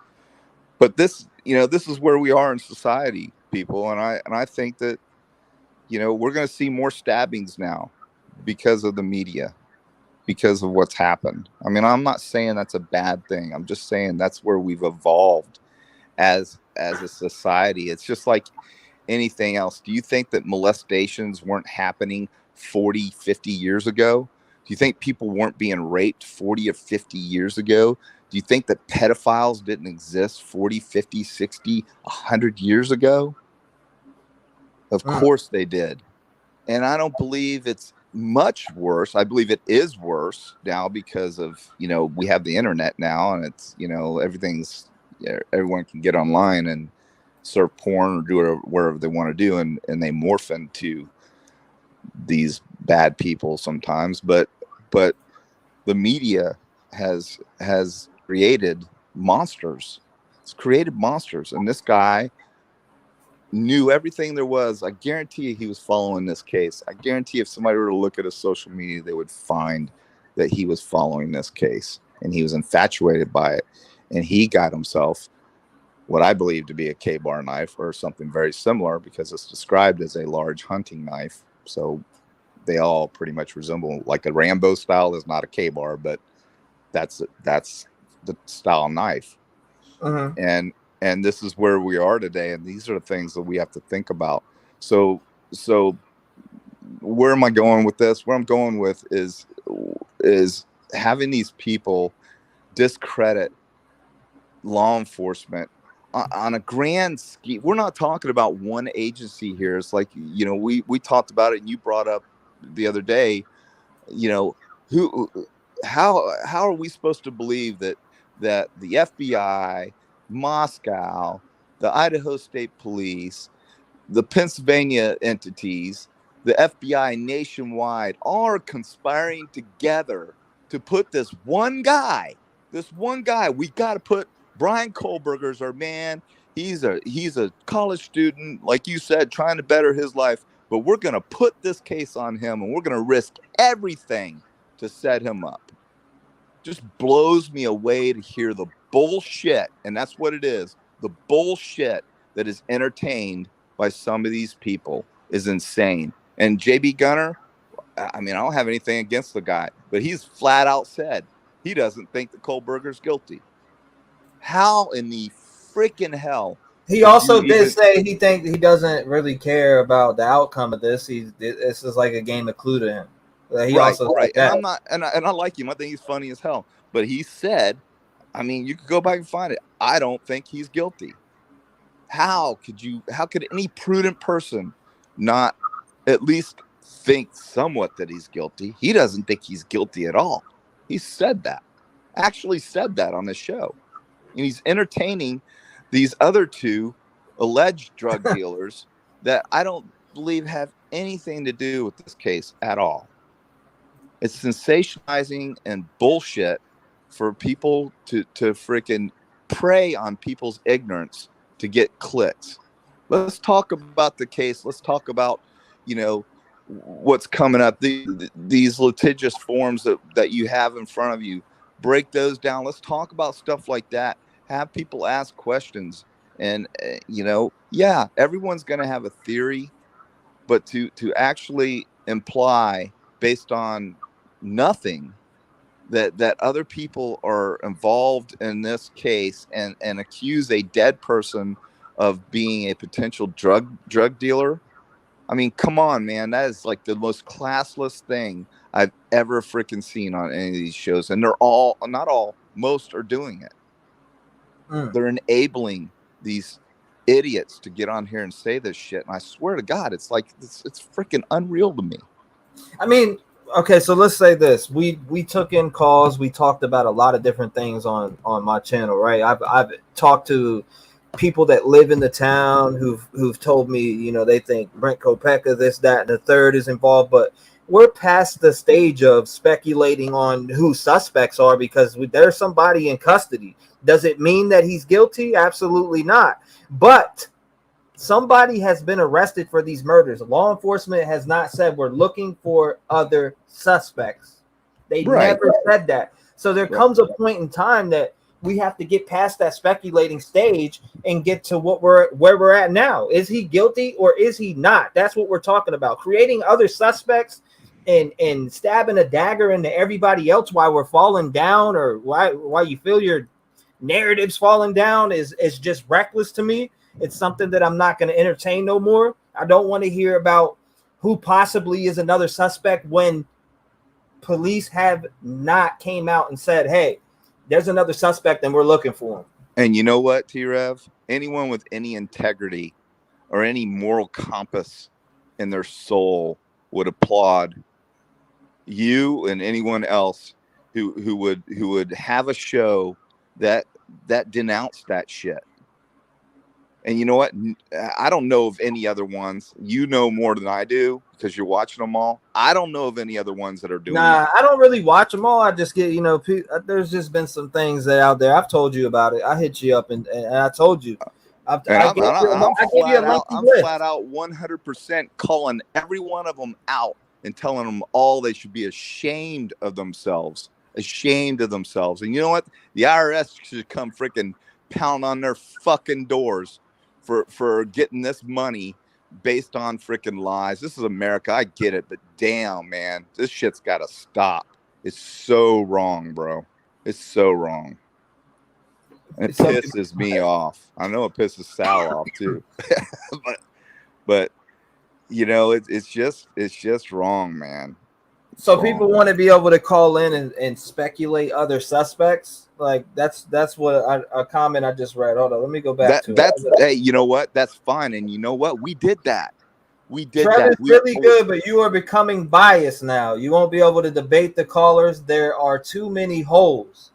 But this is where we are in society, people. And I think that, you know, we're going to see more stabbings now because of the media, because of what's happened. I mean, I'm not saying that's a bad thing. I'm just saying that's where we've evolved as a society. It's just like anything else. Do you think that molestations weren't happening 40, 50 years ago? Do you think people weren't being raped 40 or 50 years ago? Do you think that pedophiles didn't exist 40, 50, 60, 100 years ago? Of course they did. And I don't believe it's much worse. I believe it is worse now because of, you know, we have the internet now, and it's, you know, everyone can get online and surf porn or do whatever they want to do, and they morph into these bad people sometimes. But the media has created monsters. It's created monsters, and this guy knew everything there was. I guarantee he was following this case. I guarantee if somebody were to look at his social media, they would find that he was following this case, and he was infatuated by it. And he got himself what I believe to be a K-bar knife or something very similar, because it's described as a large hunting knife. So they all pretty much resemble, like a Rambo style is not a K-bar, but that's the style knife. And this is where we are today, and these are the things that we have to think about. So where am I going with this? Where I'm going with is having these people discredit law enforcement on a grand scheme. We're not talking about one agency here. It's like, you know, we talked about it, and you brought up the other day, you know, how are we supposed to believe that the FBI, Moscow, the Idaho State Police, the Pennsylvania entities, the FBI nationwide are conspiring together to put this one guy, we got to put Brian Kohberger's our man. He's a college student, like you said, trying to better his life, but we're going to put this case on him, and we're going to risk everything to set him up. Just blows me away to hear the bullshit, and that's what it is. The bullshit that is entertained by some of these people is insane. And JB Gunner, I mean, I don't have anything against the guy, but he's flat out said he doesn't think that Kohberger's guilty. How in the freaking hell? He also did say he doesn't really care about the outcome of this. This is like a game of Clue to him. He Right. also said And that. I'm not, and I like him. I think he's funny as hell. But he said, I mean, you could go back and find it. I don't think he's guilty. How could any prudent person not at least think somewhat that he's guilty? He doesn't think he's guilty at all. He said that, actually said that on the show. And he's entertaining these other two alleged drug dealers that I don't believe have anything to do with this case at all. It's sensationalizing and bullshit for people to freaking prey on people's ignorance to get clicks. Let's talk about the case. Let's talk about, what's coming up. These litigious forms that you have in front of you. Break those down. Let's talk about stuff like that. Have people ask questions. And, yeah, everyone's going to have a theory, but to actually imply based on nothing that other people are involved in this case and accuse a dead person of being a potential drug dealer. I mean, come on, man. That is like the most classless thing I've ever freaking seen on any of these shows. And they're all, not all, most are doing it. They're enabling these idiots to get on here and say this shit. And I swear to God, it's like, it's freaking unreal to me. I mean, okay, so let's say this. We took in calls. We talked about a lot of different things on my channel, right? I've talked to people that live in the town who've told me, they think Brent Kopeka, this, that, and the third is involved, but we're past the stage of speculating on who suspects are because there's somebody in custody. Does it mean that he's guilty? Absolutely not. But somebody has been arrested for these murders. Law enforcement has not said we're looking for other suspects. They never said that. So there comes a point in time that we have to get past that speculating stage and get to where we're at now. Is he guilty or is he not? That's what we're talking about. Creating other suspects and stabbing a dagger into everybody else while we're falling down, or why you feel your narrative's falling down is just reckless to me. It's something that I'm not going to entertain no more. I don't want to hear about who possibly is another suspect when police have not came out and said, hey, there's another suspect and we're looking for him. And you know what, T-REV? Anyone with any integrity or any moral compass in their soul would applaud you and anyone else who would have a show that denounced that shit. And you know what? I don't know of any other ones. You know more than I do because you're watching them all. I don't know of any other ones that are doing that. I don't really watch them all. I just get, there's just been some things that out there. I've told you about it. I hit you up and I told you. I'm flat out 100% calling every one of them out and telling them all they should be ashamed of themselves. Ashamed of themselves. And you know what? The IRS should come freaking pound on their fucking doors for getting this money based on freaking lies. This is America. I get it, but damn, man, this shit's got to stop. It's so wrong, bro. It's so wrong. And it pisses me off. I know it pisses Sal off too. but it's just wrong, man. So people want to be able to call in and speculate other suspects. Like that's what a comment I just read. Hold on, let me go back to it. Hey, you know what? That's fine. And you know what? We did that. Trevor's really good, but you are becoming biased now. You won't be able to debate the callers. There are too many holes.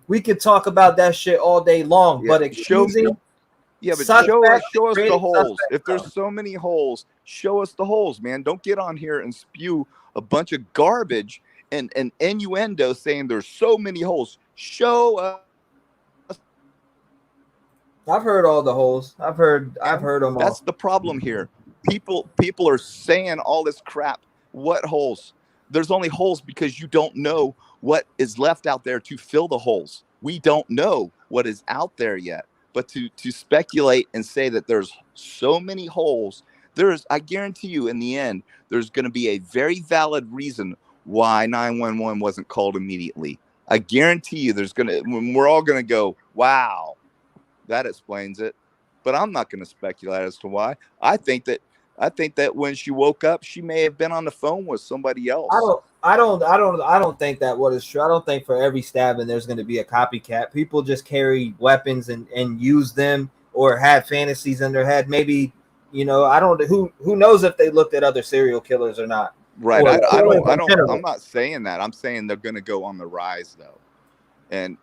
We could talk about that shit all day long, but accusing. Yeah, but show us the holes. If there's so many holes, show us the holes, man. Don't get on here and spew a bunch of garbage and innuendo saying there's so many holes. Show us. I've heard all the holes. I've heard them all. That's the problem here. People are saying all this crap. What holes? There's only holes because you don't know what is left out there to fill the holes. We don't know what is out there yet. But to speculate and say that there's so many holes I guarantee you, in the end, there's going to be a very valid reason why 911 wasn't called immediately. I guarantee you, we're all going to go, wow, that explains it. But I'm not going to speculate as to why. I think that when she woke up, she may have been on the phone with somebody else. I don't think that what is true. I don't think for every stabbing there's going to be a copycat. People just carry weapons and use them, or have fantasies in their head. Maybe, I don't. Who knows if they looked at other serial killers or not? Right. Or, I'm not saying that. I'm saying they're going to go on the rise, though. And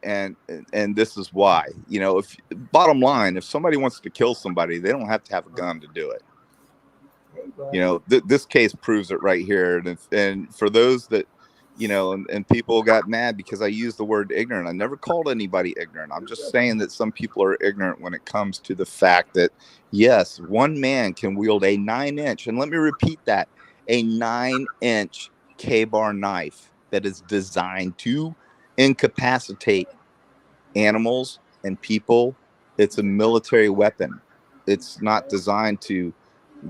this is why. If bottom line, if somebody wants to kill somebody, they don't have to have a gun to do it. This case proves it right here. And for those that, and people got mad because I used the word ignorant. I never called anybody ignorant. I'm just saying that some people are ignorant when it comes to the fact that, yes, one man can wield a 9-inch, and let me repeat that, a 9-inch K-bar knife that is designed to incapacitate animals and people. It's a military weapon. It's not designed to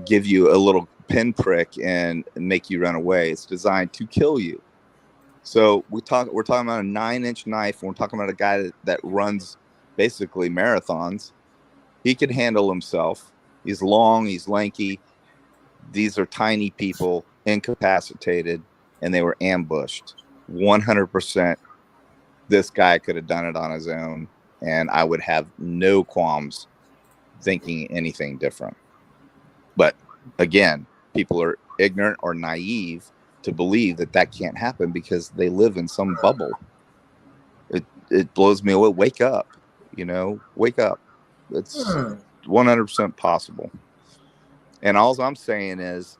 give you a little pinprick and make you run away. It's designed to kill you. So we're talking about a 9-inch knife, and we're talking about a guy that runs basically marathons. He can handle himself. He's long, he's lanky. These are tiny people, incapacitated, and they were ambushed. 100%. This guy could have done it on his own, and I would have no qualms thinking anything different. But again, people are ignorant or naive to believe that can't happen because they live in some bubble. It blows me away. Wake up, wake up. It's 100% possible. And all I'm saying is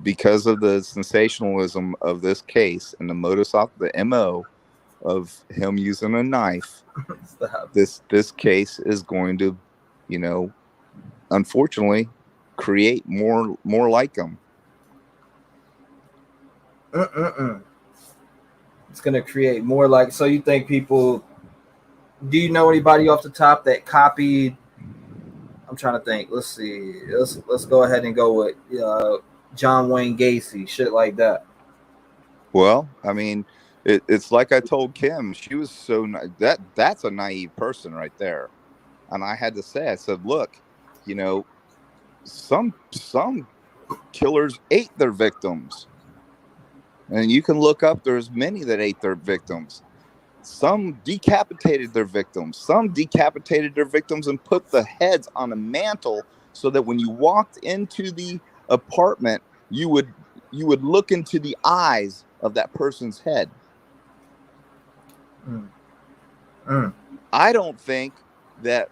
because of the sensationalism of this case and the the MO of him using a knife, this case is going to, unfortunately, create more like him. It's going to create more like. So you think people? Do you know anybody off the top that copied? I'm trying to think. Let's see. Let's go ahead and go with John Wayne Gacy, shit like that. Well, I mean, it's like I told Kim. She was that's a naive person right there. And I had to say, I said, look, some killers ate their victims. And you can look up, there's many that ate their victims. Some decapitated their victims. Some decapitated their victims and put the heads on a mantle so that when you walked into the apartment, you would look into the eyes of that person's head. I don't think that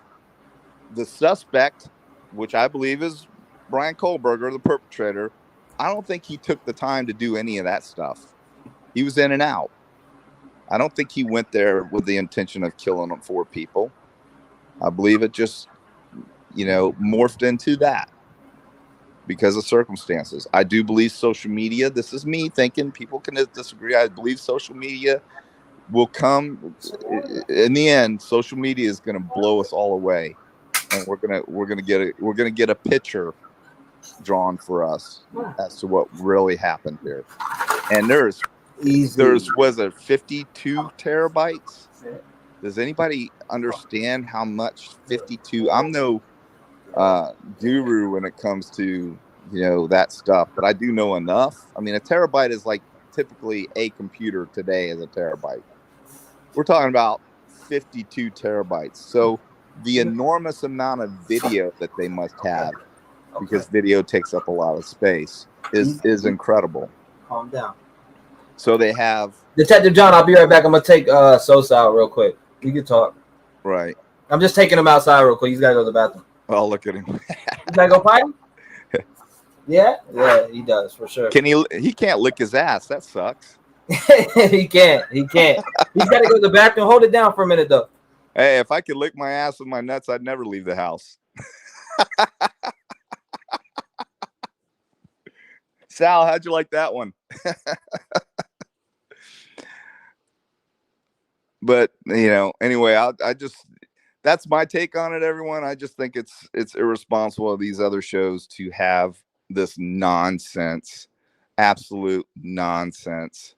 the suspect, which I believe is Brian Kohberger, the perpetrator, I don't think he took the time to do any of that stuff. He was in and out. I don't think he went there with the intention of killing 4 people. I believe it just, morphed into that because of circumstances. I do believe social media, this is me thinking, people can disagree. I believe social media will come in the end. Social media is going to blow us all away, and we're going to get a picture drawn for us as to what really happened here. And there's was it 52 terabytes? Does anybody understand how much 52? I'm no guru when it comes to that stuff, but I do know enough. I mean, a terabyte is like typically a computer today is a terabyte. We're talking about 52 terabytes. So the enormous amount of video that they must have, because video takes up a lot of space, is incredible. Calm down. So they have Detective John. I'll be right back. I'm gonna take Sosa out real quick. We can talk. Right. I'm just taking him outside real quick. He's gotta go to the bathroom. Oh, look at him. You gotta go fight him. Yeah, he does for sure. Can he? He can't lick his ass. That sucks. He can't. He's got to go to the bathroom. Hold it down for a minute, though. Hey, if I could lick my ass with my nuts, I'd never leave the house. Sal, how'd you like that one? But anyway, that's my take on it, everyone. I just think it's irresponsible of these other shows to have this nonsense, absolute nonsense,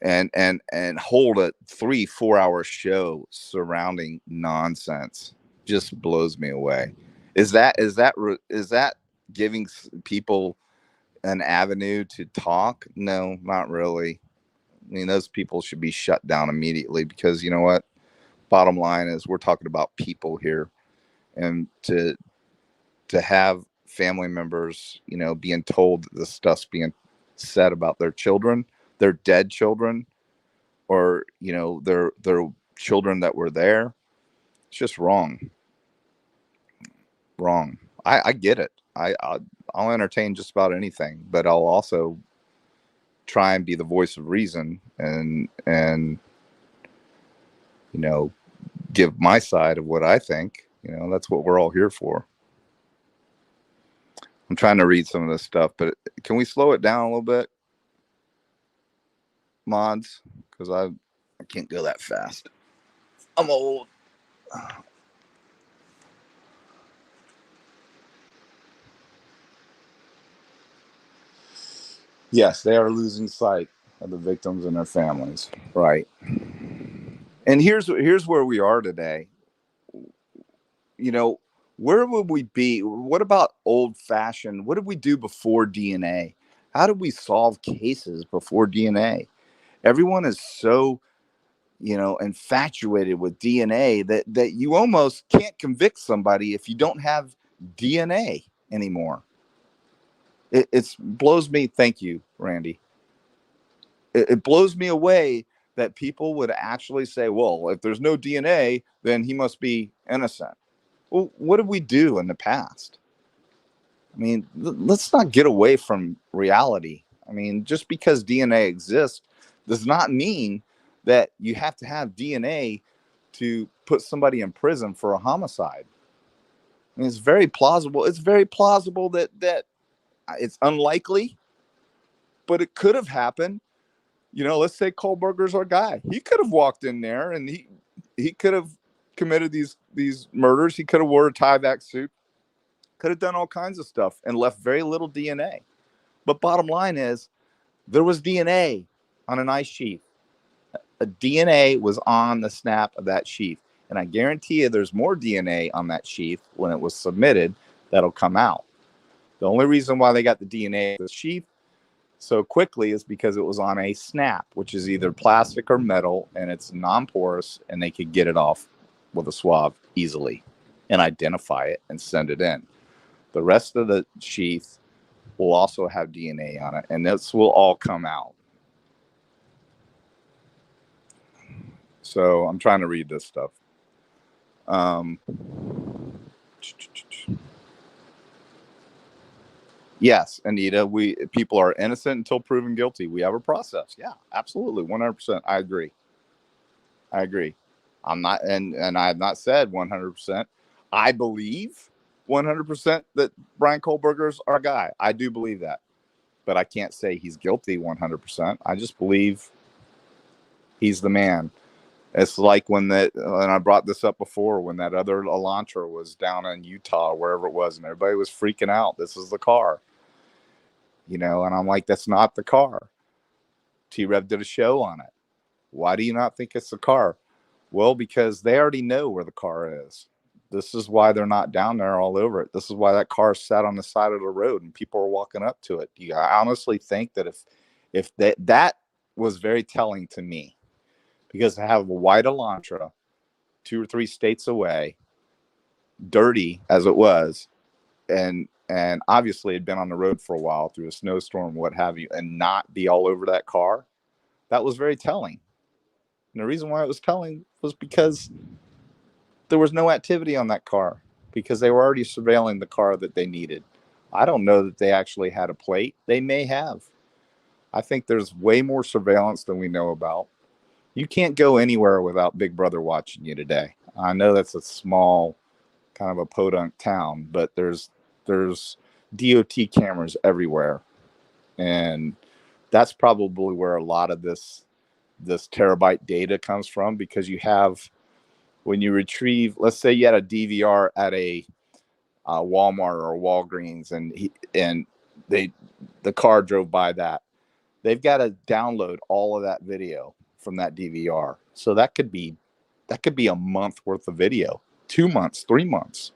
and hold a 3-4 hour show surrounding nonsense. Just blows me away. Is that giving people an avenue to talk? No, not really. I mean, those people should be shut down immediately, because you know what? Bottom line is, we're talking about people here, and to have family members, you know, being told that this stuff's being said about their children, their dead children, or you know, their children that were there, it's just wrong. Wrong. I get it. I'll entertain just about anything, but I'll also try and be the voice of reason and you know, give my side of what I think. You know, that's what we're all here for. I'm trying to read some of this stuff, but can we slow it down a little bit, mods? Because I can't go that fast. I'm old. Yes, they are losing sight of the victims and their families. Right. And here's where we are today. You know, where would we be? What about old-fashioned? What did we do before DNA? How did we solve cases before DNA? Everyone is so, you know, infatuated with DNA that you almost can't convict somebody if you don't have DNA anymore. It blows me. Thank you, Randy. It blows me away that people would actually say, well, if there's no DNA, then he must be innocent. Well, what did we do in the past? I mean, let's not get away from reality. I mean, just because DNA exists does not mean that you have to have DNA to put somebody in prison for a homicide. I mean, it's very plausible. It's very plausible that it's unlikely, but it could have happened. You know, let's say Kohberger's our guy. He could have walked in there and he could have committed these murders. He could have wore a tie-back suit, could have done all kinds of stuff and left very little DNA. But bottom line is, there was DNA on an ice sheath. A DNA was on the snap of that sheath. And I guarantee you there's more DNA on that sheath when it was submitted that'll come out. The only reason why they got the DNA of the sheath so quickly is because it was on a snap, which is either plastic or metal, and it's non-porous, and they could get it off with a swab easily and identify it and send it in. The rest of the sheath will also have DNA on it, and this will all come out. So I'm trying to read this stuff. Yes, Anita, people are innocent until proven guilty. We have a process. Yeah, absolutely. 100%. I agree. I'm not, and I have not said 100%. I believe 100% that Brian Kohberger's our guy. I do believe that, but I can't say he's guilty 100%. I just believe he's the man. It's like and I brought this up before, when that other Elantra was down in Utah, wherever it was, and everybody was freaking out. This is the car, you know, and I'm like, that's not the car. T-REV did a show on it. Why do you not think it's the car? Well, because they already know where the car is. This is why they're not down there all over it. This is why that car sat on the side of the road and people are walking up to it. I honestly think that if that was very telling to me, because I have a white Elantra 2 or 3 states away, dirty as it was, and obviously had been on the road for a while through a snowstorm, what have you, and not be all over that car, that was very telling. And the reason why it was telling was because there was no activity on that car, because they were already surveilling the car that they needed. I don't know that they actually had a plate. They may have. I think there's way more surveillance than we know about. You can't go anywhere without Big Brother watching you today. I know that's a small, kind of a podunk town, but there's DOT cameras everywhere. And that's probably where a lot of this terabyte data comes from, because you have when you retrieve, let's say you had a DVR at a Walmart or Walgreens, and the car drove by that, they've got to download all of that video from that DVR. So that could be a month worth of video, 2 months, 3 months,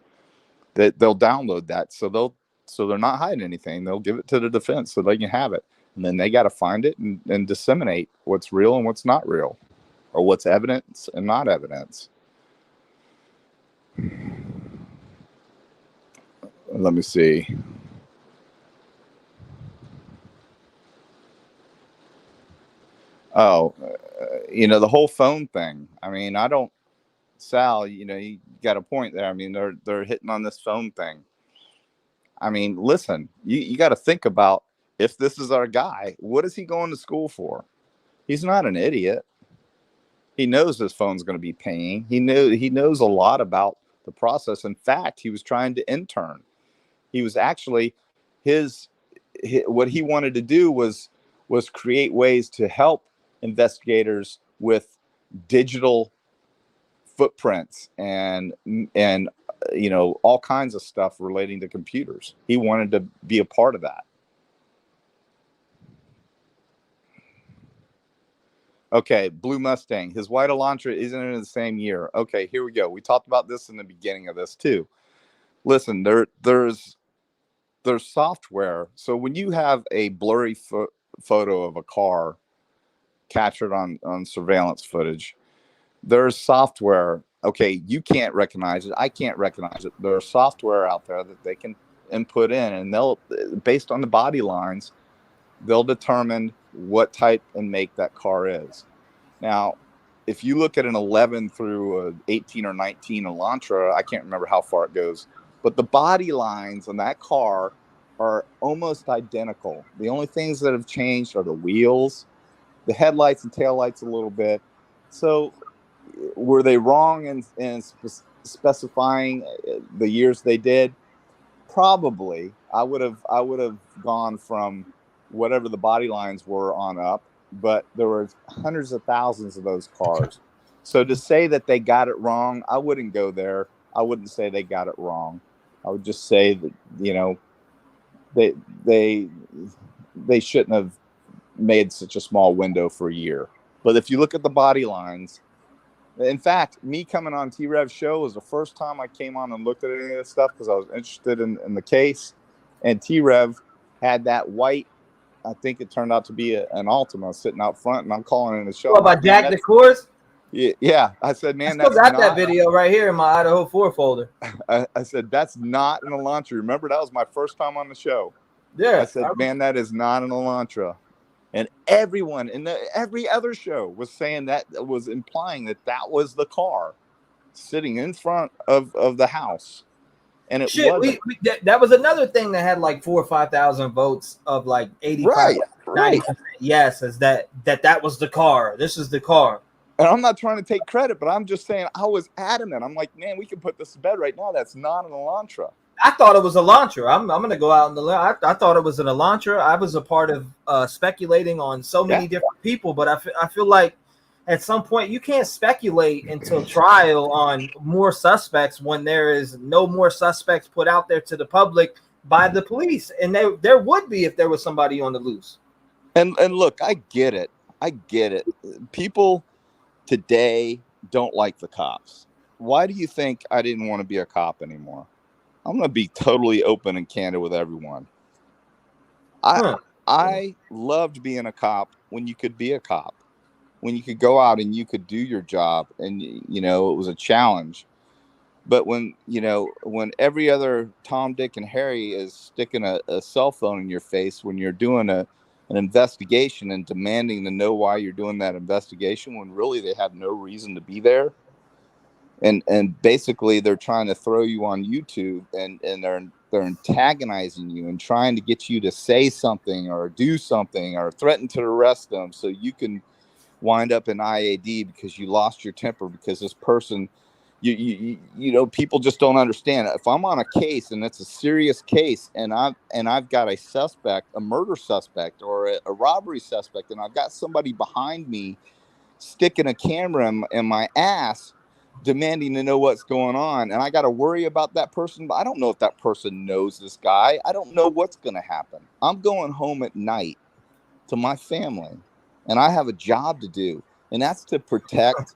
that they'll download that. So they're not hiding anything. They'll give it to the defense so they can have it. And then they got to find it and disseminate what's real and what's not real, or what's evidence and not evidence. Let me see. Oh, the whole phone thing. I mean, Sal, you got a point there. I mean, they're hitting on this phone thing. I mean, listen, you got to think about, if this is our guy, what is he going to school for? He's not an idiot. He knows his phone's going to be paying. He knows a lot about the process. In fact, he was trying to intern. He was actually what he wanted to do was create ways to help investigators with digital footprints and all kinds of stuff relating to computers. He wanted to be a part of that. Okay, Blue Mustang. His white Elantra isn't in the same year. Okay, here we go. We talked about this in the beginning of this too. Listen, there's software. So when you have a blurry photo of a car captured on surveillance footage, there's software. Okay, you can't recognize it. I can't recognize it. There's software out there that they can input in, and they'll, based on the body lines, they'll determine what type and make that car is. Now, if you look at an 11 through an 18 or 19 Elantra, I can't remember how far it goes, but the body lines on that car are almost identical. The only things that have changed are the wheels, the headlights and taillights a little bit. So were they wrong in specifying the years they did? Probably. I would have gone from whatever the body lines were on up, but there were hundreds of thousands of those cars. So to say that they got it wrong, I wouldn't go there. I wouldn't say they got it wrong. I would just say that, they shouldn't have made such a small window for a year. But if you look at the body lines, in fact, me coming on T-REV show was the first time I came on and looked at any of this stuff, because I was interested in the case. And T-REV had that white, I think it turned out to be an Altima sitting out front, and I'm calling in the show. What about Jack the Course? Yeah. I said, man, I still got that video right here in my Idaho 4 folder. I said, that's not an Elantra. Remember, that was my first time on the show. Yeah. I said, man, that is not an Elantra. And everyone in every other show was saying that, was implying that was the car sitting in front of the house. And it wasn't. That was another thing that had like 4,000 or 5,000 votes of like 85, right. 90%. Yes, is that was the car. This is the car. And I'm not trying to take credit, but I'm just saying I was adamant. I'm like, man, we can put this to bed right now. That's not an Elantra. I thought it was a Elantra. I'm going to go out on the limb. I thought it was an Elantra. I was a part of speculating on so many different people, but I feel like at some point you can't speculate until trial on more suspects when there is no more suspects put out there to the public by the police. And there would be if there was somebody on the loose. And look, I get it. People today don't like the cops. Why do you think I didn't want to be a cop anymore? I'm going to be totally open and candid with everyone. I loved being a cop when you could be a cop, when you could go out and you could do your job, and it was a challenge. But when every other Tom, Dick, and Harry is sticking a cell phone in your face when you're doing an investigation and demanding to know why you're doing that investigation, when really they have no reason to be there. And basically they're trying to throw you on YouTube, and they're antagonizing you and trying to get you to say something or do something or threaten to arrest them so you can wind up in IAD because you lost your temper because this person, people just don't understand. If I'm on a case and it's a serious case and I've got a suspect, a murder suspect or a robbery suspect, and I've got somebody behind me sticking a camera in my ass, demanding to know what's going on. And I got to worry about that person. But I don't know if that person knows this guy. I don't know what's going to happen. I'm going home at night to my family, and I have a job to do. And that's to protect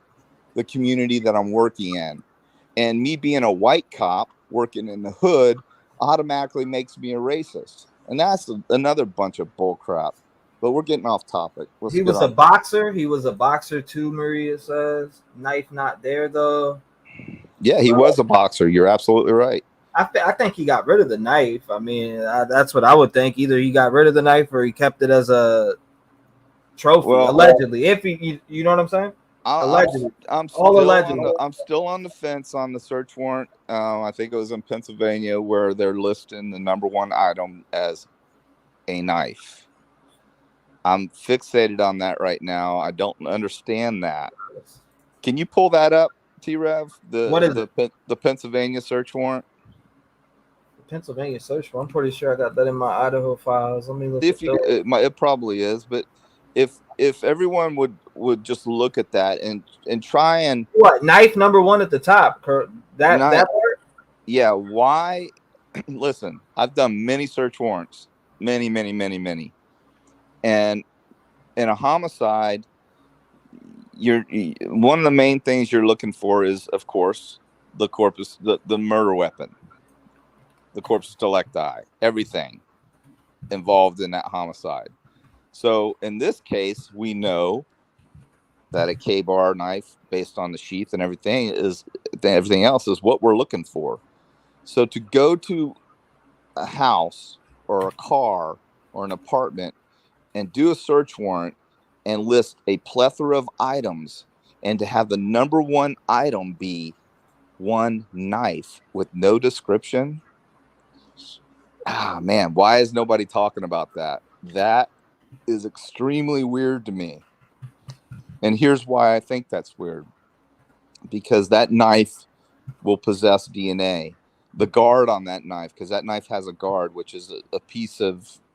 the community that I'm working in. And me being a white cop working in the hood automatically makes me a racist. And that's another bunch of bull crap. But we're getting off topic. He was a boxer. He was a boxer too, Maria says. Knife not there, though. Yeah, he was a boxer. You're absolutely right. I think he got rid of the knife. I mean, that's what I would think. Either he got rid of the knife or he kept it as a trophy, allegedly. If he, you know what I'm saying? Allegedly. I'm still on the fence on the search warrant. I think it was in Pennsylvania where they're listing the number one item as a knife. I'm fixated on that right now. I don't understand that. Can you pull that up, T-REV? The Pennsylvania search warrant? The Pennsylvania search warrant? I'm pretty sure I got that in my Idaho files. Let me look. It probably is, but if everyone would just look at that and try and knife number one at the top, that part? Yeah, why? Listen, I've done many search warrants, many, and in a homicide, one of the main things you're looking for is, of course, the corpus, the murder weapon, the corpus delicti, everything involved in that homicide. So in this case, we know that a K-bar knife, based on the sheath and everything else, is what we're looking for. So to go to a house or a car or an apartment and do a search warrant and list a plethora of items, and to have the number one item be one knife with no description. Man, why is nobody talking about that? That is extremely weird to me. And here's why I think that's weird. Because that knife will possess DNA. The guard on that knife, because that knife has a guard, which is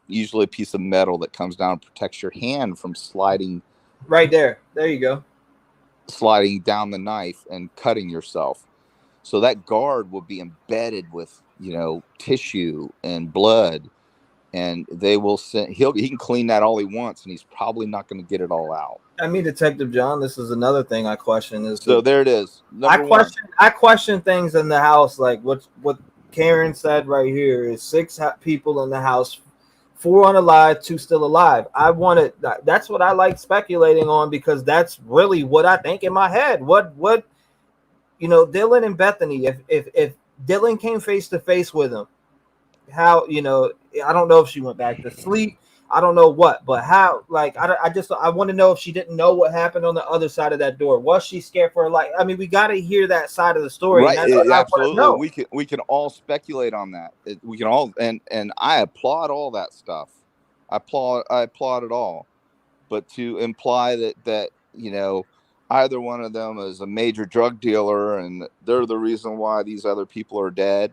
usually a piece of metal that comes down and protects your hand from sliding. Right there. There you go. Sliding down the knife and cutting yourself. So that guard will be embedded with, tissue and blood. And they will send, he can clean that all he wants, and he's probably not going to get it all out. I mean, Detective John, this is another thing I question. There it is. I question things in the house, like what Karen said right here is 6 people in the house, 4 unalive, 2 still alive. That's what I like speculating on, because that's really what I think in my head. What Dylan and Bethany, if Dylan came face to face with him, how, I don't know if she went back to sleep. I don't know what, but how, I want to know if she didn't know what happened on the other side of that door. Was she scared for her life? I mean, we got to hear that side of the story. Right. Absolutely. We can all speculate on that. We can all, and I applaud all that stuff. I applaud it all. But to imply that, either one of them is a major drug dealer and they're the reason why these other people are dead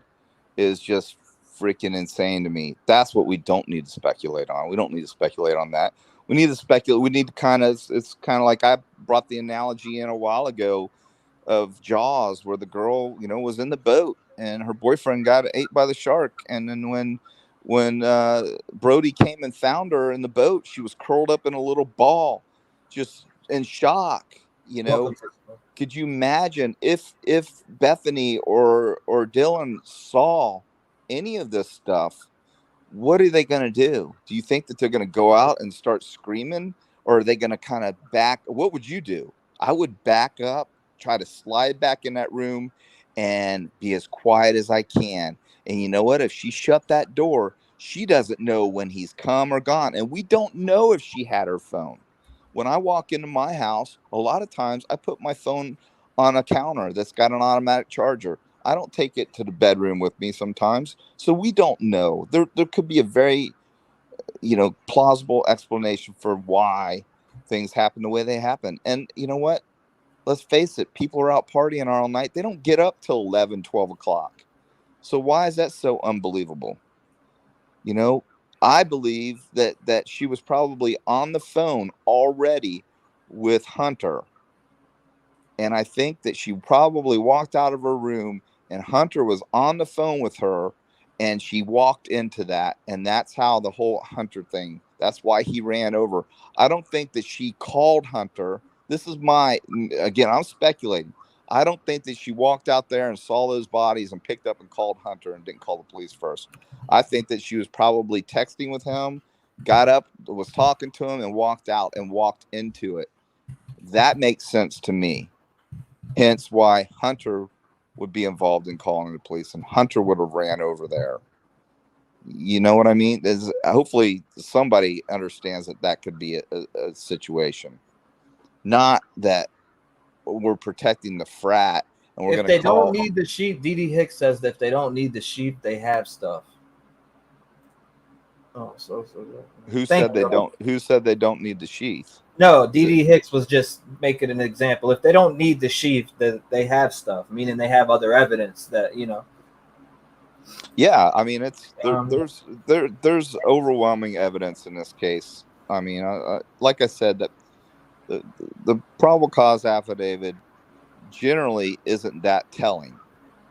is just freaking insane to me. That's what we don't need to speculate on. We don't need to speculate on that. We need to speculate. We need to it's kind of like I brought the analogy in a while ago of Jaws, where the girl, was in the boat and her boyfriend got ate by the shark. And then when Brody came and found her in the boat, she was curled up in a little ball, just in shock. Could you imagine if Bethany or Dylan saw any of this stuff? What are they going to do? Do you think that they're going to go out and start screaming, or are they going to kind of back? What would you do? I would back up, try to slide back in that room and be as quiet as I can. And you know what? If she shut that door, she doesn't know when he's come or gone. And we don't know if she had her phone. When I walk into my house, a lot of times I put my phone on a counter that's got an automatic charger. I don't take it to the bedroom with me sometimes. So we don't know. There could be a very, plausible explanation for why things happen the way they happen. And you know what? Let's face it. People are out partying all night. They don't get up till 11, 12 o'clock. So why is that so unbelievable? I believe that she was probably on the phone already with Hunter And I think that she probably walked out of her room and Hunter was on the phone with her and she walked into that. And that's how the whole Hunter thing, that's why he ran over. I don't think that she called Hunter. This is again, I'm speculating. I don't think that she walked out there and saw those bodies and picked up and called Hunter and didn't call the police first. I think that she was probably texting with him, got up, was talking to him, and walked out and walked into it. That makes sense to me. Hence why Hunter would be involved in calling the police, and Hunter would have ran over there. You know what I mean? Hopefully somebody understands that could be a situation. Not that we're protecting the frat and we're If going they to call. don't need the sheep, D.D. Hicks says that if they don't need the sheep, they have stuff. Oh, so Who said they don't? Who said they don't need the sheath? No, D.D. Hicks was just making an example. If they don't need the sheath, that they have stuff, meaning they have other evidence that, you know. Yeah, I mean, there's overwhelming evidence in this case. I mean, like I said, that the probable cause affidavit generally isn't that telling.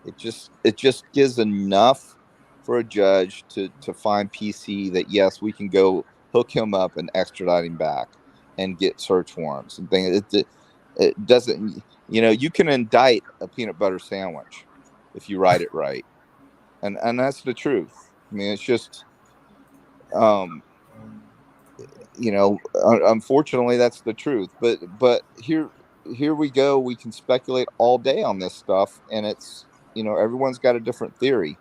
It just gives enough for a judge to find PC that yes, we can go hook him up and extradite him back and get search warrants and things. It doesn't, you can indict a peanut butter sandwich if you write it right, and that's the truth. I mean, it's just, unfortunately, that's the truth. But here we go. We can speculate all day on this stuff, and it's, everyone's got a different theory.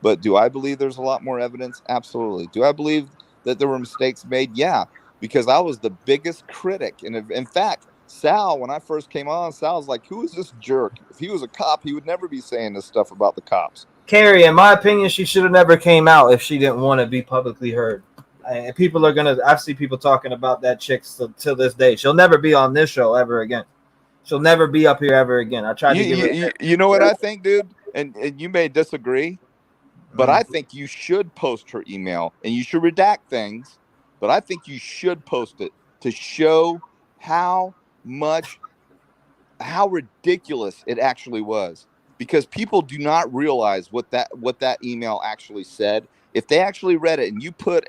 But do I believe there's a lot more evidence? Absolutely. Do I believe that there were mistakes made? Yeah, because I was the biggest critic. And in fact, Sal, when I first came on, Sal was like, who is this jerk? If he was a cop, he would never be saying this stuff about the cops. Carrie, in my opinion, she should have never came out if she didn't want to be publicly heard. And people are going to, I've seen people talking about that chick till this day. She'll never be on this show ever again. She'll never be up here ever again. I tried to give her. You know what I think, dude? And you may disagree, but I think you should post her email and you should redact things, but I think you should post it to show how ridiculous it actually was, because people do not realize what that email actually said. If they actually read it and you put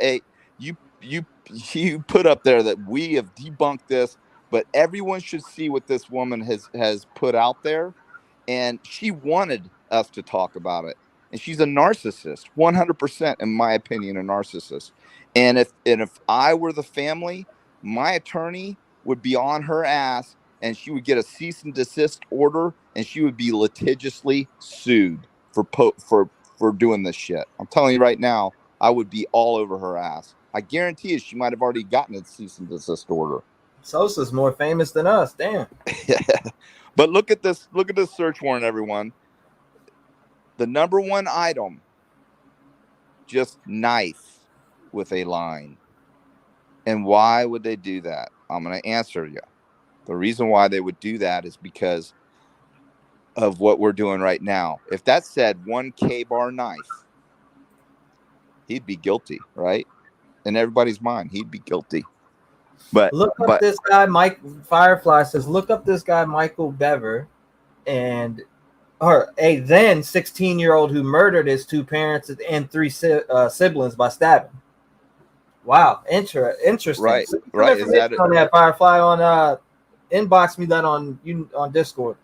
you put up there that we have debunked this, but everyone should see what this woman has put out there, and she wanted us to talk about it. And she's a narcissist, 100%, in my opinion, a narcissist. And if I were the family, my attorney would be on her ass, and she would get a cease and desist order, and she would be litigiously sued for doing this shit. I'm telling you right now, I would be all over her ass. I guarantee you, she might have already gotten a cease and desist order. Sosa's more famous than us. Damn. But look at this search warrant, everyone. The number one item, just knife with a line. And why would they do that? I'm going to answer you. The reason why they would do that is because of what we're doing right now. If that said 1 K-bar knife, he'd be guilty, right? In everybody's mind, he'd be guilty. But this guy, Mike Firefly says, look up this guy, Michael Bever, and a then 16-year-old who murdered his 2 parents and 3 siblings by stabbing. Wow, interesting. Right, right. Is that on that, Firefly? On inbox me that on Discord.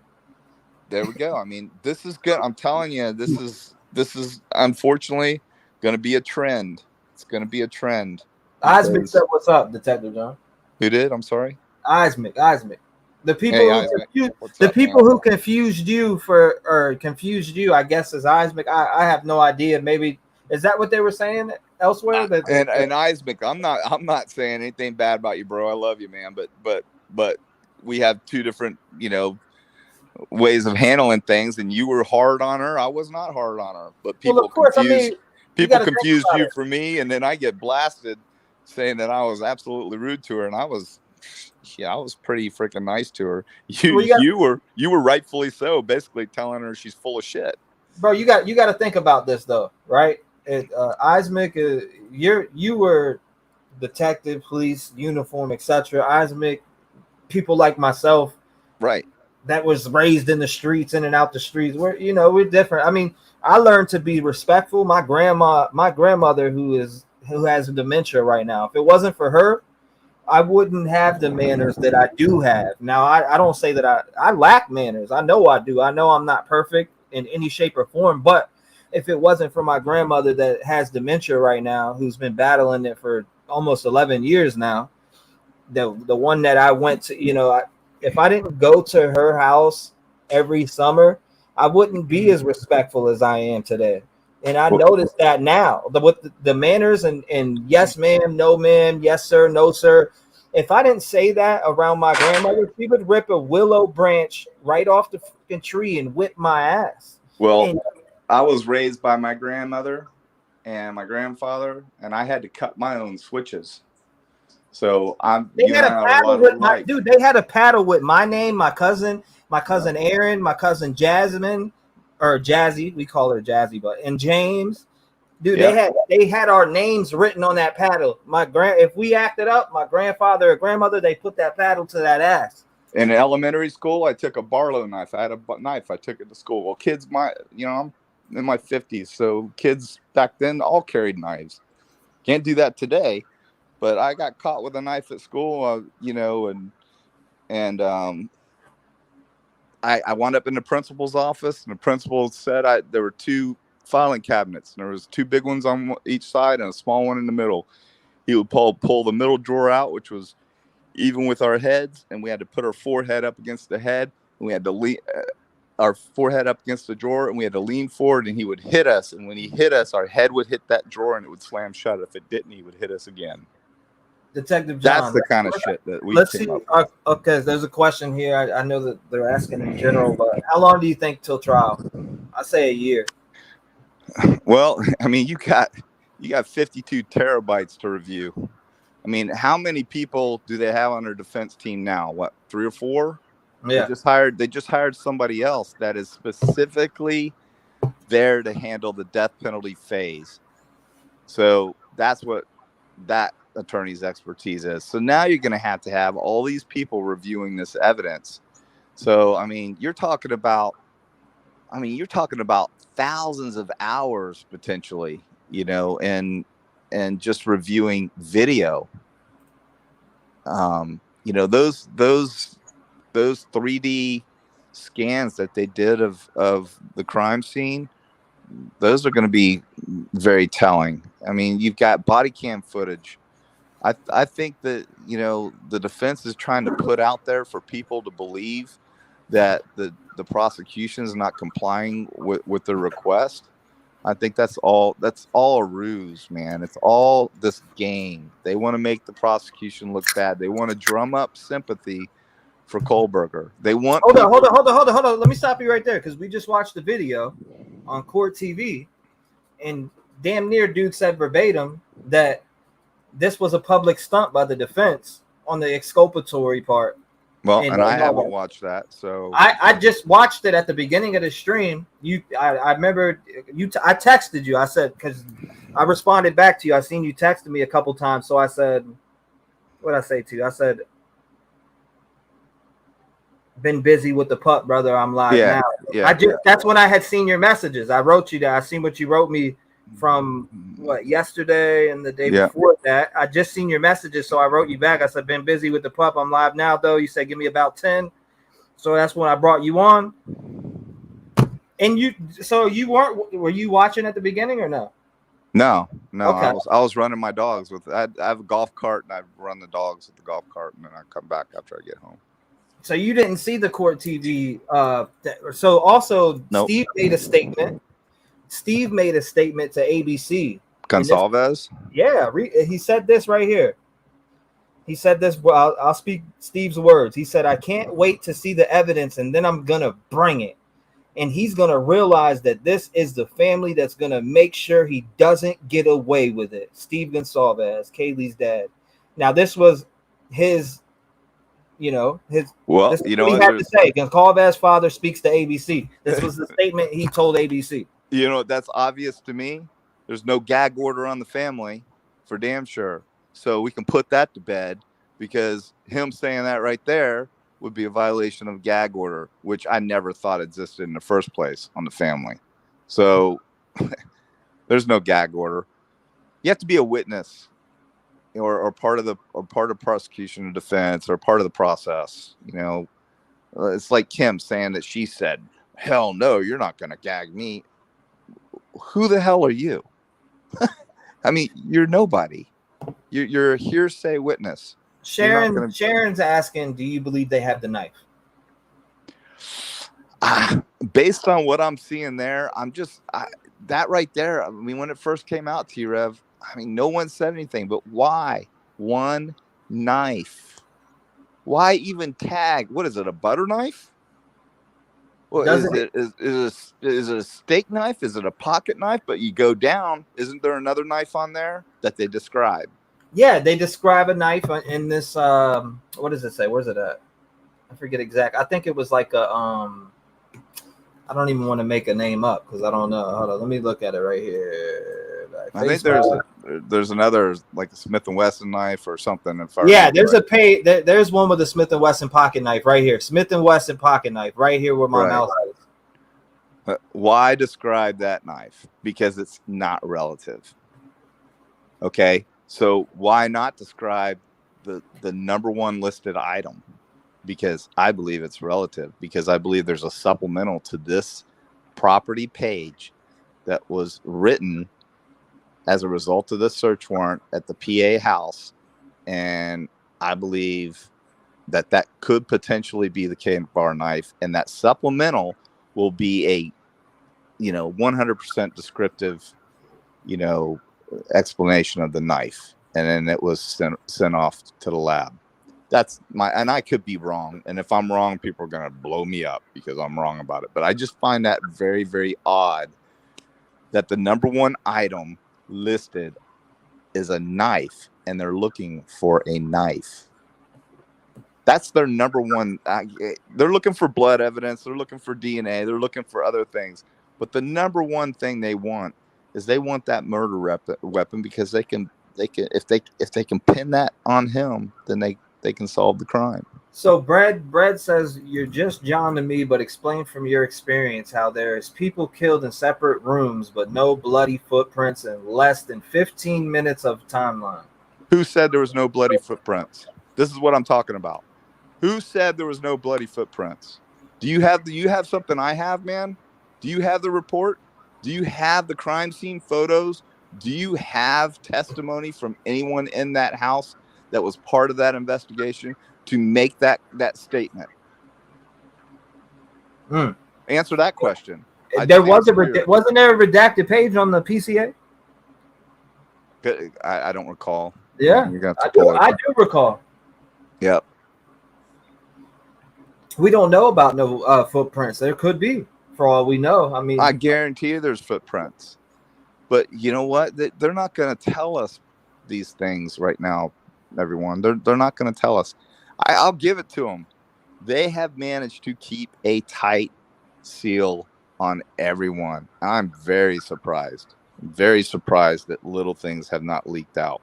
There we go. I mean, this is good. I'm telling you, this is unfortunately going to be a trend. It's going to be a trend. Eismick said, "What's up, Detective John?" Who did? I'm sorry. Eismick. The people who confused you, I guess, is Eismick. I have no idea. Maybe is that what they were saying elsewhere? And Eismick, I'm not saying anything bad about you, bro. I love you, man. But we have 2 different, ways of handling things, and you were hard on her. I was not hard on her, but people confused you for me, and then I get blasted saying that I was absolutely rude to her, and I was pretty freaking nice to her. You were rightfully so, basically telling her she's full of shit. Bro, you got to think about this though, right? Eismick, you were detective, police, uniform, etc. Eismick, people like myself, right? that was raised in the streets, in and out the streets. We're different. I mean, I learned to be respectful. My grandmother, who has dementia right now, if it wasn't for her, I wouldn't have the manners that I do have. Now, I don't say that I lack manners. I know I do. I know I'm not perfect in any shape or form, but if it wasn't for my grandmother that has dementia right now, who's been battling it for almost 11 years now, the one that I went to, if I didn't go to her house every summer, I wouldn't be as respectful as I am today. And I noticed that now with the manners and yes, ma'am, no, ma'am, yes, sir, no, sir. If I didn't say that around my grandmother, she would rip a willow branch right off the freaking tree and whip my ass. Well, I was raised by my grandmother and my grandfather, and I had to cut my own switches. So They had a paddle with they had a paddle with my name, my cousin Aaron, my cousin Jasmine, or Jazzy, we call her Jazzy, and James. Dude, they had our names written on that paddle. If we acted up, my grandfather or grandmother, they put that paddle to that ass. In elementary school, I took a Barlow knife. I had a knife. I took it to school. Well, kids, I'm in my 50s, so kids back then all carried knives. Can't do that today. But I got caught with a knife at school, and I wound up in the principal's office, and the principal said there were 2 filing cabinets, and there was 2 big ones on each side and a small one in the middle. He would pull the middle drawer out, which was even with our heads, and we had to put our forehead up against the head, and we had to lean our forehead up against the drawer, and we had to lean forward, and he would hit us, and when he hit us, our head would hit that drawer, and it would slam shut. If it didn't, he would hit us again. Detective John, that's the kind of shit that we let's see. Okay, there's a question here. I know that they're asking in general, but how long do you think till trial? I say a year. Well, I mean, you got 52 terabytes to review. I mean, how many people do they have on their defense team now? What, 3 or 4? Yeah. They just hired somebody else that is specifically there to handle the death penalty phase. So that's what that attorney's expertise is. So now you're going to have all these people reviewing this evidence. So, I mean, you're talking about thousands of hours potentially, and just reviewing video. Those 3D scans that they did of the crime scene, those are going to be very telling. I mean, you've got body cam footage. I think that, the defense is trying to put out there for people to believe that the prosecution is not complying with the request. I think that's all a ruse, man. It's all this game. They want to make the prosecution look bad. They want to drum up sympathy for Kohberger. They want Hold on. Let me stop you right there, because we just watched the video on Court TV, and damn near dude said verbatim that this was a public stunt by the defense on the exculpatory part. Well, and I haven't watched that, so I just watched it at the beginning of the stream. I remember I texted you. I said, because I responded back to you. I seen you texted me a couple times, so I said, what did I say to you? I said, been busy with the pup, brother. I'm live now. Yeah. That's when I had seen your messages. I wrote you that. I seen what you wrote me from yesterday and the day before that. I just seen your messages, so I wrote you back. I said, been busy with the pup. I'm live now, though. You said give me about 10. So that's when I brought you on. And were you watching at the beginning or no? No. Okay. I was running my dogs I have a golf cart, and I run the dogs with the golf cart, and then I come back after I get home. So you didn't see the Court TV. So also, nope. Steve made a statement to ABC. Gonsalves? He said this right here. He said this. Well, I'll speak Steve's words. He said, I can't wait to see the evidence, and then I'm going to bring it. And he's going to realize that this is the family that's going to make sure he doesn't get away with it. Steve Gonsalves, Kaylee's dad. Now, this was his... he had to say. Gonsalves' father speaks to ABC. This was the statement he told ABC. That's obvious to me. There's no gag order on the family, for damn sure. So we can put that to bed, because him saying that right there would be a violation of gag order, which I never thought existed in the first place on the family. So there's no gag order. You have to be a witness or part of prosecution or defense or part of the process. You know, it's like Kim saying that she said, hell no, you're not going to gag me. Who the hell are you? I mean, you're nobody. You're a hearsay witness. Sharon's asking, do you believe they have the knife? Based on what I'm seeing there, that right there. I mean, when it first came out, T-REV, I mean, no one said anything, but why one knife? Why even tag? What is it? A butter knife? Well, is it a steak knife? Is it a pocket knife? But you go down, isn't there another knife on there that they describe? Yeah, they describe a knife in this. What does it say? Where's it at? I forget exact. I think it was like a. I don't even want to make a name up because I don't know. Hold on, let me look at it right here. I think there's another like a Smith & Wesson knife or something. Yeah, there's there's one with a Smith & Wesson pocket knife right here. Smith & Wesson pocket knife right here where my mouse is. Why describe that knife? Because it's not relative. Okay, so why not describe the number one listed item? Because I believe it's relative. Because I believe there's a supplemental to this property page that was written as a result of the search warrant at the PA house, and I believe that could potentially be the K-bar knife, and that supplemental will be a 100% descriptive explanation of the knife, and then it was sent off to the lab. And I could be wrong, and if I'm wrong, people are going to blow me up because I'm wrong about it, but I just find that very, very odd that the number one item listed is a knife, and they're looking for a knife. That's their number one. They're looking for blood evidence, they're looking for DNA, they're looking for other things, but the number one thing they want is they want that murder weapon because they can if they can pin that on him, then they can solve the crime. So Brad says, you're just John to me, but explain from your experience how there's people killed in separate rooms, but no bloody footprints in less than 15 minutes of timeline. Who said there was no bloody footprints? This is what I'm talking about. Who said there was no bloody footprints? Do you have something I have, man? Do you have the report? Do you have the crime scene photos? Do you have testimony from anyone in that house that was part of that investigation to make that statement? Answer that question. Wasn't there a redacted page on the PCA? I don't recall. Yeah, I do recall. Yep. We don't know about no footprints. There could be, for all we know. I mean, I guarantee you there's footprints. But you know what? They're not going to tell us these things right now, everyone. They're not going to tell us. I'll give it to them. They have managed to keep a tight seal on everyone. I'm very surprised. Very surprised that little things have not leaked out.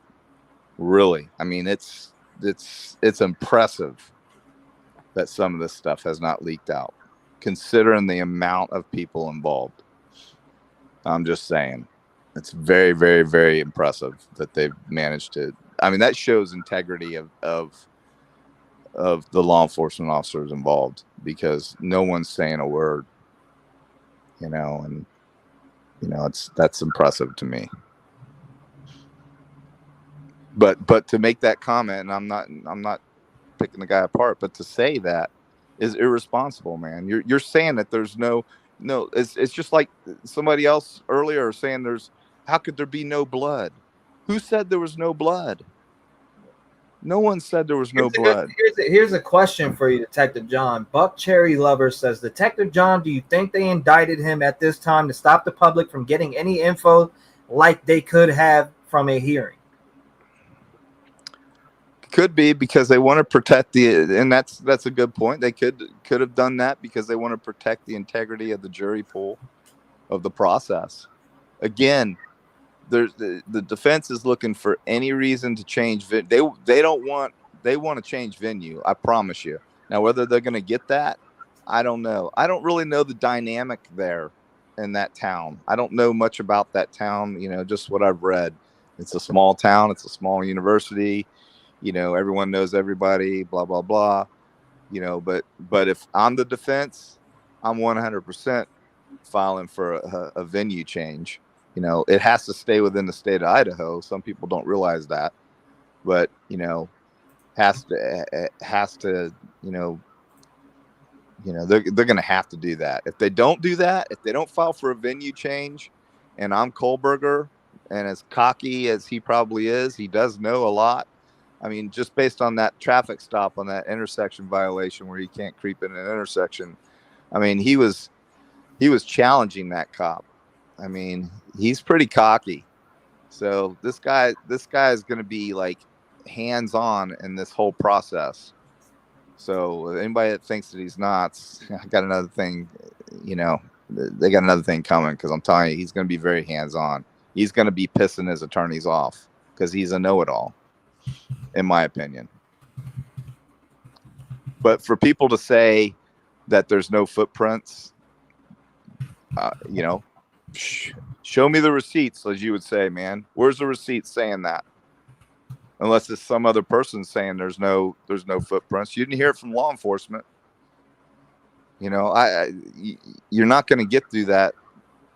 Really. I mean, it's impressive that some of this stuff has not leaked out, considering the amount of people involved. I'm just saying. It's very, very, very impressive that they've managed to. I mean, that shows integrity of the law enforcement officers involved, because no one's saying a word, and that's impressive to me. But to make that comment, and I'm not picking the guy apart, but to say that is irresponsible, man. You're saying that there's no. It's just like somebody else earlier saying how could there be no blood? Who said there was no blood? No one said there was no blood. Here's a question for you, Detective John. Buck Cherry Lover says, Detective John, do you think they indicted him at this time to stop the public from getting any info like they could have from a hearing? Could be, because they want to protect and that's a good point. They could have done that because they want to protect the integrity of the jury pool, of the process. Again, the defense is looking for any reason to change. They want to change venue. I promise you. Now, whether they're going to get that, I don't know. I don't really know the dynamic there in that town. I don't know much about that town, just what I've read. It's a small town. It's a small university. Everyone knows everybody, blah, blah, blah. But if I'm the defense, I'm 100% filing for a venue change. It has to stay within the state of Idaho. Some people don't realize that, but has to they're going to have to do that. If they don't do that, if they don't file for a venue change, and I'm Kohberger, and as cocky as he probably is, he does know a lot. I mean, just based on that traffic stop on that intersection violation where he can't creep in an intersection. I mean, he was challenging that cop. I mean, he's pretty cocky. So this guy is going to be like hands-on in this whole process. So anybody that thinks that he's not, I got another thing, they got another thing coming, because I'm telling you, he's going to be very hands-on. He's going to be pissing his attorneys off because he's a know-it-all, in my opinion. But for people to say that there's no footprints, show me the receipts, as you would say, man. Where's the receipt saying that? Unless it's some other person saying there's no footprints. You didn't hear it from law enforcement. You're not going to get through that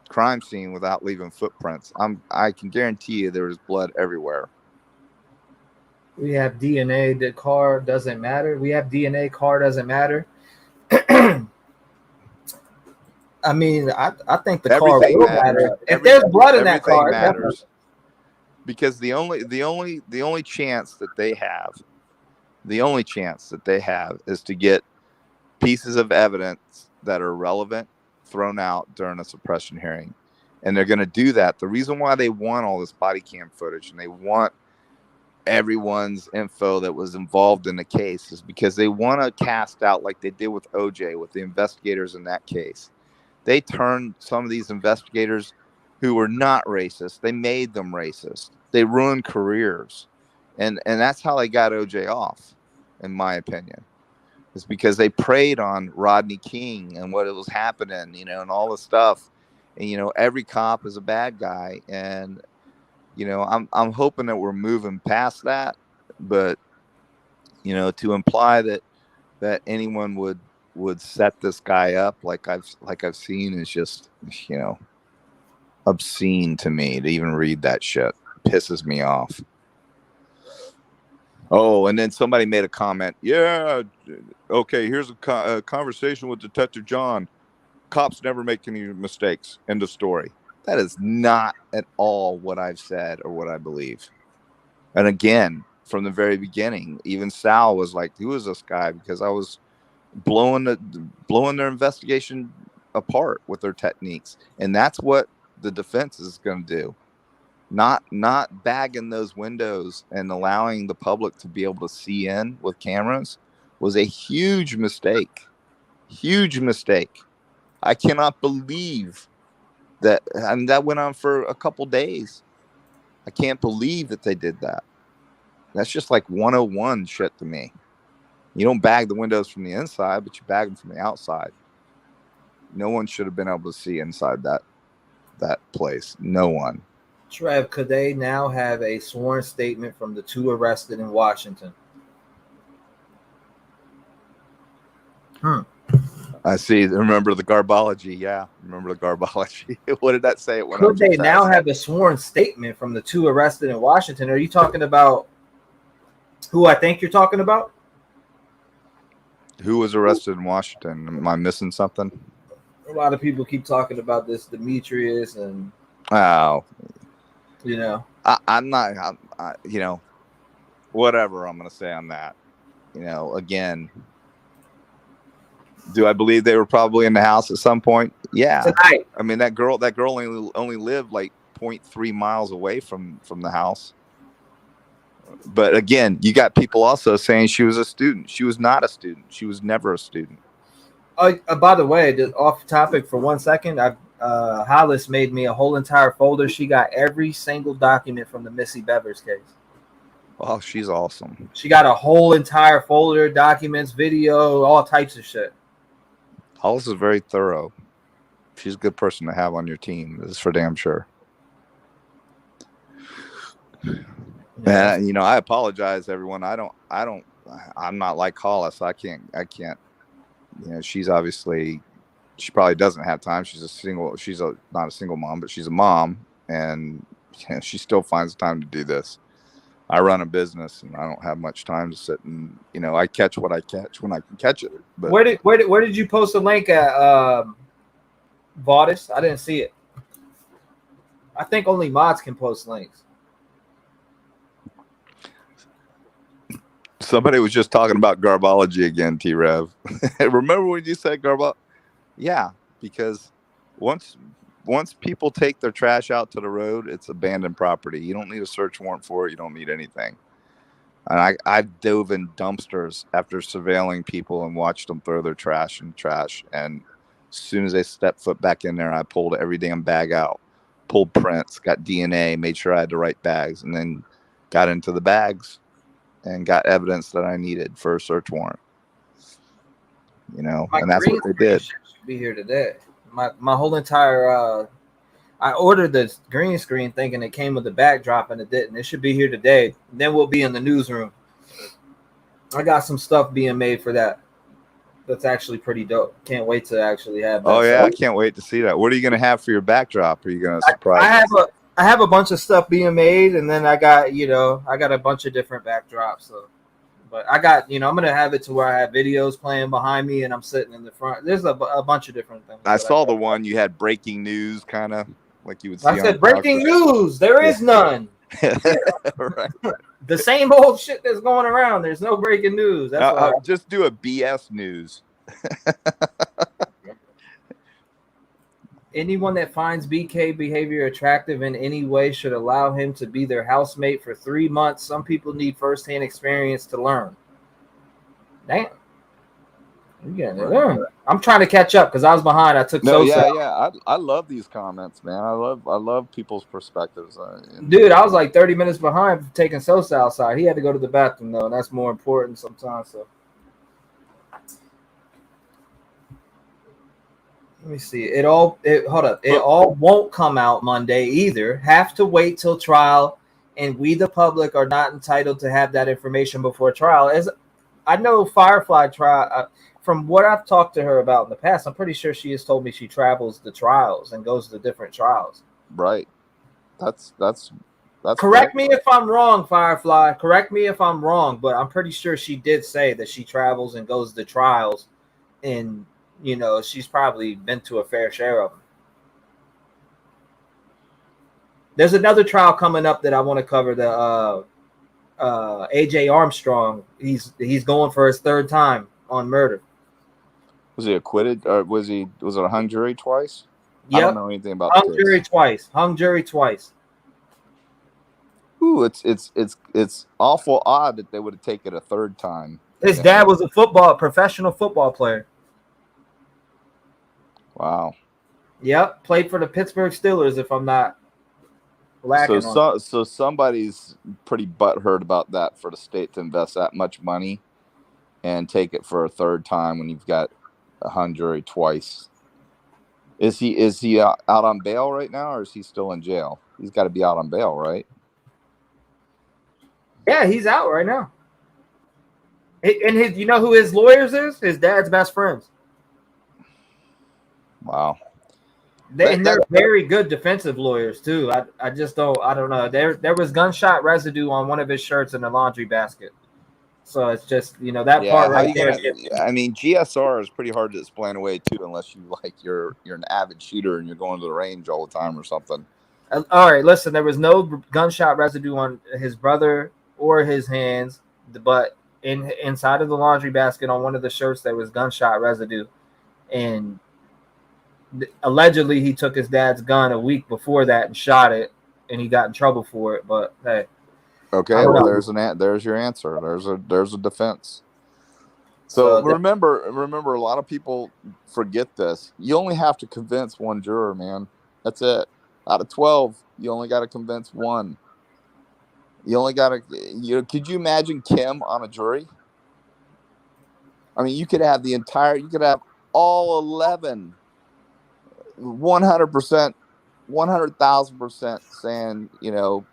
crime scene without leaving footprints. I can guarantee you there was blood everywhere. We have DNA. The car doesn't matter. We have DNA. Car doesn't matter. I mean, I think the car will matter. If there's blood in that car, matters. Because the only chance that they have is to get pieces of evidence that are relevant thrown out during a suppression hearing. And they're going to do that. The reason why they want all this body cam footage and they want everyone's info that was involved in the case is because they want to cast out, like they did with OJ, with the investigators in that case. They turned some of these investigators who were not racist. They made them racist. They ruined careers. And that's how they got OJ off, in my opinion. It's because they preyed on Rodney King and what was happening, and all this stuff. And, every cop is a bad guy. And, I'm hoping that we're moving past that. But, to imply that anyone would set this guy up like I've seen is just, obscene to me to even read that shit. Pisses me off. Oh, and then somebody made a comment. Yeah, okay, here's a conversation with Detective John. Cops never make any mistakes. End of story. That is not at all what I've said or what I believe. And again, from the very beginning, even Sal was like, who is this guy? Because I was blowing their investigation apart with their techniques. And that's what the defense is going to do. Not bagging those windows and allowing the public to be able to see in with cameras was a huge mistake. Huge mistake. I cannot believe that. I mean, that went on for a couple days. I can't believe that they did that. That's just like 101 shit to me. You don't bag the windows from the inside, but you bag them from the outside. No one should have been able to see inside that place. No one. Trev, could they now have a sworn statement from the two arrested in Washington? I see. Remember the garbology. Yeah. Remember the garbology. What did that say? Could they now have a sworn statement from the two arrested in Washington? Are you talking about who I think you're talking about? Who was arrested in Washington? Am I missing something? A lot of people keep talking about this Demetrius and I'm not, whatever I'm going to say on that. Again, do I believe they were probably in the house at some point? Yeah. Tonight. I mean, that girl only lived like 0.3 miles away from the house. But again, you got people also saying she was a student. She was not a student. She was never a student. By the way, off topic for 1 second, Hollis made me a whole entire folder. She got every single document from the Missy Bevers case. Oh, she's awesome. She got a whole entire folder, documents, video, all types of shit. Hollis is very thorough. She's a good person to have on your team. This is for damn sure. Yeah. And I apologize, everyone. I'm not like Hollis. I can't. She's obviously, she probably doesn't have time. She's not a single mom, but she's a mom, and she still finds time to do this. I run a business, and I don't have much time to sit and I catch what I catch when I can catch it. But where did you post a link at, Vaudis? I didn't see it. I think only mods can post links. Somebody was just talking about garbology again, T-REV. Remember when you said garbology? Yeah, because once people take their trash out to the road, it's abandoned property. You don't need a search warrant for it. You don't need anything. And I've dove in dumpsters after surveilling people and watched them throw their trash in trash. And as soon as they stepped foot back in there, I pulled every damn bag out, pulled prints, got DNA, made sure I had the right bags, and then got into the bags and got evidence that I needed for a search warrant. And that's what they did. Should be here today. My whole entire I ordered the green screen thinking it came with the backdrop, and it didn't. It should be here today. Then we'll be in the newsroom. I got some stuff being made for that. That's actually pretty dope. Can't wait to actually have that. Oh yeah, I can't wait to see that. What are you going to have for your backdrop? Are you going to surprise us? I have a bunch of stuff being made, and then I got a bunch of different backdrops. So, but I got I'm gonna have it to where I have videos playing behind me, and I'm sitting in the front. There's a bunch of different things. I saw the one you had breaking news, kind of like you would see. I said breaking news. There is none. Right. The same old shit that's going around. There's no breaking news. That's just do a BS news. Anyone that finds BK behavior attractive in any way should allow him to be their housemate for 3 months. Some people need firsthand experience to learn. Damn. I'm trying to catch up because I was behind. I took I love these comments, man. I love people's perspectives. Dude, I was like 30 minutes behind taking Sosa outside. He had to go to the bathroom though, and that's more important sometimes. So let me see. It all won't come out Monday either. Have to wait till trial, and we the public are not entitled to have that information before trial. As I know, Firefly trial. From what I've talked to her about in the past, I'm pretty sure she has told me she travels the trials and goes to different trials. Right. That's correct me if I'm wrong, Firefly. Correct me if I'm wrong, but I'm pretty sure she did say that she travels and goes to trials, and she's probably been to a fair share of them. There's another trial coming up that I want to cover. The AJ Armstrong. He's going for his third time on murder. Was he acquitted, or was it a hung jury twice? Yep. I don't know anything about hung jury twice. Ooh, it's awful odd that they would have taken it a third time. His dad was a professional football player. Wow. Yep, played for the Pittsburgh Steelers. If I'm not lacking, so somebody's pretty butthurt about that, for the state to invest that much money and take it for a third time when you've got a hung jury twice. Is he out on bail right now, or is he still in jail? He's got to be out on bail, right? Yeah, he's out right now. And you know who his lawyers is? His dad's best friends. Wow. They're very good defensive lawyers too. I don't know. There was gunshot residue on one of his shirts in the laundry basket. So it's just, that part right there. GSR is pretty hard to explain away too, unless you're an avid shooter and you're going to the range all the time or something. All right, listen, there was no gunshot residue on his brother or his hands, but inside of the laundry basket on one of the shirts there was gunshot residue, and allegedly he took his dad's gun a week before that and shot it, and he got in trouble for it. But hey, okay, well, there's your answer. There's a defense. So remember, a lot of people forget this. You only have to convince one juror, man. That's it. Out of 12, you only got to convince one. You only got to. Could you imagine Kim on a jury? I mean, you could have you could have all 11, 100%, 100,000% saying,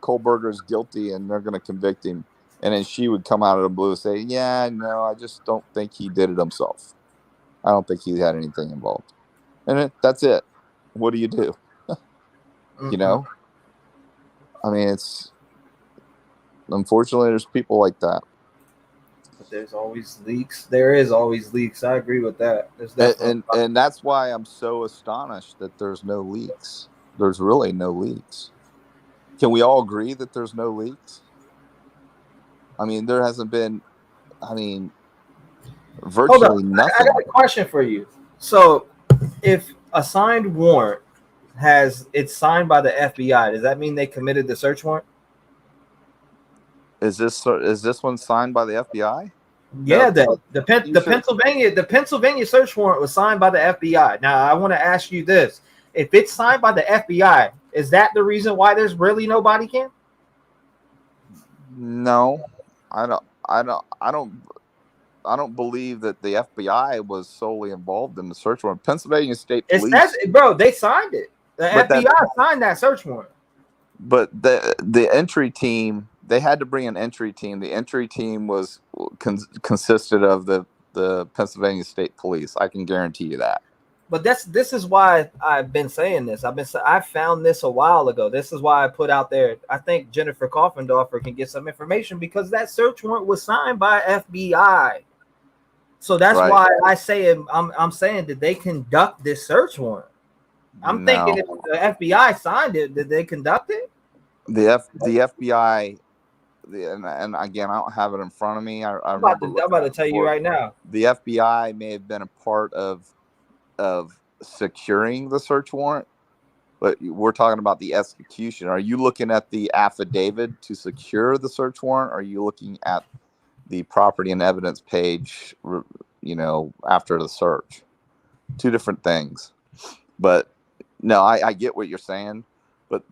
Kohberger is guilty and they're going to convict him. And then she would come out of the blue and say, yeah, no, I just don't think he did it himself. I don't think he had anything involved. And that's it. What do you do? I mean, unfortunately, there's people like that. But there's always leaks. There is always leaks. I agree with that. And that's why I'm so astonished that there's no leaks. There's really no leaks. Can we all agree that there's no leaks? I mean, there hasn't been, virtually nothing. I got a question for you. So if a signed warrant it's signed by the FBI, does that mean they committed the search warrant? Is this one signed by the FBI? Yeah, the Pennsylvania search warrant was signed by the FBI. Now I want to ask you this: if it's signed by the FBI, is that the reason why there's really no body cam? No, I don't believe that the FBI was solely involved in the search warrant. Pennsylvania State Police, they signed it. The FBI signed that search warrant. But the entry team, they had to bring an entry team. The entry team was consisted of the Pennsylvania State Police. I can guarantee you that. But this is why I've been saying this. I found this a while ago. This is why I put out there. I think Jennifer Coffendorfer can get some information because that search warrant was signed by FBI. So that's why I say I'm saying that they conduct this search warrant. I'm thinking if the FBI signed it, did they conduct it? The FBI, and again, I don't have it in front of me. I'm about to tell you right now. The FBI may have been a part of securing the search warrant, but we're talking about the execution. Are you looking at the affidavit to secure the search warrant? Or are you looking at the property and evidence page, after the search? Two different things. But no, I get what you're saying, but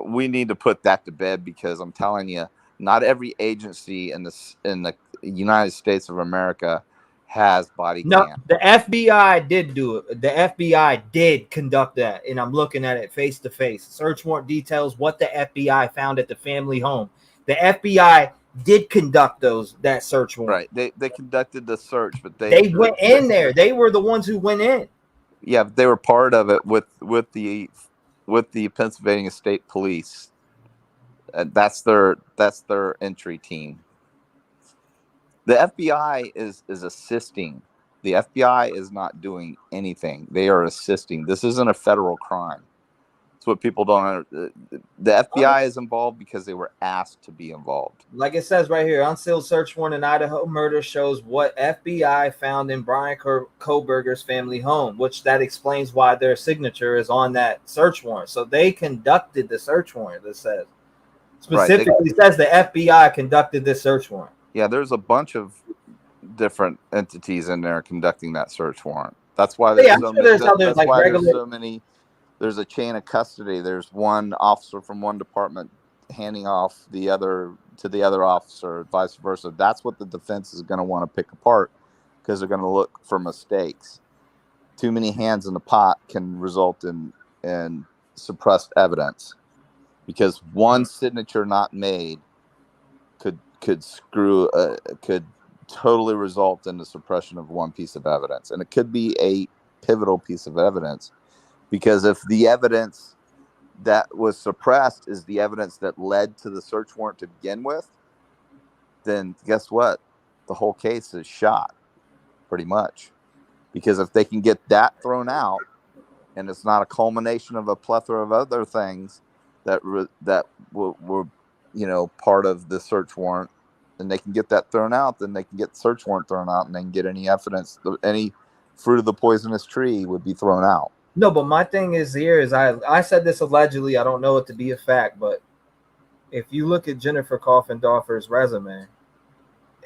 we need to put that to bed because I'm telling you, not every agency in the United States of America has body cam. No, the FBI did do it. The FBI did conduct that, and I'm looking at it face to face. Search warrant details what the FBI found at the family home. The FBI did conduct that search warrant. Right. They conducted the search, but they went in there. They were the ones who went in. Yeah, they were part of it with the Pennsylvania State Police. That's their entry team. The FBI is assisting. The FBI is not doing anything. They are assisting. This isn't a federal crime. It's what people don't. The FBI is involved because they were asked to be involved. Like it says right here, unsealed search warrant in Idaho murder shows what FBI found in Brian Kohberger's family home, which that explains why their signature is on that search warrant. So they conducted the search warrant. It says specifically says the FBI conducted this search warrant. Yeah, there's a bunch of different entities in there conducting that search warrant. That's why there's so many. There's a chain of custody. There's one officer from one department handing off the other to the other officer, vice versa. That's what the defense is going to want to pick apart because they're going to look for mistakes. Too many hands in the pot can result in suppressed evidence because one signature not made could totally result in the suppression of one piece of evidence, and it could be a pivotal piece of evidence. Because if the evidence that was suppressed is the evidence that led to the search warrant to begin with, then guess what? The whole case is shot, pretty much. Because if they can get that thrown out, and it's not a culmination of a plethora of other things that were part of the search warrant, and they can get that thrown out, then they can get the search warrant thrown out, and they can get any evidence, any fruit of the poisonous tree would be thrown out. No, but my thing is I said this allegedly. I don't know it to be a fact, but if you look at Jennifer Coffendorfer's resume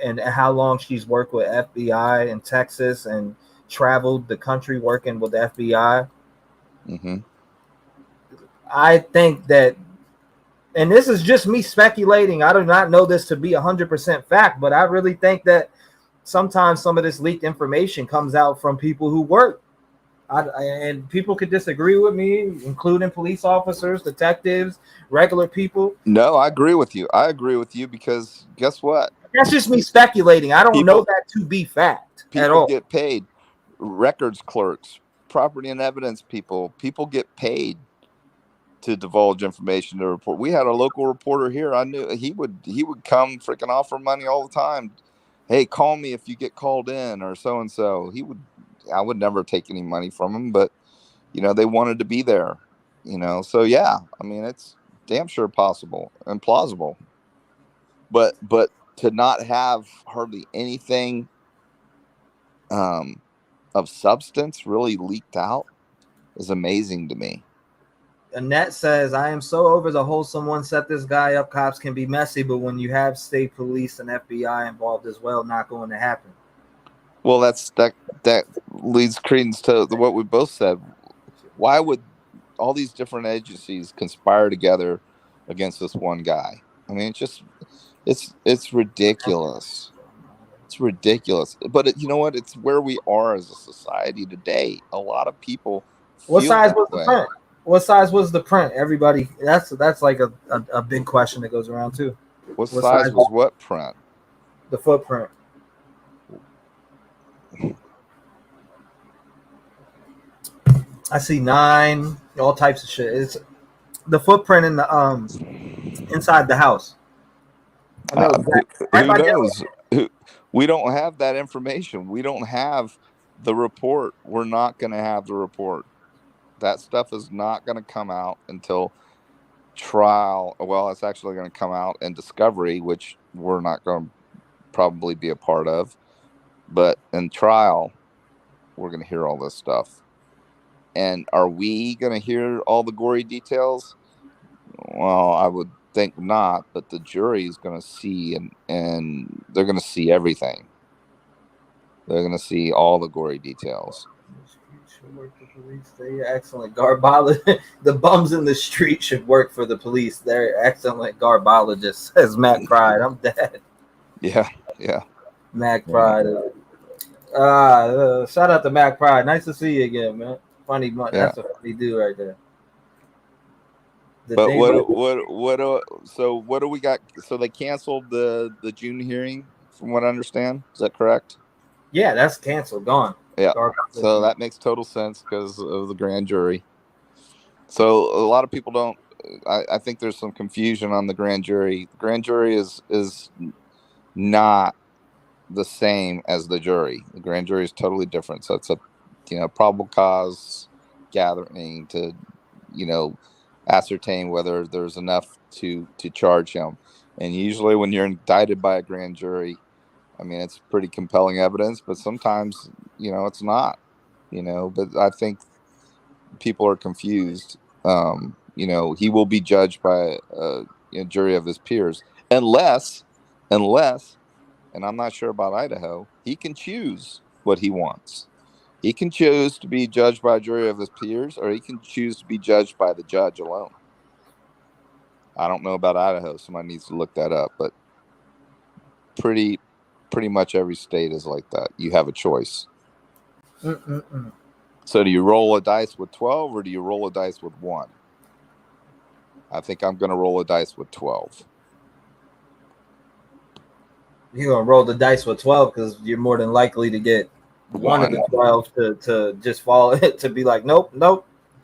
and how long she's worked with FBI in Texas and traveled the country working with the FBI, I think that and this is just me speculating. I do not know this to be 100% fact, but I really think that sometimes some of this leaked information comes out from people who work. And people could disagree with me, including police officers, detectives, regular people. No, I agree with you. I agree with you because guess what? That's just me speculating. I don't know that to be fact at all. People get paid. Records clerks, property and evidence people get paid to divulge information to report. We had a local reporter here. I knew he would come freaking offer money all the time. Hey, call me if you get called in or so and so. I would never take any money from him, but they wanted to be there. So yeah, I mean it's damn sure possible and plausible. But to not have hardly anything of substance really leaked out is amazing to me. Annette says, I am so over the whole someone set this guy up. Cops can be messy, but when you have state police and FBI involved as well, not going to happen. Well, that leads credence to what we both said. Why would all these different agencies conspire together against this one guy? I mean, it's ridiculous. It's ridiculous. But you know what? It's where we are as a society today. A lot of people. What size was the print? What size was the print? Everybody, that's like a big question that goes around too. What size was what print? The footprint. I see 9, all types of shit. It's the footprint in the inside the house. Who knows? We don't have that information. We don't have the report. We're not going to have the report. That stuff is not going to come out until trial. Well, it's actually going to come out in discovery, which we're not going to probably be a part of. But in trial, we're going to hear all this stuff. And are we going to hear all the gory details? Well, I would think not, but the jury is going to see and they're going to see everything. They're going to see all the gory details. They're excellent garbologists. The bums in the street should work for the police. They're excellent garbologists, says Mac Pride. I'm dead. Yeah. Mac Pride. Shout out to Mac Pride. Nice to see you again, man. Funny, that's a funny dude right there. But what do we got? So they canceled the June hearing, from what I understand. Is that correct? Yeah, that's canceled. Gone. Yeah. So that makes total sense because of the grand jury. So a lot of people don't. I think there's some confusion on the grand jury. The grand jury is not the same as the jury. The grand jury is totally different. So it's a probable cause gathering to ascertain whether there's enough to charge him. And usually when you're indicted by a grand jury, I mean, it's pretty compelling evidence, but sometimes, it's not, but I think people are confused. He will be judged by a jury of his peers, unless, and I'm not sure about Idaho, he can choose what he wants. He can choose to be judged by a jury of his peers, or he can choose to be judged by the judge alone. I don't know about Idaho. Somebody needs to look that up, but pretty much every state is like that. You have a choice. So do you roll a dice with 12 or do you roll a dice with 1? I think I'm going to roll a dice with 12. You're going to roll the dice with 12 because you're more than likely to get one of the 12 to just fall to be like, nope.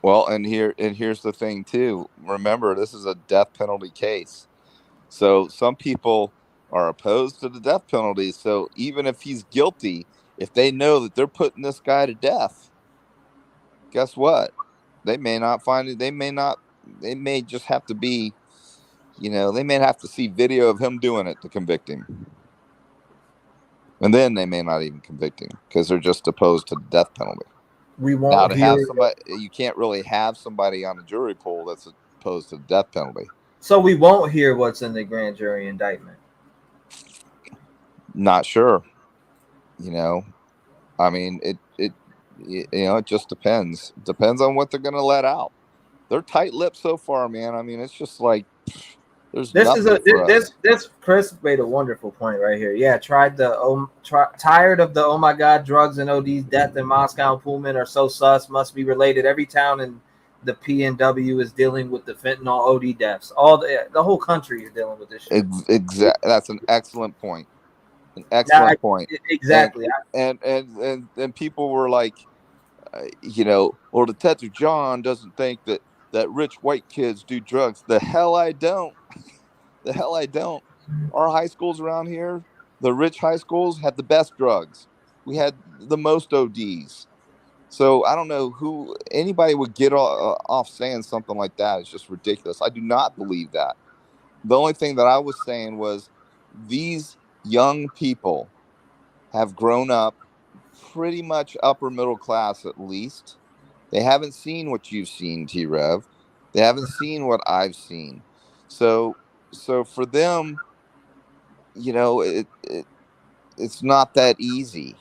Well, and here's the thing too. Remember, this is a death penalty case. So some people are opposed to the death penalty. So even if he's guilty, if they know that they're putting this guy to death, guess what? They may not find it. They may just have to be, they may have to see video of him doing it to convict him. And then they may not even convict him because they're just opposed to the death penalty. We won't now to have somebody. You can't really have somebody on the jury pool that's opposed to the death penalty. So we won't hear what's in the grand jury indictment. Not sure. I mean, it just depends. Depends on what they're going to let out. They're tight-lipped so far, man. I mean, it's just like There's This nothing is a for us. this Chris made a wonderful point right here. Yeah, tired of the oh my god drugs and ODs, death in Moscow and Pullman are so sus, must be related. Every town in the PNW is dealing with the fentanyl OD deaths. All the whole country is dealing with this shit. Exactly. That's an excellent point. An Now, excellent point. Exactly. And people were like, well, Detective John doesn't think that rich white kids do drugs. The hell I don't. The hell I don't. Our high schools around here, the rich high schools, had the best drugs. We had the most ODs. So I don't know who anybody would get off saying something like that. It's just ridiculous. I do not believe that. The only thing that I was saying was these young people have grown up pretty much upper middle class at least. They haven't seen what you've seen, T-REV. They haven't seen what I've seen. So for them, it's not that easy,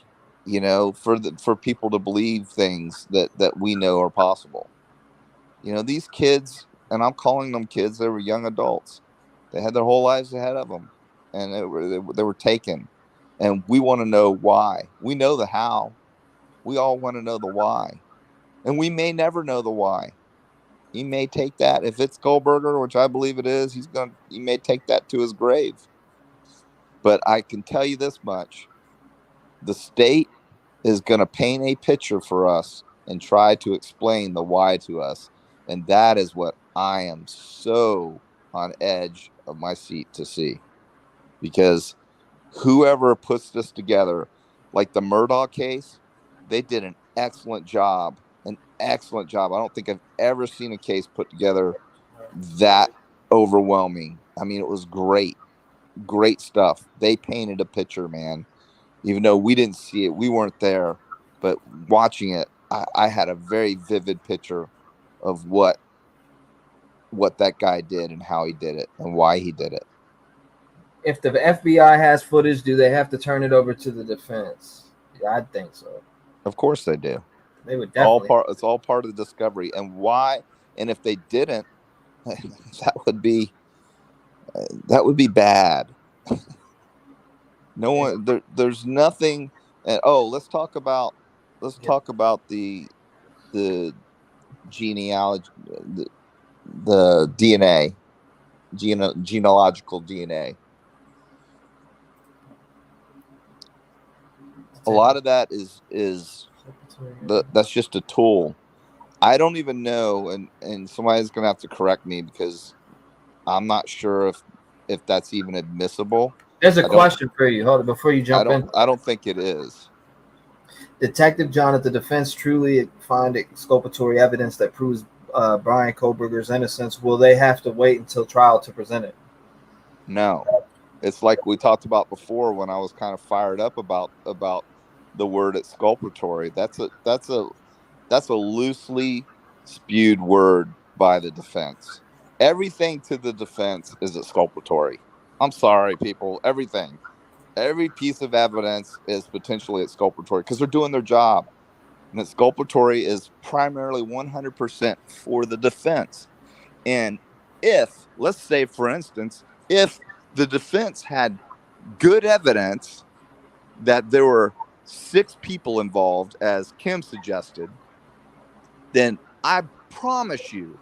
for people to believe things that we know are possible. These kids, and I'm calling them kids, they were young adults. They had their whole lives ahead of them, and they were taken. And we want to know why. We know the how. We all want to know the why. And we may never know the why. He may take that, if it's Kohberger, which I believe it is, he may take that to his grave. But I can tell you this much. The state is going to paint a picture for us and try to explain the why to us. And that is what I am so on edge of my seat to see. Because whoever puts this together, like the Murdaugh case, they did an excellent job. An excellent job. I don't think I've ever seen a case put together that overwhelming. I mean, it was great. Great stuff. They painted a picture, man. Even though we didn't see it, we weren't there. But watching it, I had a very vivid picture of what that guy did and how he did it and why he did it. If the FBI has footage, do they have to turn it over to the defense? Yeah, I think so. Of course they do. They would definitely. It's all part of the discovery. And why? And if they didn't, that would be bad. No one. There's nothing. And let's talk about the genealogy, the DNA, genealogical DNA. A lot of that is that's just a tool. I don't even know, and somebody's gonna have to correct me because I'm not sure if that's even admissible. There's a question for you. Hold on, before you jump in. I don't think it is. Detective John, if the defense truly find exculpatory evidence that proves Brian Kohberger's innocence, will they have to wait until trial to present it? No. It's like we talked about before when I was kind of fired up about the word exculpatory. That's a loosely spewed word by the defense. Everything to the defense is exculpatory. I'm sorry, people. Everything. Every piece of evidence is potentially exculpatory because they're doing their job. And exculpatory is primarily 100% for the defense. And if, let's say, for instance, if the defense had good evidence that there were 6 people involved, as Kim suggested, then I promise you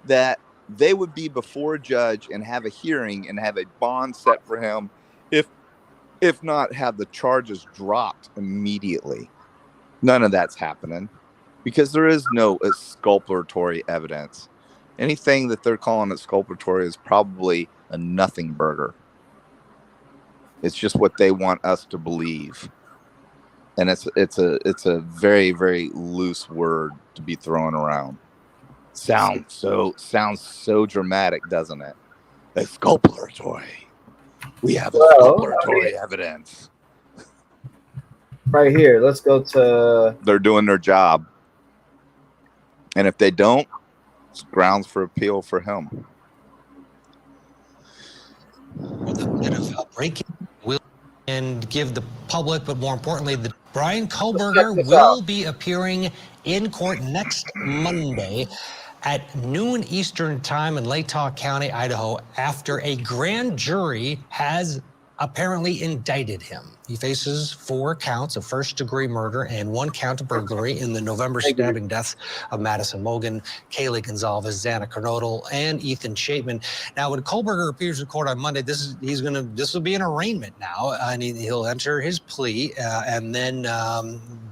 that they would be before a judge and have a hearing and have a bond set for him, if not have the charges dropped immediately. None of that's happening because there is no exculpatory evidence. Anything that they're calling exculpatory is probably a nothing burger. It's just what they want us to believe. And it's a very, very loose word to be thrown around. Sounds so dramatic, doesn't it? Exculpatory. We have exculpatory evidence. Right here. Let's go to. They're doing their job. And if they don't, it's grounds for appeal for him. With a bit of breaking will and give the public, but more importantly, the Brian Kohberger will be appearing in court next Monday. at noon Eastern time in Latah County, Idaho, after a grand jury has apparently indicted him. He faces 4 counts of first-degree murder and 1 count of burglary in the November stabbing deaths of Madison Mogen, Kaylee Gonzalez, Xana Kernodle, and Ethan Chapman. Now, when Kohberger appears in court on Monday, this will be an arraignment now, and he'll enter his plea, and then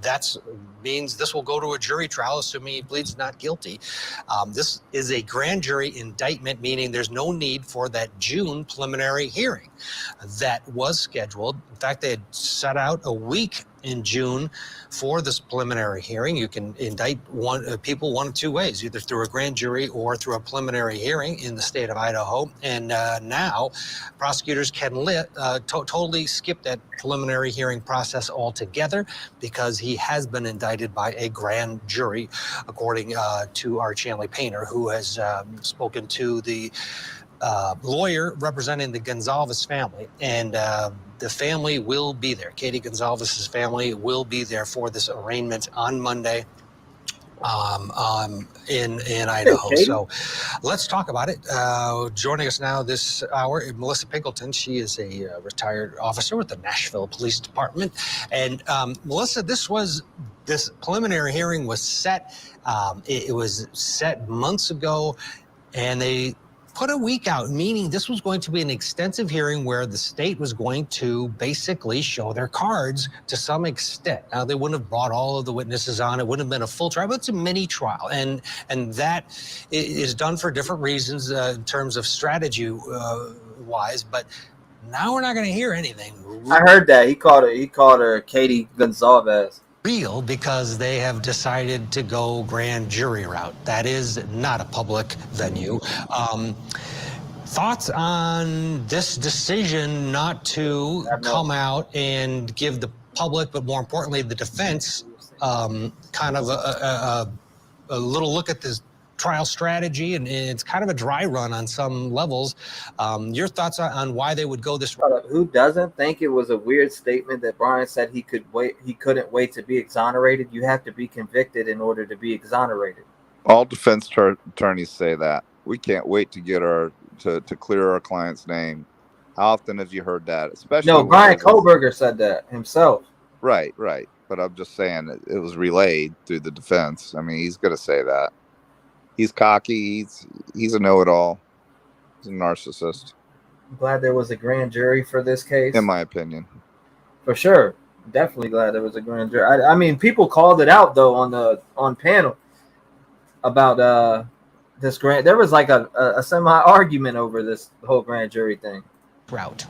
that's means this will go to a jury trial, assuming he pleads not guilty. This is a grand jury indictment, meaning there's no need for that June preliminary hearing that was scheduled. In fact, they had set out a week in June for this preliminary hearing. You can indict people one of 2 ways, either through a grand jury or through a preliminary hearing in the state of Idaho. And now prosecutors can totally skip that preliminary hearing process altogether because he has been indicted by a grand jury, according to our Chanley Painter, who has spoken to the lawyer representing the Gonzalez family, and the family will be there. Katie Gonzalez's family will be there for this arraignment on Monday in Idaho. So let's talk about it. Joining us now this hour is Melissa Pinkleton. She is a retired officer with the Nashville Police Department. And Melissa, this preliminary hearing was set. It was set months ago, and they put a week out, meaning this was going to be an extensive hearing where the state was going to basically show their cards to some extent. Now, they wouldn't have brought all of the witnesses on. It wouldn't have been a full trial, but it's a mini trial. And that is done for different reasons in terms of strategy wise. But now we're not going to hear anything. I heard that. He called her Katie Gonzalez. Real, because they have decided to go grand jury route. That is not a public venue. Thoughts on this decision not to come out and give the public, but more importantly, the defense, kind of a little look at this trial strategy, and it's kind of a dry run on some levels. Your thoughts on why they would go this route? Who doesn't think it was a weird statement that Brian said he couldn't wait to be exonerated? You have to be convicted in order to be exonerated. All defense attorneys say that. We can't wait to get to clear our client's name. How often have you heard that? Especially Brian Kohberger said that himself. Right. But I'm just saying it was relayed through the defense. I mean, he's going to say that. He's cocky. He's a know-it-all. He's a narcissist. I'm glad there was a grand jury for this case. In my opinion. For sure. Definitely glad there was a grand jury. I mean, people called it out, though, on panel about this grand. There was like a semi-argument over this whole grand jury thing. Route.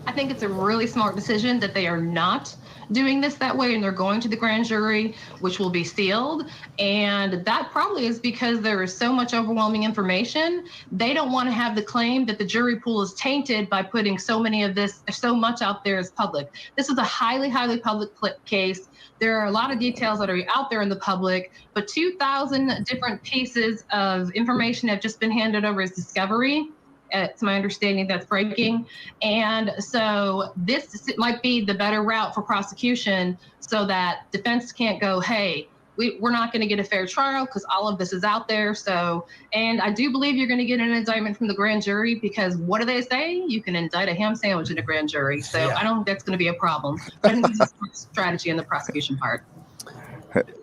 I think it's a really smart decision that they are not doing this that way, and they're going to the grand jury, which will be sealed. And that probably is because there is so much overwhelming information. They don't want to have the claim that the jury pool is tainted by putting so much out there as public. This is a highly, highly public to There are a lot of details that are out there in the public, but 2,000 different pieces of information have just been handed over as discovery. It's my understanding that's breaking. And so this might be the better route for prosecution so that defense can't go, hey, we're not going to get a fair trial because all of this is out there. So, and I do believe you're going to get an indictment from the grand jury because what do they say? You can indict a ham sandwich in a grand jury. So yeah. I don't think that's going to be a problem. I think this is a strategy on the prosecution part.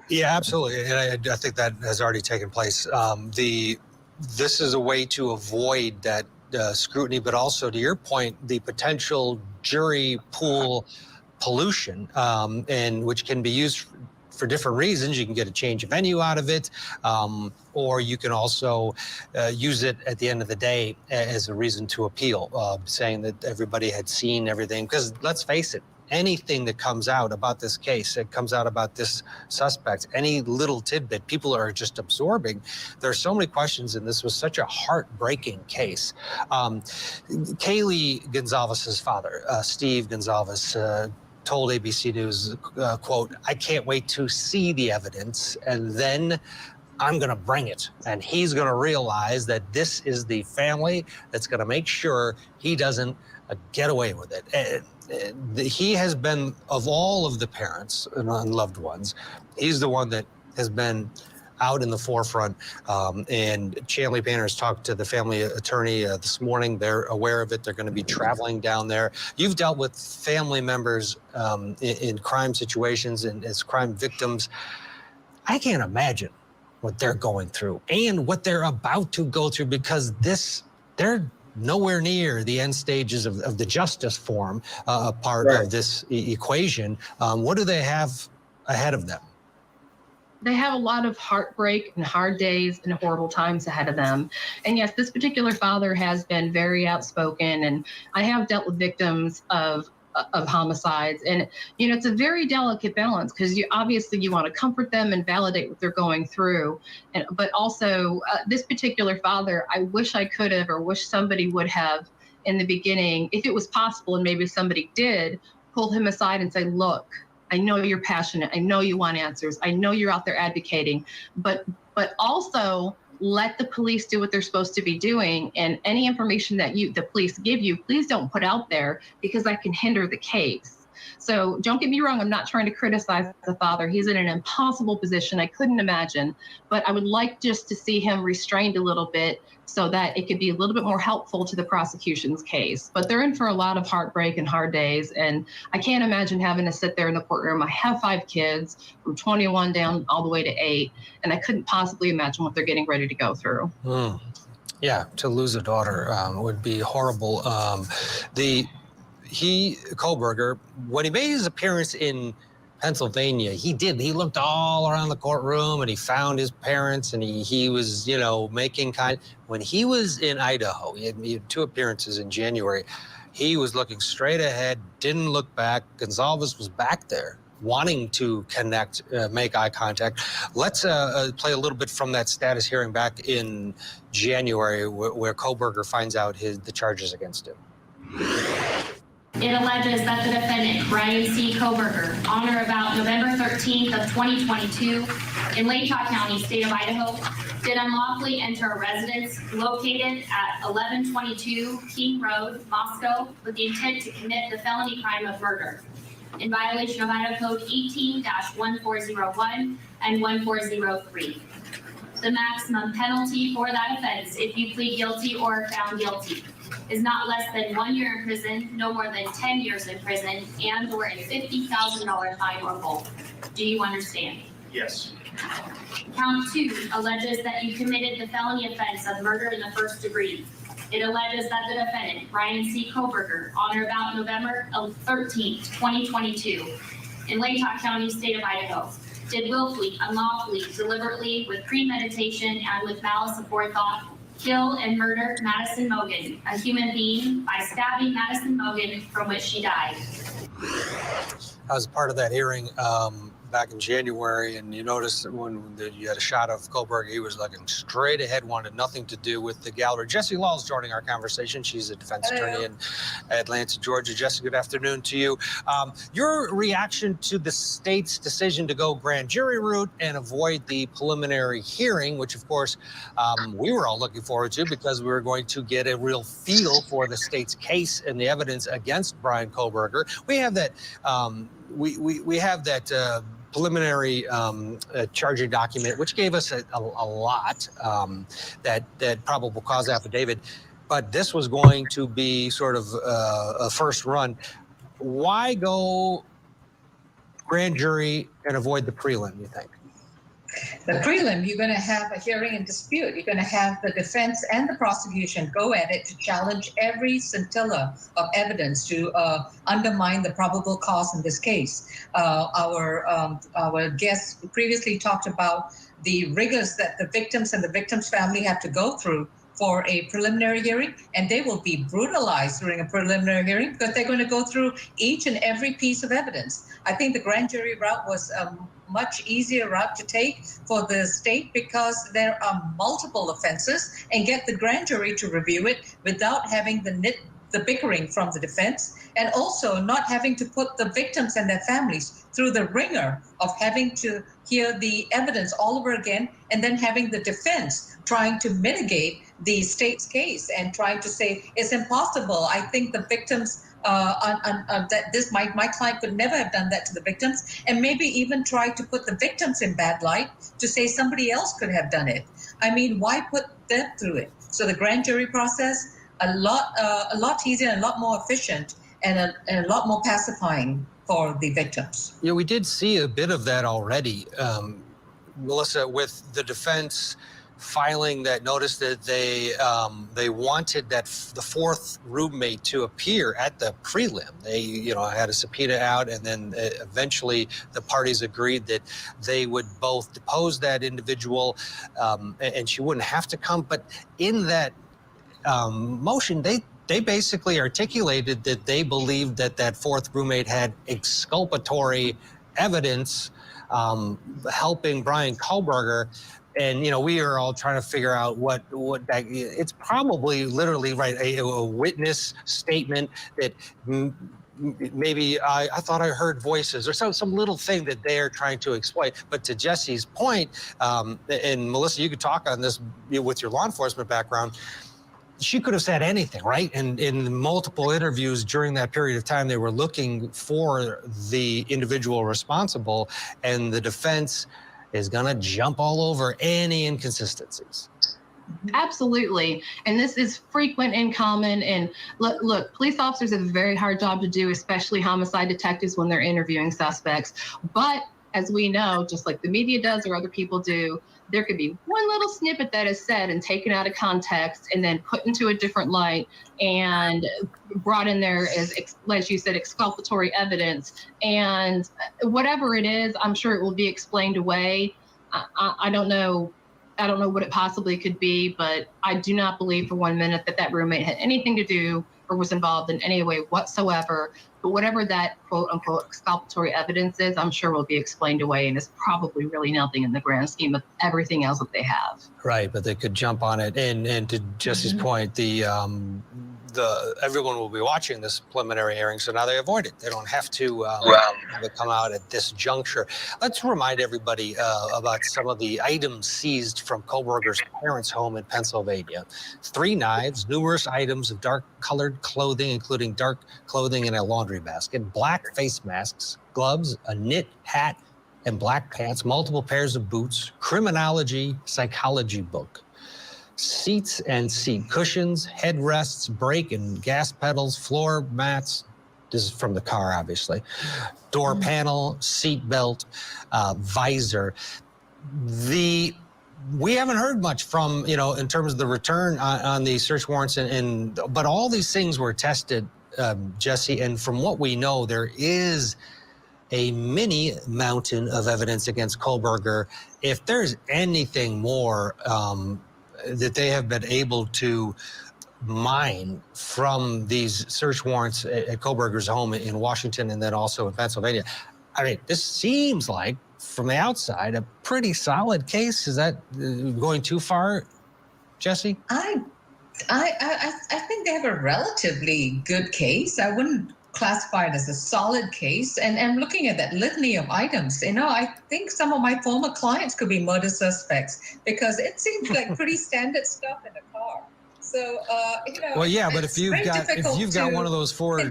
Yeah, absolutely. And I think that has already taken place. This is a way to avoid that scrutiny, but also, to your point, the potential jury pool pollution, and which can be used for different reasons. You can get a change of venue out of it, or you can also use it at the end of the day as a reason to appeal, saying that everybody had seen everything. Because let's face it, anything that comes out about this case, that comes out about this suspect, any little tidbit, people are just absorbing. There are so many questions, and this was such a heartbreaking case. Kaylee Gonzalez's father, Steve Gonzalez, told ABC News, quote, "I can't wait to see the evidence, and then I'm going to bring it. And he's going to realize that this is the family that's going to make sure he doesn't get away with it." He has been, of all of the parents and loved ones, he's the one that has been out in the forefront. And Chanley Banner has talked to the family attorney this morning. They're aware of it. They're going to be traveling down there. You've dealt with family members in crime situations and as crime victims. I can't imagine what they're going through and what they're about to go through, because they're nowhere near the end stages of the justice form part of this equation. What do they have ahead of them? They have a lot of heartbreak and hard days and horrible times ahead of them. And yes, this particular father has been very outspoken, and I have dealt with victims of homicides, and it's a very delicate balance, because you obviously want to comfort them and validate what they're going through, but also this particular father, I wish I could have, or wish somebody would have in the beginning, if it was possible, and maybe somebody did, pull him aside and say, look, I know you're passionate, I know you want answers, I know you're out there advocating, but also let the police do what they're supposed to be doing, and any information that the police give you, please don't put out there, because that can hinder the case. So don't get me wrong, I'm not trying to criticize the father. He's in an impossible position. I couldn't imagine, but I would like just to see him restrained a little bit so that it could be a little bit more helpful to the prosecution's case. But they're in for a lot of heartbreak and hard days, and I can't imagine having to sit there in the courtroom. I have 5 kids from 21 down all the way to 8, and I couldn't possibly imagine what they're getting ready to go through. Yeah, to lose a daughter would be horrible. Kohberger, when he made his appearance in Pennsylvania, he looked all around the courtroom, and he found his parents, and he was, making when he was in Idaho, he had 2 appearances in January. He was looking straight ahead, didn't look back. Gonzalez was back there wanting to connect, make eye contact. Let's play a little bit from that status hearing back in January where Kohberger finds out the charges against him. It alleges that the defendant, Brian C. Kohberger, on or about November 13th of 2022, in Latah County, state of Idaho, did unlawfully enter a residence located at 1122 King Road, Moscow, with the intent to commit the felony crime of murder, in violation of Idaho Code 18-1401 and 1403. The maximum penalty for that offense, if you plead guilty or are found guilty, is not less than 1 year in prison, no more than 10 years in prison, and or a $50,000 fine or both. Do you understand? Yes. Count 2 alleges that you committed the felony offense of murder in the first degree. It alleges that the defendant, Brian C. Kohberger, on or about November 13th, 2022, in Latah County, state of Idaho, did willfully, unlawfully, deliberately, with premeditation, and with malice aforethought, kill and murder Madison Mogen, a human being, by stabbing Madison Mogen, from which she died. I was part of that hearing back in January, and you noticed when you had a shot of Kohberger, he was looking straight ahead, wanted nothing to do with the gallery. Jessie Law is joining our conversation. She's a defense attorney in Atlanta, Georgia. Jessie, good afternoon to you. Your reaction to the state's decision to go grand jury route and avoid the preliminary hearing, which of course we were all looking forward to, because we were going to get a real feel for the state's case and the evidence against Brian Kohberger. We have that. We have that preliminary charging document, which gave us a lot, that probable cause affidavit. But this was going to be sort of a first run. Why go grand jury and avoid the prelim, you think? The prelim, you're going to have a hearing and dispute. You're going to have the defense and the prosecution go at it to challenge every scintilla of evidence to undermine the probable cause in this case. Our guest previously talked about the rigors that the victims and the victim's family have to go through for a preliminary hearing, and they will be brutalized during a preliminary hearing because they're going to go through each and every piece of evidence. I think the grand jury route was a much easier route to take for the state because there are multiple offenses, and get the grand jury to review it without having the bickering from the defense, and also not having to put the victims and their families through the ringer of having to hear the evidence all over again, and then having the defense trying to mitigate the state's case and trying to say it's impossible. I think the victims that my client could never have done that to the victims, and maybe even try to put the victims in bad light to say somebody else could have done it. I mean, why put them through it? So the grand jury process, a lot easier and a lot more efficient and a lot more pacifying for the victims. Yeah, we did see a bit of that already, Melissa, with the defense filing that notice that they wanted the fourth roommate to appear at the prelim. They had a subpoena out, and then eventually the parties agreed that they would both depose that individual, and she wouldn't have to come. But in that motion, they basically articulated that they believed that fourth roommate had exculpatory evidence helping Brian Kohberger. And, we are all trying to figure out what that, it's probably literally, right, a witness statement that maybe I thought I heard voices or some little thing that they're trying to exploit. But to Jesse's point, and Melissa, you could talk on this with your law enforcement background, she could have said anything, right? And in multiple interviews during that period of time, they were looking for the individual responsible, and the defense is going to jump all over any inconsistencies. Absolutely. And this is frequent and common. And look, police officers have a very hard job to do, especially homicide detectives when they're interviewing suspects. But as we know, just like the media does or other people do, there could be one little snippet that is said and taken out of context and then put into a different light and brought in there as you said, exculpatory evidence. And whatever it is, I'm sure it will be explained away. I don't know what it possibly could be, but I do not believe for 1 minute that roommate had anything to do or was involved in any way whatsoever. But whatever that quote unquote exculpatory evidence is, I'm sure will be explained away, and it's probably really nothing in the grand scheme of everything else that they have. Right, but they could jump on it. And to Jesse's point, everyone will be watching this preliminary hearing, so now they avoid it. They don't have to come out at this juncture. Let's remind everybody about some of the items seized from Kohberger's parents' home in Pennsylvania. 3 knives, numerous items of dark-colored clothing, including dark clothing in a laundry basket, black face masks, gloves, a knit hat, and black pants, multiple pairs of boots, criminology, psychology book, seats and seat cushions, headrests, brake and gas pedals, floor mats. This is from the car, obviously. Door panel, seat belt, visor. We haven't heard much from, in terms of the return on the search warrants, but all these things were tested, Jesse, and from what we know, there is a mini mountain of evidence against Kohberger. If there's anything more that they have been able to mine from these search warrants at Kohberger's home in Washington and then also in Pennsylvania, I mean, this seems like, from the outside, a pretty solid case. Is that going too far, Jesse? I think they have a relatively good case. I wouldn't classify it as a solid case. And looking at that litany of items, I think some of my former clients could be murder suspects because it seems like pretty standard stuff in the car. So, Well, yeah, but if you've got one of those 4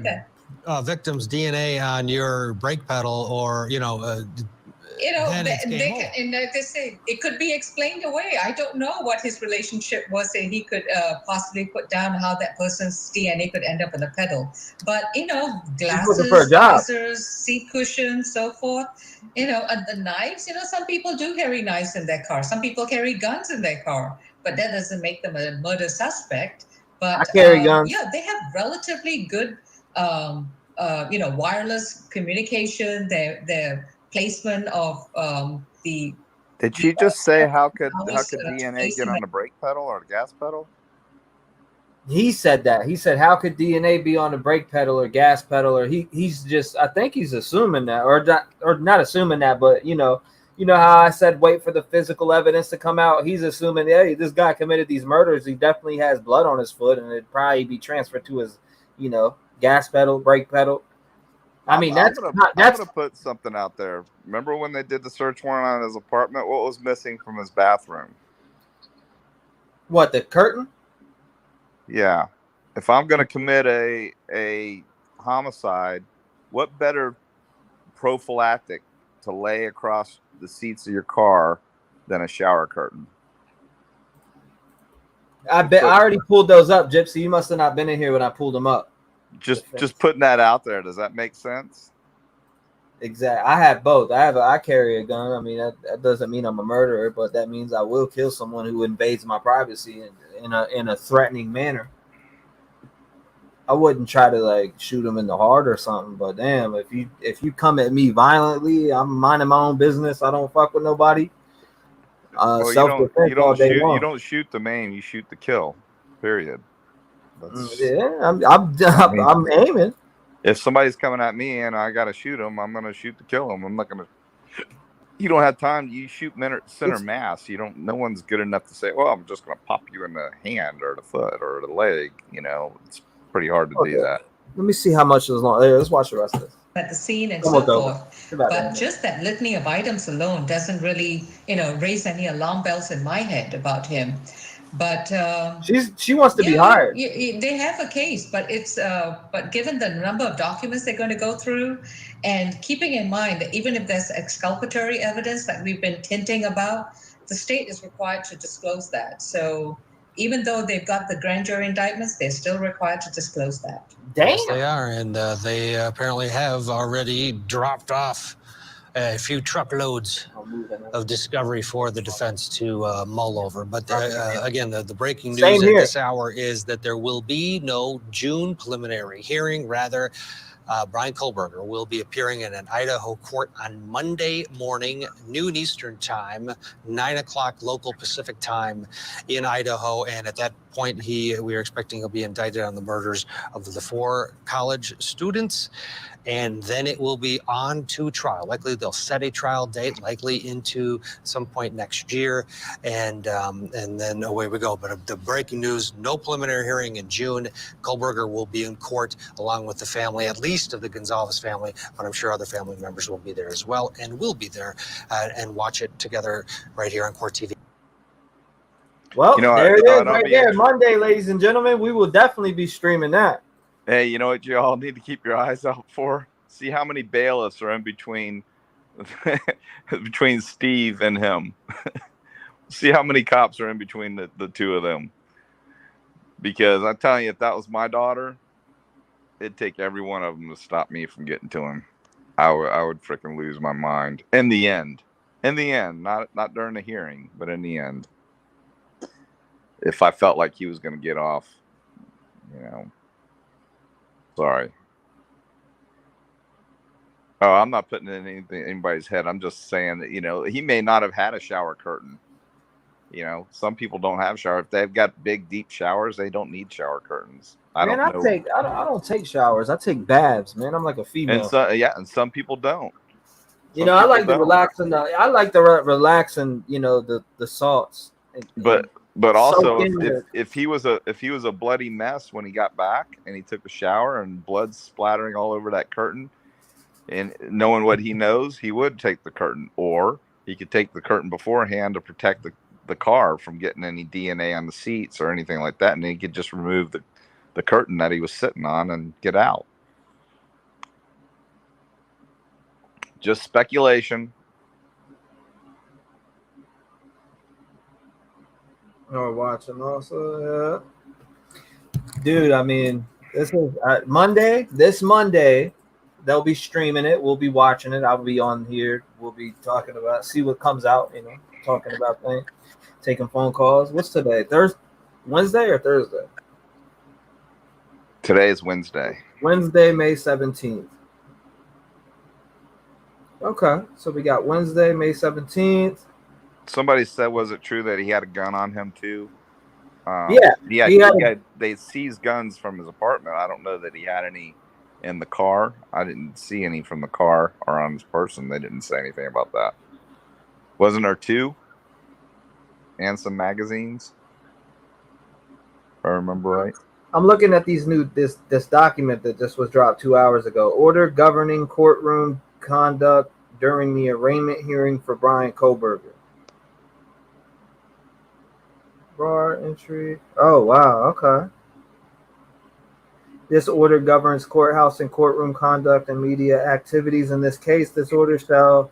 victims' DNA on your brake pedal, or they say it could be explained away. I don't know what his relationship was that he could possibly put down how that person's DNA could end up in the pedal. But glasses, visors, seat cushions, so forth. And the knives. Some people do carry knives in their car. Some people carry guns in their car, but that doesn't make them a murder suspect. But I carry guns. Yeah, they have relatively good, wireless communication. Their placement of the. Did she just say how could DNA get on the brake pedal or the gas pedal? He said that. He said, how could DNA be on the brake pedal or gas pedal? Or he's just, I think he's assuming that, or not assuming that, but you know how I said wait for the physical evidence to come out. He's assuming, hey, this guy committed these murders. He definitely has blood on his foot, and it'd probably be transferred to his, gas pedal, brake pedal. I mean, I'm gonna put something out there. Remember when they did the search warrant on his apartment? What was missing from his bathroom? What, the curtain? Yeah. If I'm gonna commit a homicide, what better prophylactic to lay across the seats of your car than a shower curtain? I bet I already pulled those up, Gypsy. You must have not been in here when I pulled them up. Just putting that out there. Does that make sense? Exactly. I have both. I carry a gun. I mean, that doesn't mean I'm a murderer, but that means I will kill someone who invades my privacy in a threatening manner. I wouldn't try to like shoot him in the heart or something, but damn, if you come at me violently, I'm minding my own business. I don't fuck with nobody. Well, Self-defense you don't all day shoot. long. You don't shoot to maim. You shoot to kill. Period. Yeah, I'm aiming. If somebody's coming at me and I gotta shoot them, I'm gonna shoot to kill them. I'm not gonna. You don't have time. You shoot center mass. You don't. No one's good enough to say, "Well, I'm just gonna pop you in the hand or the foot or the leg." You know, it's pretty hard to do that. Let me see how much is long. Let's watch the rest of this. At the scene and Come so on, though. forth. But just that litany of items alone doesn't really, raise any alarm bells in my head about him. But she wants to be hired. They have a case, but it's but given the number of documents they're going to go through, and keeping in mind that even if there's exculpatory evidence that we've been hinting about, the state is required to disclose that. So even though they've got the grand jury indictments, they're still required to disclose that. Yes, they are, and they apparently have already dropped off a few truckloads of discovery for the defense to mull over. But again, the breaking news at this hour is that there will be no June preliminary hearing. Rather, Brian Kohberger will be appearing in an Idaho court on Monday morning, noon Eastern time, 9 o'clock local Pacific time in Idaho. And at that point, we are expecting he'll be indicted on the murders of the 4 college students. And then it will be on to trial. Likely they'll set a trial date, likely into some point next year, and then away we go. But the breaking news: no preliminary hearing in June. Kohberger will be in court along with the family, at least of the Gonzalez family, but I'm sure other family members will be there as well, and will be there and watch it together right here on Court TV. Well, there it is, right there, Monday, ladies and gentlemen. We will definitely be streaming that. Hey, you know what you all need to keep your eyes out for? See how many bailiffs are in between between Steve and him. See how many cops are in between the two of them. Because I'm telling you, if that was my daughter, it'd take every one of them to stop me from getting to him. I would freaking lose my mind. In the end, not during the hearing, but in the end, if I felt like he was going to get off, Sorry. Oh, I'm not putting in anything in anybody's head. I'm just saying that, he may not have had a shower curtain. Some people don't have shower. If they've got big, deep showers, they don't need shower curtains. I don't take showers. I take baths, man. I'm like a female. And some people don't. I like the relaxing. The salts. But also, if he was a bloody mess when he got back and he took a shower and blood splattering all over that curtain, and knowing what he knows, he would take the curtain, or he could take the curtain beforehand to protect the car from getting any DNA on the seats or anything like that, and then he could just remove the curtain that he was sitting on and get out. Just speculation. Or watching also, dude. I mean, this is Monday. This Monday, they'll be streaming it. We'll be watching it. I'll be on here. We'll be talking about, see what comes out. Talking about things, taking phone calls. What's today? Wednesday or Thursday? Today is Wednesday. Wednesday, May 17th. Okay, so we got Wednesday, May 17th. Somebody said, was it true that he had a gun on him too? They seized guns from his apartment. I don't know that he had any in the car. I didn't see any from the car or on his person. They didn't say anything about that. Wasn't there 2? And some magazines, if I remember right. I'm looking at this document that just was dropped 2 hours ago. Order governing courtroom conduct during the arraignment hearing for Brian Kohberger. Bar entry. Oh wow, okay. This order governs courthouse and courtroom conduct and media activities. In this case, this order shall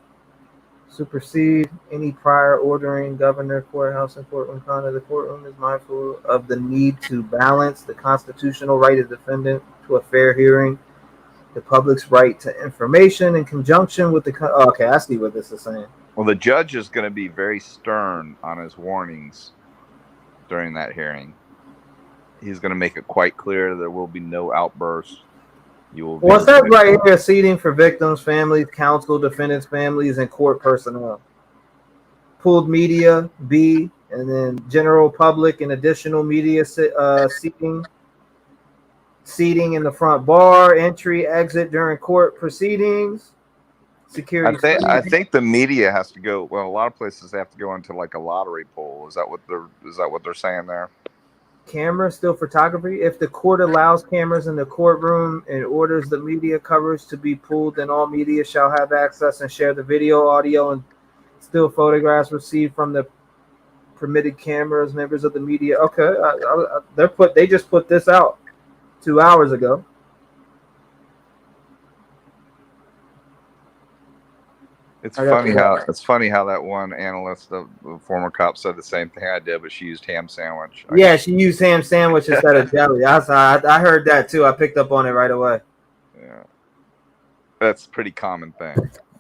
supersede any prior ordering governor courthouse and courtroom conduct. The courtroom is mindful of the need to balance the constitutional right of defendant to a fair hearing, the public's right to information in conjunction with the... okay, I see what this is saying. Well, the judge is going to be very stern on his warnings during that hearing. He's going to make it quite clear there will be no outbursts. You will. Well, it says right here, seating for victims, families, counsel, defendants' families, and court personnel. Pooled media, B, and then general public and additional media seating. Seating in the front bar, entry, exit during court proceedings. Security. I think the media has to go. Well, a lot of places have to go into like a lottery poll. Is that what they're saying there? Camera, still photography. If the court allows cameras in the courtroom and orders the media coverage to be pooled, then all media shall have access and share the video, audio, and still photographs received from the permitted cameras. Members of the media. Okay, they just put this out 2 hours ago. It's funny how that one analyst, the former cop, said the same thing I did, but she used ham sandwich. Yeah, she used ham sandwich instead of jelly. I heard that too. I picked up on it right away. Yeah, that's a pretty common thing.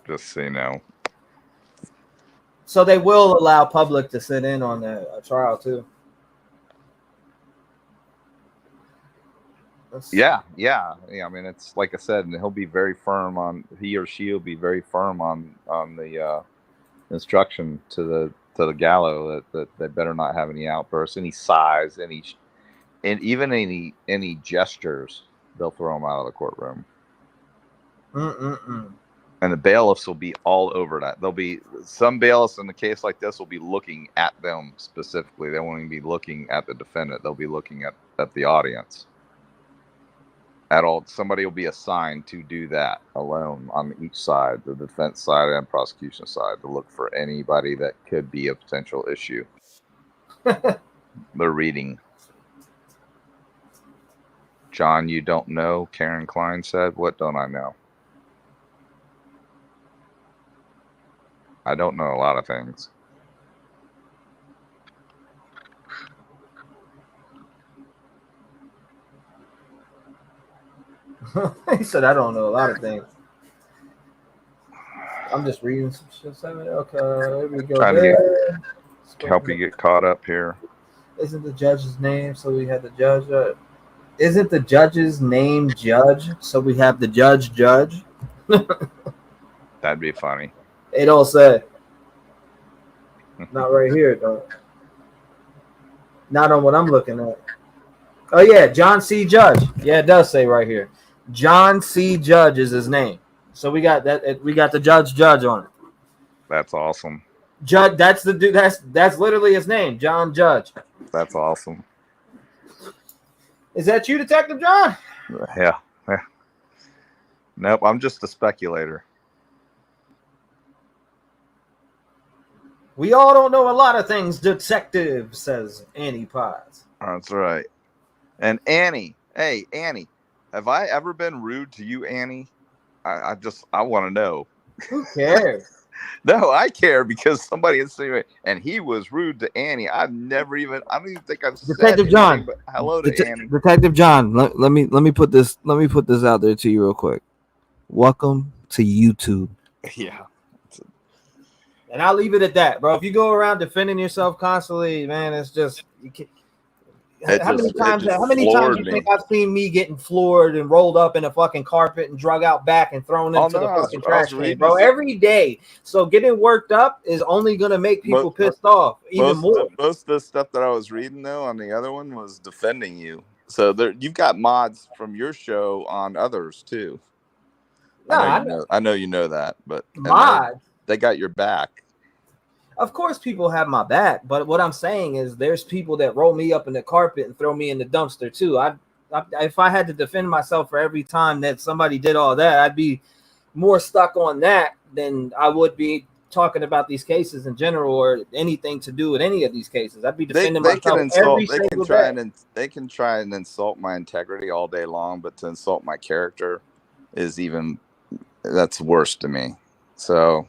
Just so you know. So they will allow public to sit in on the trial too. Yeah. I mean, it's like I said, and he'll be very firm on. He or she will be very firm on the instruction to the gallo that they better not have any outbursts, any sighs, and even any gestures. They'll throw them out of the courtroom. And the bailiffs will be all over that. There'll be some bailiffs in a case like this will be looking at them specifically. They won't even be looking at the defendant. They'll be looking at the audience. At all, somebody will be assigned to do that alone on each side, the defense side and prosecution side, to look for anybody that could be a potential issue. They're reading. John, you don't know, Karen Klein said. What don't I know? I don't know a lot of things. He said, I don't know a lot of things. I'm just reading some shit. Okay, there we go. Trying to help you get caught up here. Isn't the judge's name? So we had the judge. Isn't the judge's name Judge? So we have the judge. That'd be funny. It don't say. Not right here, though. Not on what I'm looking at. Oh yeah, John C. Judge. Yeah, it does say right here. John C. Judge is his name. So we got that. We got the Judge on it. That's awesome. Judge. That's the dude. That's literally his name, John Judge. That's awesome. Is that you, Detective John? Yeah. Nope, I'm just a speculator. We all don't know a lot of things, Detective, says Annie Potts. That's right. And Annie, hey, Annie, have I ever been rude to you, Annie? I want to know. Who cares? No, I care because somebody insinuated, and he was rude to Annie. I don't even think I've Detective said John. But hello to Annie. Detective John, let me put this out there to you real quick. Welcome to YouTube. Yeah. And I'll leave it at that, bro. If you go around defending yourself constantly, man, it's just you can't. How many times do you think I've seen me getting floored and rolled up in a fucking carpet and drug out back and thrown into the fucking trash can, bro? Every day. So getting worked up is only gonna make people pissed off even more. Most of the stuff that I was reading though on the other one was defending you. So you've got mods from your show on others too. I know you know that, but mods they got your back. Of course, people have my back, but what I'm saying is there's people that roll me up in the carpet and throw me in the dumpster too. If I had to defend myself for every time that somebody did all that, I'd be more stuck on that than I would be talking about these cases in general or anything to do with any of these cases. I'd be defending They myself can insult. every They can single try day. and they can try and insult my integrity all day long, but to insult my character is that's worse to me. So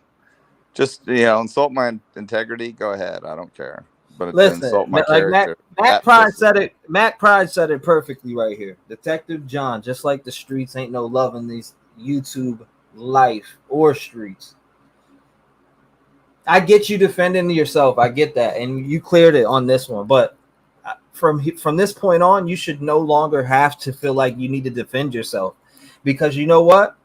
just insult my integrity. Go ahead. I don't care. But to Listen, insult my like character, Matt that Pride pisses said me it. Matt Pride said it perfectly right here. Detective John, just like the streets, ain't no love in these YouTube life or streets. I get you defending yourself. I get that, and you cleared it on this one. But from this point on, you should no longer have to feel like you need to defend yourself, because you know what?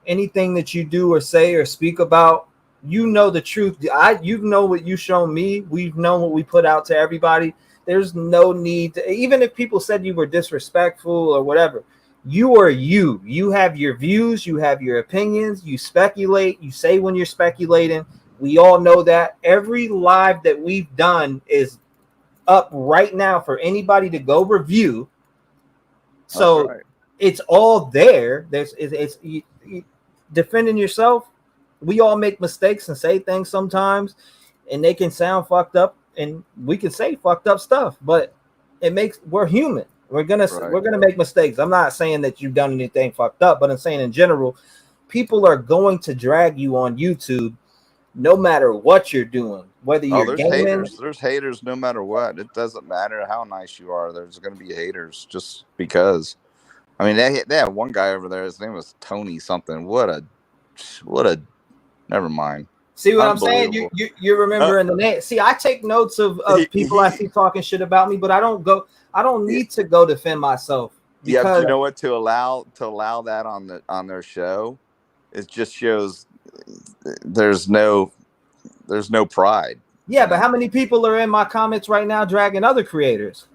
Anything that you do or say or speak about, you know the truth. You know what you shown me. We've known what we put out to everybody. There's no need to, even if people said you were disrespectful or whatever, you are you. You have your views, you have your opinions, you speculate, you say when you're speculating. We all know that. Every live that we've done is up right now for anybody to go review. So That's right. It's all there. It's defending yourself. We all make mistakes and say things sometimes, and they can sound fucked up, and we can say fucked up stuff, but we're human. We're gonna make mistakes. I'm not saying that you've done anything fucked up, but I'm saying in general, people are going to drag you on YouTube no matter what you're doing, whether you're there's gaming. haters. There's haters no matter what. It doesn't matter how nice you are. There's going to be haters just because. I mean, they had one guy over there. His name was Tony something. What a. Never mind. See what I'm saying? You remember in the name. See, I take notes of people I see talking shit about me, but I don't need to go defend myself. Yeah, Because but you know what? To allow that on their show, it just shows there's no pride. Yeah, but how many people are in my comments right now dragging other creators?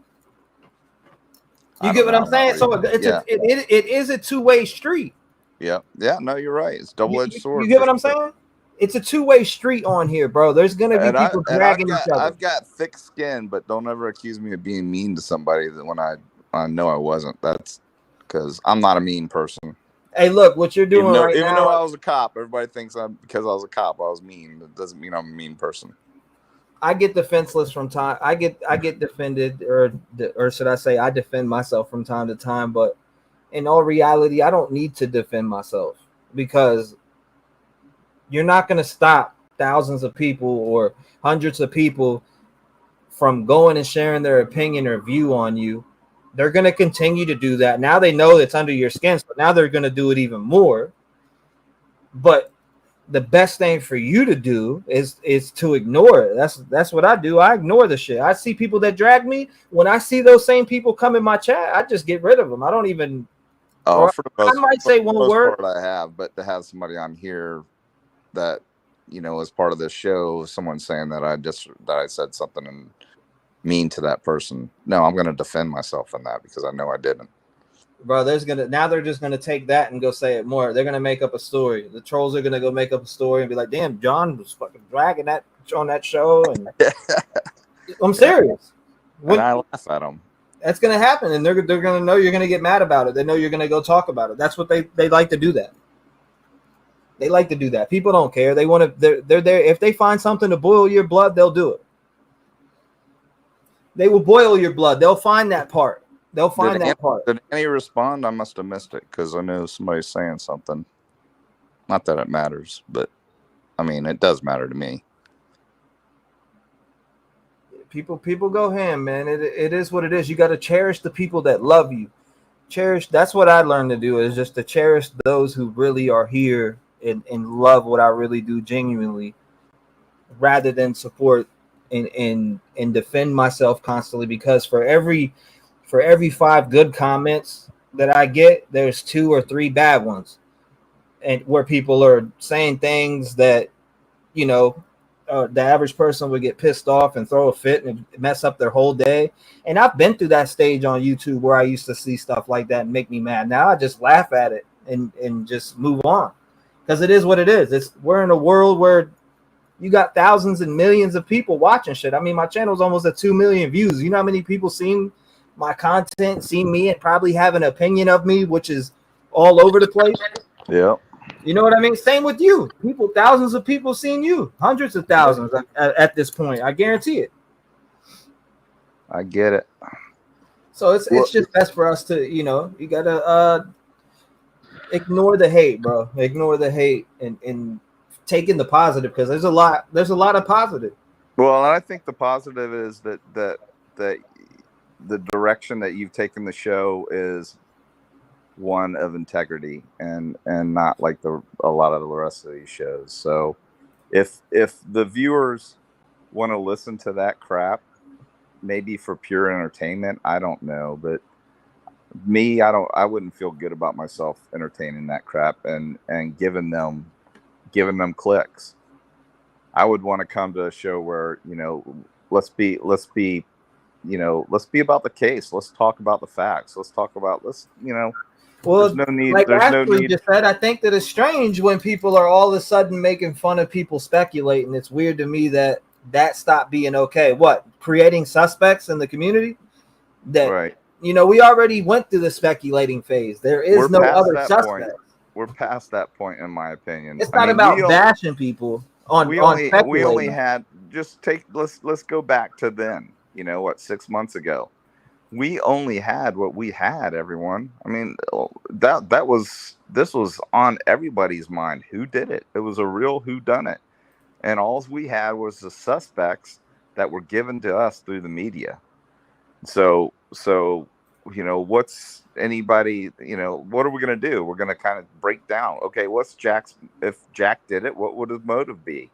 You get what I'm saying? So it is a two-way street. Yeah. No, you're right. It's double-edged sword. You get what I'm saying? It's a two-way street on here, bro. There's gonna be people dragging each other. I've got thick skin, but don't ever accuse me of being mean to somebody that when I know I wasn't. That's because I'm not a mean person. Hey, look what you're doing right now. Even though I was a cop, everybody thinks because I was a cop, I was mean. That doesn't mean I'm a mean person. I get defenseless from time. I get defended, or should I say, I defend myself from time to time. But in all reality, I don't need to defend myself, because you're not going to stop thousands of people or hundreds of people from going and sharing their opinion or view on you. They're going to continue to do that. Now they know it's under your skin, so now they're going to do it even more. But the best thing for you to do is to ignore it. That's what I do. I ignore the shit. I see people that drag me. When I see those same people come in my chat, I just get rid of them. I don't even. Oh, for the most, I might say one word. I have, but to have somebody on here that as part of this show, someone saying that I said something and mean to that person. No, I'm going to defend myself in that because I know I didn't. Bro, they're just gonna take that and go say it more. They're gonna make up a story. The trolls are gonna go make up a story and be like, "Damn, John was fucking dragging that on that show." And I'm serious. And I laugh at them. That's gonna happen, and they're gonna know you're gonna get mad about it. They know you're gonna go talk about it. That's what they like to do. That they like to do that. People don't care. They want to. They're there. If they find something to boil your blood, they'll do it. They will boil your blood. They'll find that part. They'll find that part. Did Annie respond? I must have missed it because I know somebody's saying something. Not that it matters, but I mean, it does matter to me. People go ham, man. It is what it is. You got to cherish the people that love you. Cherish. That's what I learned to do, is just to cherish those who really are here and love what I really do genuinely, rather than support and defend myself constantly. Because for every 5 good comments that I get, there's 2 or 3 bad ones, and where people are saying things that, the average person would get pissed off and throw a fit and mess up their whole day. And I've been through that stage on YouTube where I used to see stuff like that and make me mad. Now I just laugh at it and just move on, because it is what it is. We're in a world where you got thousands and millions of people watching shit. I mean, my channel's almost at 2 million views. You know how many people seen my content, see me, and probably have an opinion of me, which is all over the place. Yeah. You know what I mean? Same with you. People, thousands of people seen you, hundreds of thousands at this point. I guarantee it. I get it. So it's just best for us to, you gotta ignore the hate, bro. Ignore the hate and take in the positive, because there's a lot of positive. Well, I think the positive is that the direction that you've taken the show is one of integrity and not like a lot of the rest of these shows. So if the viewers want to listen to that crap, maybe for pure entertainment, I don't know, but me, I wouldn't feel good about myself entertaining that crap and giving them clicks. I would want to come to a show where, let's be about the case. Let's talk about the facts. Let's talk about Well, there's no need. Like There's no Ashley need. just said, I think that it's strange when people are all of a sudden making fun of people speculating. It's weird to me that stopped being okay. What, creating suspects in the community? That Right. we already went through the speculating phase. There is no other suspect. We're past that point, in my opinion. It's not about bashing people on we speculating. only had let's go back to then. 6 months ago. We only had what we had, everyone. I mean, this was on everybody's mind. Who did it? It was a real whodunit. And all we had was the suspects that were given to us through the media. So what's anybody, what are we going to do? We're going to kind of break down. Okay, if Jack did it, what would his motive be?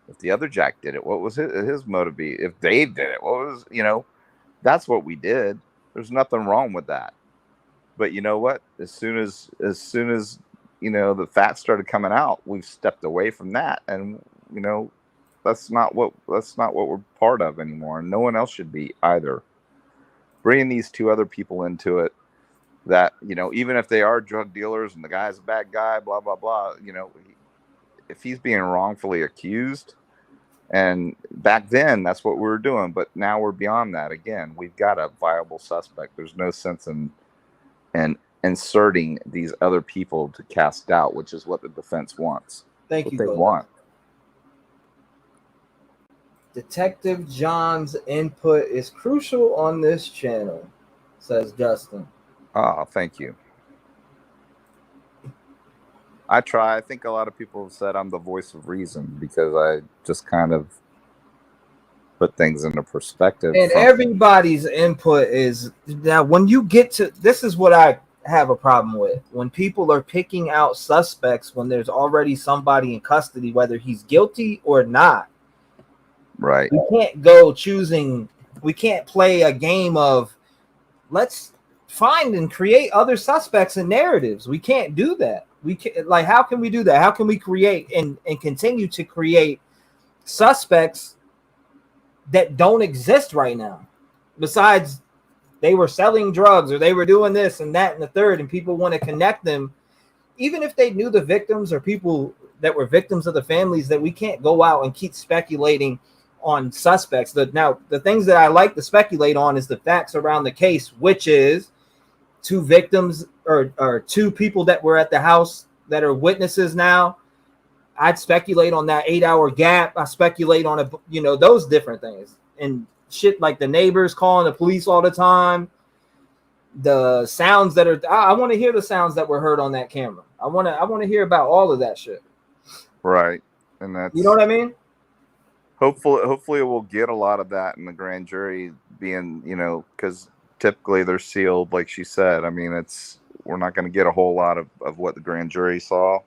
If the other Jack did it, what was his motive be? If Dave did it, what was, that's what we did. There's nothing wrong with that. But you know what? As soon as the facts started coming out, we've stepped away from that, and that's not what we're part of anymore. And no one else should be either. Bringing these two other people into it, that even if they are drug dealers and the guy's a bad guy, blah blah blah. If he's being wrongfully accused, and back then that's what we were doing, but now we're beyond that. Again, we've got a viable suspect. There's no sense in inserting these other people to cast doubt, which is what the defense wants. Thank you. They want. Detective John's input is crucial on this channel, says Justin. Oh, thank you. I try. I think a lot of people have said I'm the voice of reason because I just kind of put things into perspective. And everybody's input is, now when you get to, this is what I have a problem with. When people are picking out suspects when there's already somebody in custody, whether he's guilty or not. Right. We can't go choosing. We can't play a game of let's find and create other suspects and narratives. We can't do that. We can, like, how can we do that? How can we create and continue to create suspects that don't exist right now? Besides, they were selling drugs or they were doing this and that and the third, and people want to connect them, even if they knew the victims or people that were victims of the families. That we can't go out and keep speculating on suspects. Now, the things that I like to speculate on is the facts around the case, which is two victims or two people that were at the house that are witnesses now. I'd speculate on that 8-hour gap. I speculate on those different things and shit, like the neighbors calling the police all the time. The sounds that are, I want to hear the sounds that were heard on that camera. I want to hear about all of that shit. Right. And that's, you know what I mean? Hopefully we'll get a lot of that in the grand jury being, because typically they're sealed, like she said. I mean, we're not going to get a whole lot of what the grand jury saw.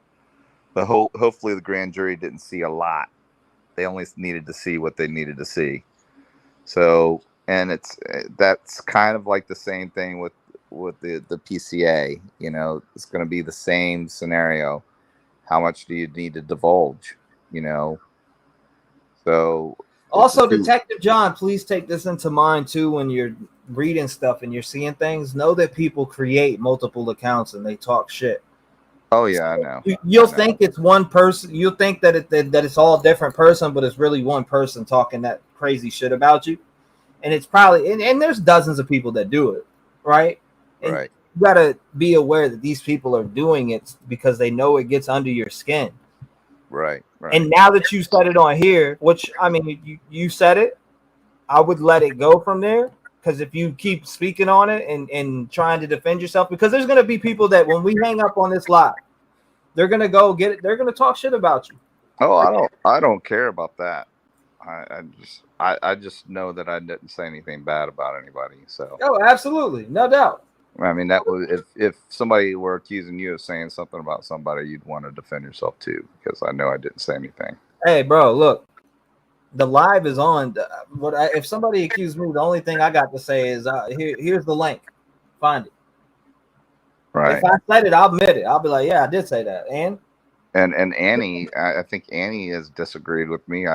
But hopefully the grand jury didn't see a lot. They only needed to see what they needed to see. So, and that's kind of like the same thing with the PCA. It's going to be the same scenario. How much do you need to divulge? So also, Detective John, please take this into mind too when you're reading stuff and you're seeing things. Know that people create multiple accounts and they talk shit. Oh yeah, I know. You'll think it's one person. You'll think that it's all a different person, but it's really one person talking that crazy shit about you. And it's probably and there's dozens of people that do it, right? And right. gotta be aware that these people are doing it because they know it gets under your skin. Right. And now that you said it on here, which I mean, you said it, I would let it go from there. Because if you keep speaking on it and trying to defend yourself, because there's gonna be people that when we hang up on this live, they're gonna go get it. They're gonna talk shit about you. Oh, I don't care about that. I just know that I didn't say anything bad about anybody. So. Oh, absolutely, no doubt. I mean, that was if somebody were accusing you of saying something about somebody, you'd want to defend yourself too, because I know I didn't say anything. Hey, bro, look, the live is on. If somebody accused me, the only thing I got to say is here's the link. Find it. Right. If I said it, I'll admit it. I'll be like, yeah, I did say that. And Annie, I think Annie has disagreed with me.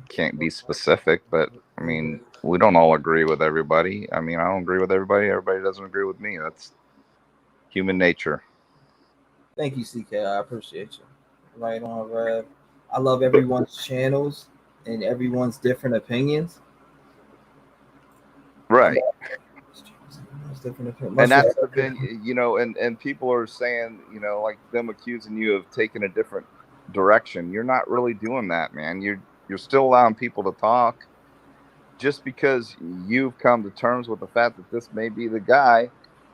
Can't be specific, but I mean, we don't all agree with everybody. I mean, I don't agree with everybody. Everybody doesn't agree with me. That's human nature. Thank you, CK. I appreciate you. Right on, Rev. I love everyone's channels and everyone's different opinions. Right. And that's the thing, and people are saying, like them accusing you of taking a different direction. You're not really doing that, man. You're still allowing people to talk. Just because you've come to terms with the fact that this may be the guy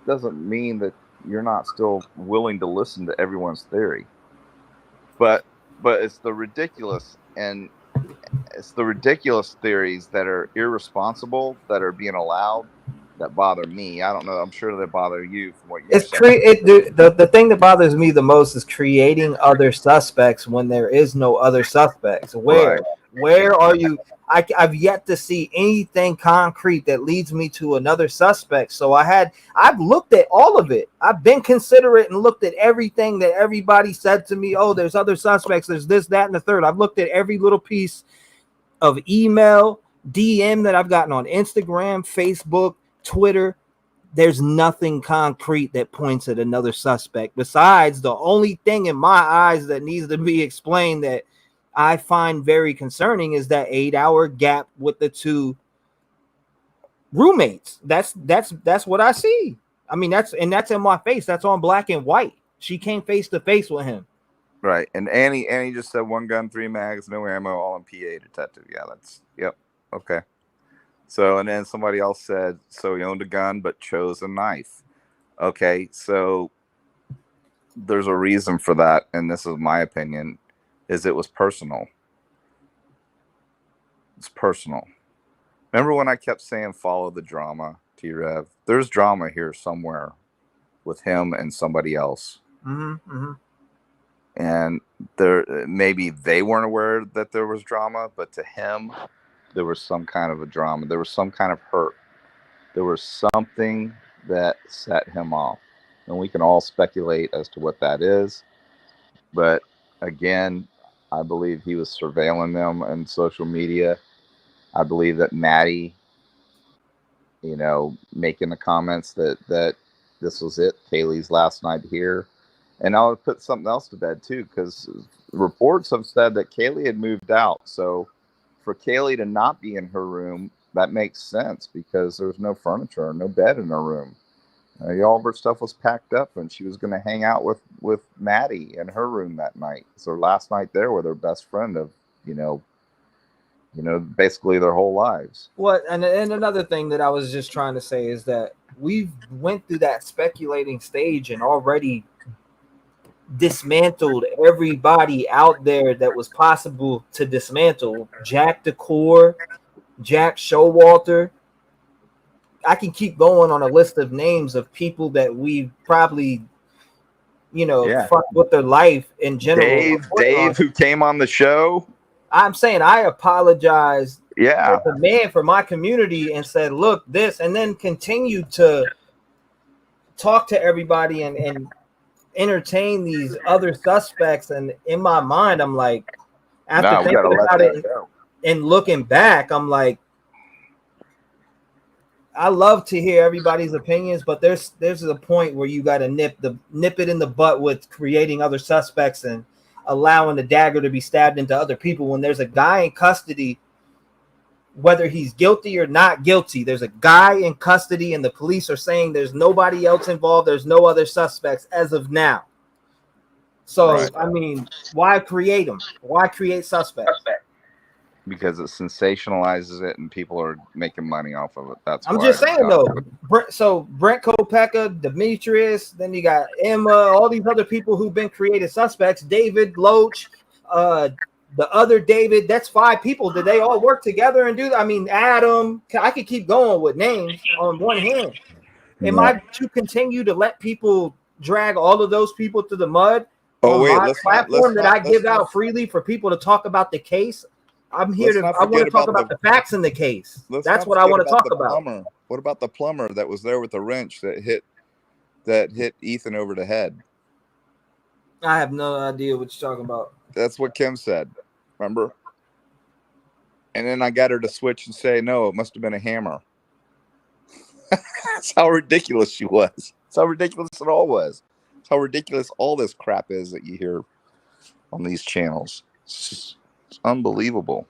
doesn't mean that you're not still willing to listen to everyone's theory. But it's the ridiculous theories that are irresponsible that are being allowed that bother me. I don't know. I'm sure they bother you from what you're saying. The thing that bothers me the most is creating other suspects when there is no other suspects. Where are you? I've yet to see anything concrete that leads me to another suspect. So I've looked at all of it. I've been considerate and looked at everything that everybody said to me. Oh, there's other suspects. There's this, that, and the third. I've looked at every little piece of email, DM that I've gotten on Instagram, Facebook, Twitter. There's nothing concrete that points at another suspect. Besides, the only thing in my eyes that needs to be explained that I find very concerning is that 8-hour gap with the two roommates. That's what I see. I mean, that's in my face. That's on black and white. She came face to face with him. Right. And Annie just said 1 gun, 3 mags, no ammo, all in PA detective. Yeah, okay. So, and then somebody else said, so he owned a gun but chose a knife. Okay, so there's a reason for that, and this is my opinion, is it was personal. It's personal. Remember when I kept saying follow the drama, T-REV? There's drama here somewhere with him and somebody else. Mm-hmm. And maybe they weren't aware that there was drama, but to him, there was some kind of a drama. There was some kind of hurt. There was something that set him off. And we can all speculate as to what that is. But again, I believe he was surveilling them on social media. I believe that Maddie, making the comments that this was it, Kaylee's last night here. And I'll put something else to bed too, because reports have said that Kaylee had moved out. So for Kaylee to not be in her room, that makes sense because there's no furniture, no bed in her room. All of her stuff was packed up, and she was going to hang out with Maddie in her room that night. So last night there with her best friend of, basically their whole lives. What and another thing that I was just trying to say is that we've went through that speculating stage and already dismantled everybody out there that was possible to dismantle. Jack Decor, Jack Showalter. I can keep going on a list of names of people that we probably, fucked with their life in general. Dave, who came on the show. I'm saying I apologize. Yeah, as a man for my community and said, look, this, and then continue to talk to everybody and entertain these other suspects. And in my mind, I'm like, after thinking about it and looking back, I'm like, I love to hear everybody's opinions, but there's a point where you got to nip it in the butt with creating other suspects and allowing the dagger to be stabbed into other people when there's a guy in custody whether he's guilty or not guilty. There's a guy in custody, and the police are saying there's nobody else involved. There's no other suspects as of now. So, Right. I mean, why create them? Why create suspects? Because it sensationalizes it and people are making money off of it. That's I'm why just it's saying, got though. to it. So Brent Kopeka, Demetrius, then you got Emma, all these other people who've been created suspects. David Loach, the other David. That's 5 people. Did they all work together and do that? I mean, Adam. I could keep going with names on one hand. Am I to continue to let people drag all of those people to the mud on my platform that I give out freely for people to talk about the case? I'm here to. I want to talk about the facts in the case. That's what I want to talk about. Plumber. What about the plumber that was there with the wrench that hit Ethan over the head? I have no idea what you're talking about. That's what Kim said. Remember? And then I got her to switch and say, no, it must have been a hammer. That's how ridiculous she was. That's how ridiculous it all was. That's how ridiculous all this crap is that you hear on these channels. It's unbelievable.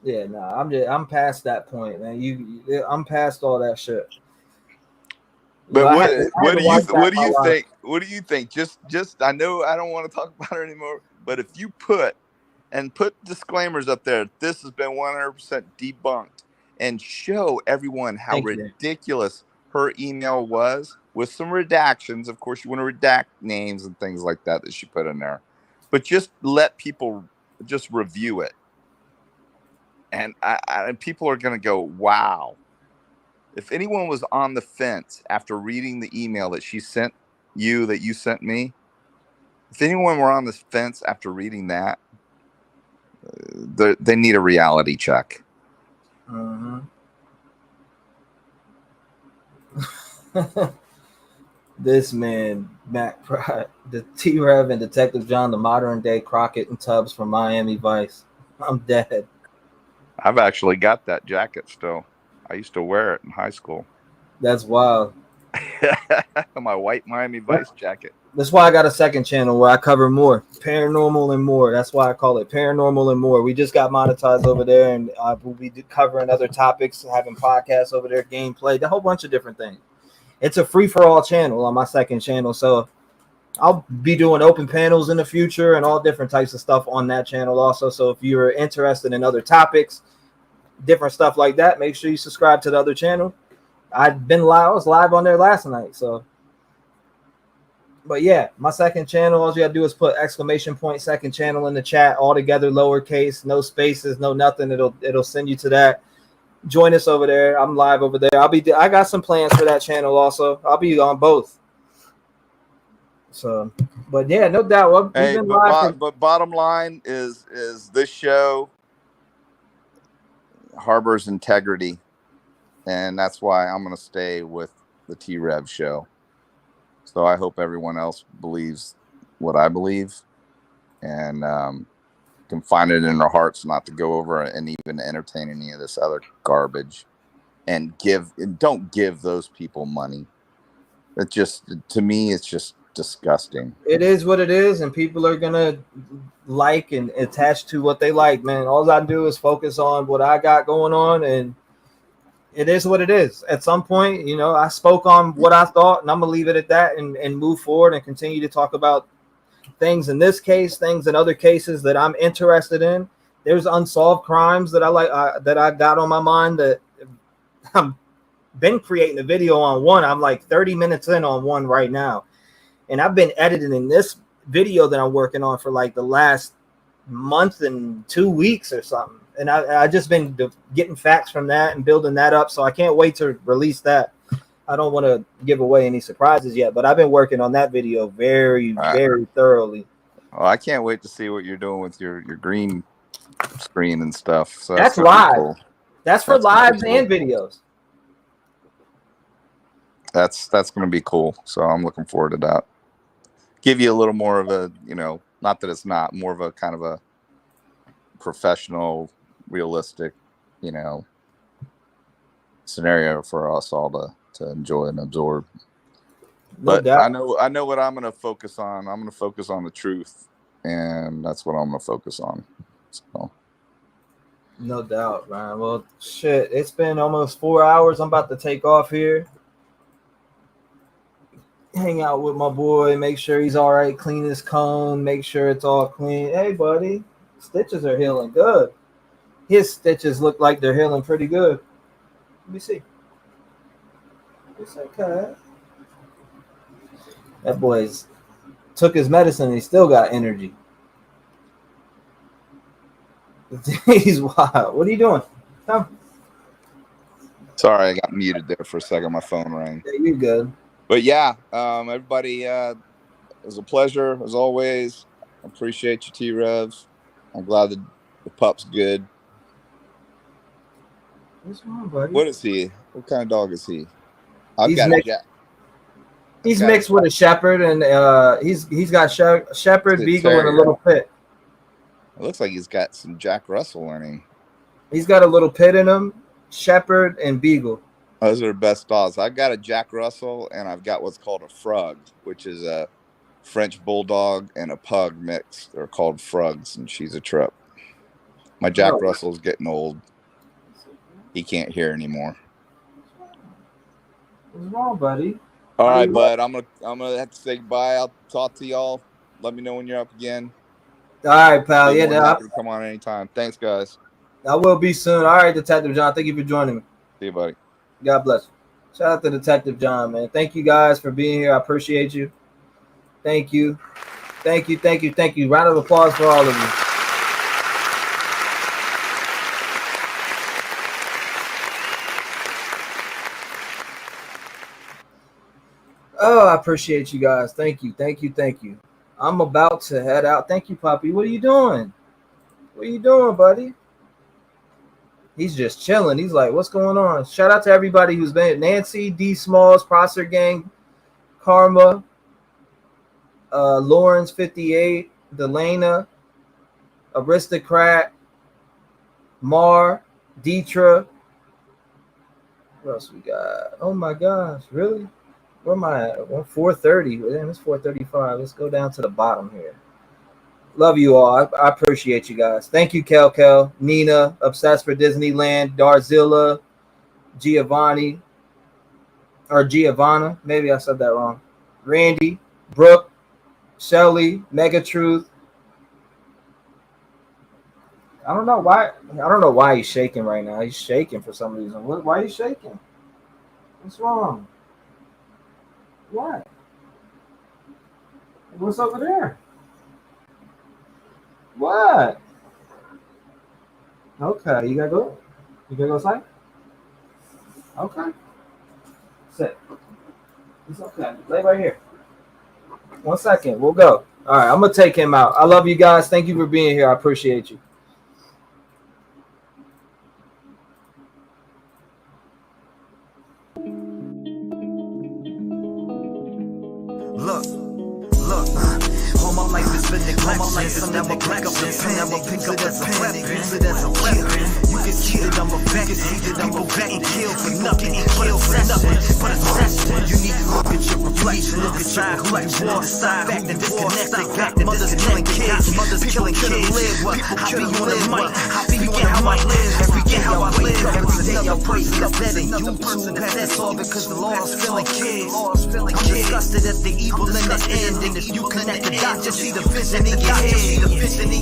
Yeah, no, I'm past that point, man. I'm past all that shit. But what do you think? What do you think? Just I know I don't want to talk about it anymore. But if you put disclaimers up there, this has been 100% debunked, and show everyone how ridiculous her email was with some redactions. Of course, you want to redact names and things like that she put in there, but just let people just review it, and people are going to go, wow. If anyone was on the fence after reading the email that she sent you, that you sent me, if anyone were on the fence after reading that, they need a reality check. This man, Matt Pride, the T-REV and Detective John, the modern day Crockett and Tubbs from Miami Vice. I'm dead. I've actually got that jacket still. I used to wear it in high school. That's wild. My white Miami Vice jacket. That's why I got a second channel where I cover more paranormal and more. That's why I call it Paranormal and More. We just got monetized over there, and we'll be covering other topics, having podcasts over there, gameplay, a whole bunch of different things. It's a free-for-all channel on my second channel, so I'll be doing open panels in the future and all different types of stuff on that channel also. So if you're interested in other topics, different stuff like that, make sure you subscribe to the other channel. I was live on there last night. So, but yeah, my second channel, all you gotta do is put ! second channel in the chat, all together, lowercase, no spaces, no nothing. It'll send you to that. Join us over there. I'm live over there. I got some plans for that channel also. I'll be on both. So, but yeah, no doubt. But bottom line is this show harbors integrity, and that's why I'm going to stay with the T-REV show. So I hope everyone else believes what I believe, and can find it in their hearts not to go over and even entertain any of this other garbage, and don't give those people money. It just, to me, it's just disgusting. It is what it is, and people are gonna like and attach to what they like, man. All I do is focus on what I got going on, and it is what it is. At some point, I spoke on what I thought, and I'm gonna leave it at that and move forward and continue to talk about things in this case, things in other cases that I'm interested in. There's unsolved crimes that I like, that I got on my mind, that I'm been creating a video on one. I'm like 30 minutes in on one right now. And I've been editing this video that I'm working on for like the last month and 2 weeks or something. And I just been getting facts from that and building that up. So I can't wait to release that. I don't want to give away any surprises yet, but I've been working on that video very, very thoroughly. Oh, I can't wait to see what you're doing with your green screen and stuff. So that's live. Cool. That's for lives and videos. That's going to be cool. So I'm looking forward to that. Give you a little more of a, not that it's not, more of a kind of a professional, realistic, scenario for us all to enjoy and absorb. But I know what I'm going to focus on. I'm going to focus on the truth, and that's what I'm going to focus on. So, No doubt, man. Well, shit, it's been almost 4 hours. I'm about to take off here. Hang out with my boy, make sure he's all right, clean his cone, make sure it's all clean. Hey, buddy, stitches are healing good. His stitches look like they're healing pretty good. Let me see. It's okay. That boy's took his medicine and he still got energy. He's wild. What are you doing? Come. Sorry, I got muted there for a second. My phone rang. Yeah, you're good. But yeah, everybody, it was a pleasure as always. I appreciate you, T-REV. I'm glad the pup's good. What's wrong, buddy? What is he? What kind of dog is he? He's mixed with a shepherd, and he's got shepherd, beagle, and a little pit. It looks like he's got some Jack Russell in him. He's got a little pit in him, shepherd and beagle. Those are the best dogs. I've got a Jack Russell, and I've got what's called a Frug, which is a French bulldog and a pug mix. They're called Frugs, and she's a trip. My Jack Russell's getting old. He can't hear anymore. What's wrong, buddy? All right, bud. I'm gonna have to say goodbye. I'll talk to y'all. Let me know when you're up again. All right, pal. You're Yeah, happy to come on anytime. Thanks, guys. I will be soon. All right, Detective John. Thank you for joining me. See you, buddy. God bless you. Shout out to Detective John, man. Thank you guys for being here. I appreciate you. Thank you. Thank you. Thank you. Thank you. Round of applause for all of you. Oh, I appreciate you guys. Thank you. Thank you. Thank you. I'm about to head out. Thank you, Poppy. What are you doing? What are you doing, buddy? He's just chilling. He's like, what's going on? Shout out to everybody who's been Nancy, D Smalls, Prosser Gang, Karma, Lawrence 58, Delana, Aristocrat, Mar, Deetra. What else we got? Oh my gosh, really? Where am I at? 4:30. Damn, it's 4:35. Let's go down to the bottom here. Love you all. I appreciate you guys. Thank you, Kel, Nina, Obsessed for Disneyland, Darzilla, Giovanni, or Giovanna. Maybe I said that wrong. Randy, Brooke, Shelly, Megatruth. I don't know why he's shaking right now. He's shaking for some reason. Why are you shaking? What's wrong? What? What's over there? What? Okay, you gotta go? You gotta go outside? Okay. Sit. It's okay. Lay right here. 1 second. We'll go. All right, I'm gonna take him out. I love you guys. Thank you for being here. I appreciate you. Look, all my life has been neglected. Some never pick up the pen, never pick up as a weapon. Use it as a weapon. You can see that I'm affected. People getting killed for nothing. But it's session. You need to look at your reflection. Look inside who you are. Decide who you disconnected. Mothers killing kids. Mothers killing kids. I be on the mic. I forget how I live. Forget how I live. Every day I pray for the better. YouTube has that all because the law is filling kids. I'm disgusted at the evil in the end. And if you connect the dots, you see the vision in your head.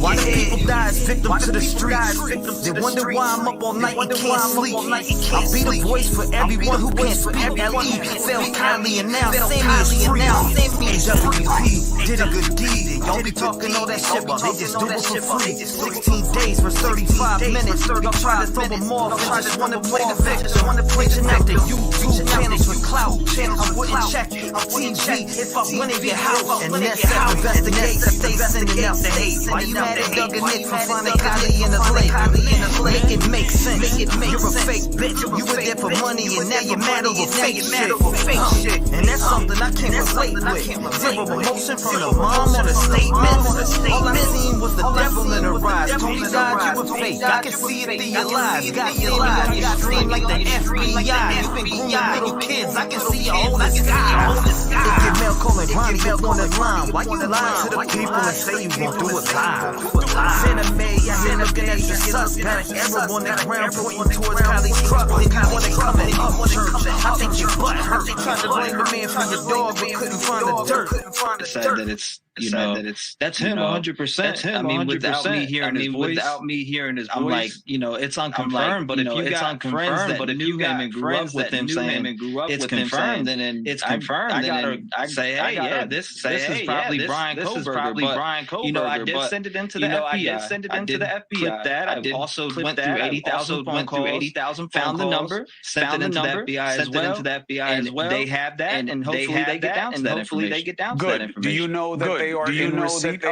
Why do people die as victims to the streets? They wonder why I'm up all night and can't sleep. I'll be the voice for everyone who can't speak. L.E. felt kindly and now Sammy is free. AWP did a good deed. Y'all be talking all that shit, but they just do it for free. 16 days for 35 minutes. Y'all try to throw them off and just want to play the victim. Want to play connect the YouTube channels with clout. I wouldn't check TV if I went in your house. And that's investigate. Stay sending out the hate. Why you mad at Doug and Nick for finding Kylie in the lake? Make it make sense. You're a fake bitch. You were there for money and now you're mad over fake shit. And that's something I can't relate with. Zero emotion from the mom or the statement. All I seen was the devil in her eyes. Told me, God, you were fake. I can see it through your lies. Got feeling extreme like the FBI. You been grooming little kids. I can see you hold the sky. Look at Mel calling Ronnie up on the line. Why you lie to the people and say you won't do it live? Santa May, I hear looking at your suspect. Arrow on the ground pointing towards Kylie's truck. Then you wanna come in up church. I think your butt hurt. Trying to blame the man for your dog, but couldn't find the dirt. Said that it's that's him 100%. That's him. I mean, without me hearing his voice, I'm like, it's unconfirmed. But if you got friends that knew him and grew up with him, saying it's confirmed, then it's confirmed. Then I say, hey, yeah, this is probably Brian Kohberger. But I did send it into the FBI. Clip that. I also went through 80,000 phone calls, found the number, sent it into the FBI as well. They have that, and hopefully they get down to that information. Good. Do you know that they are in receipt of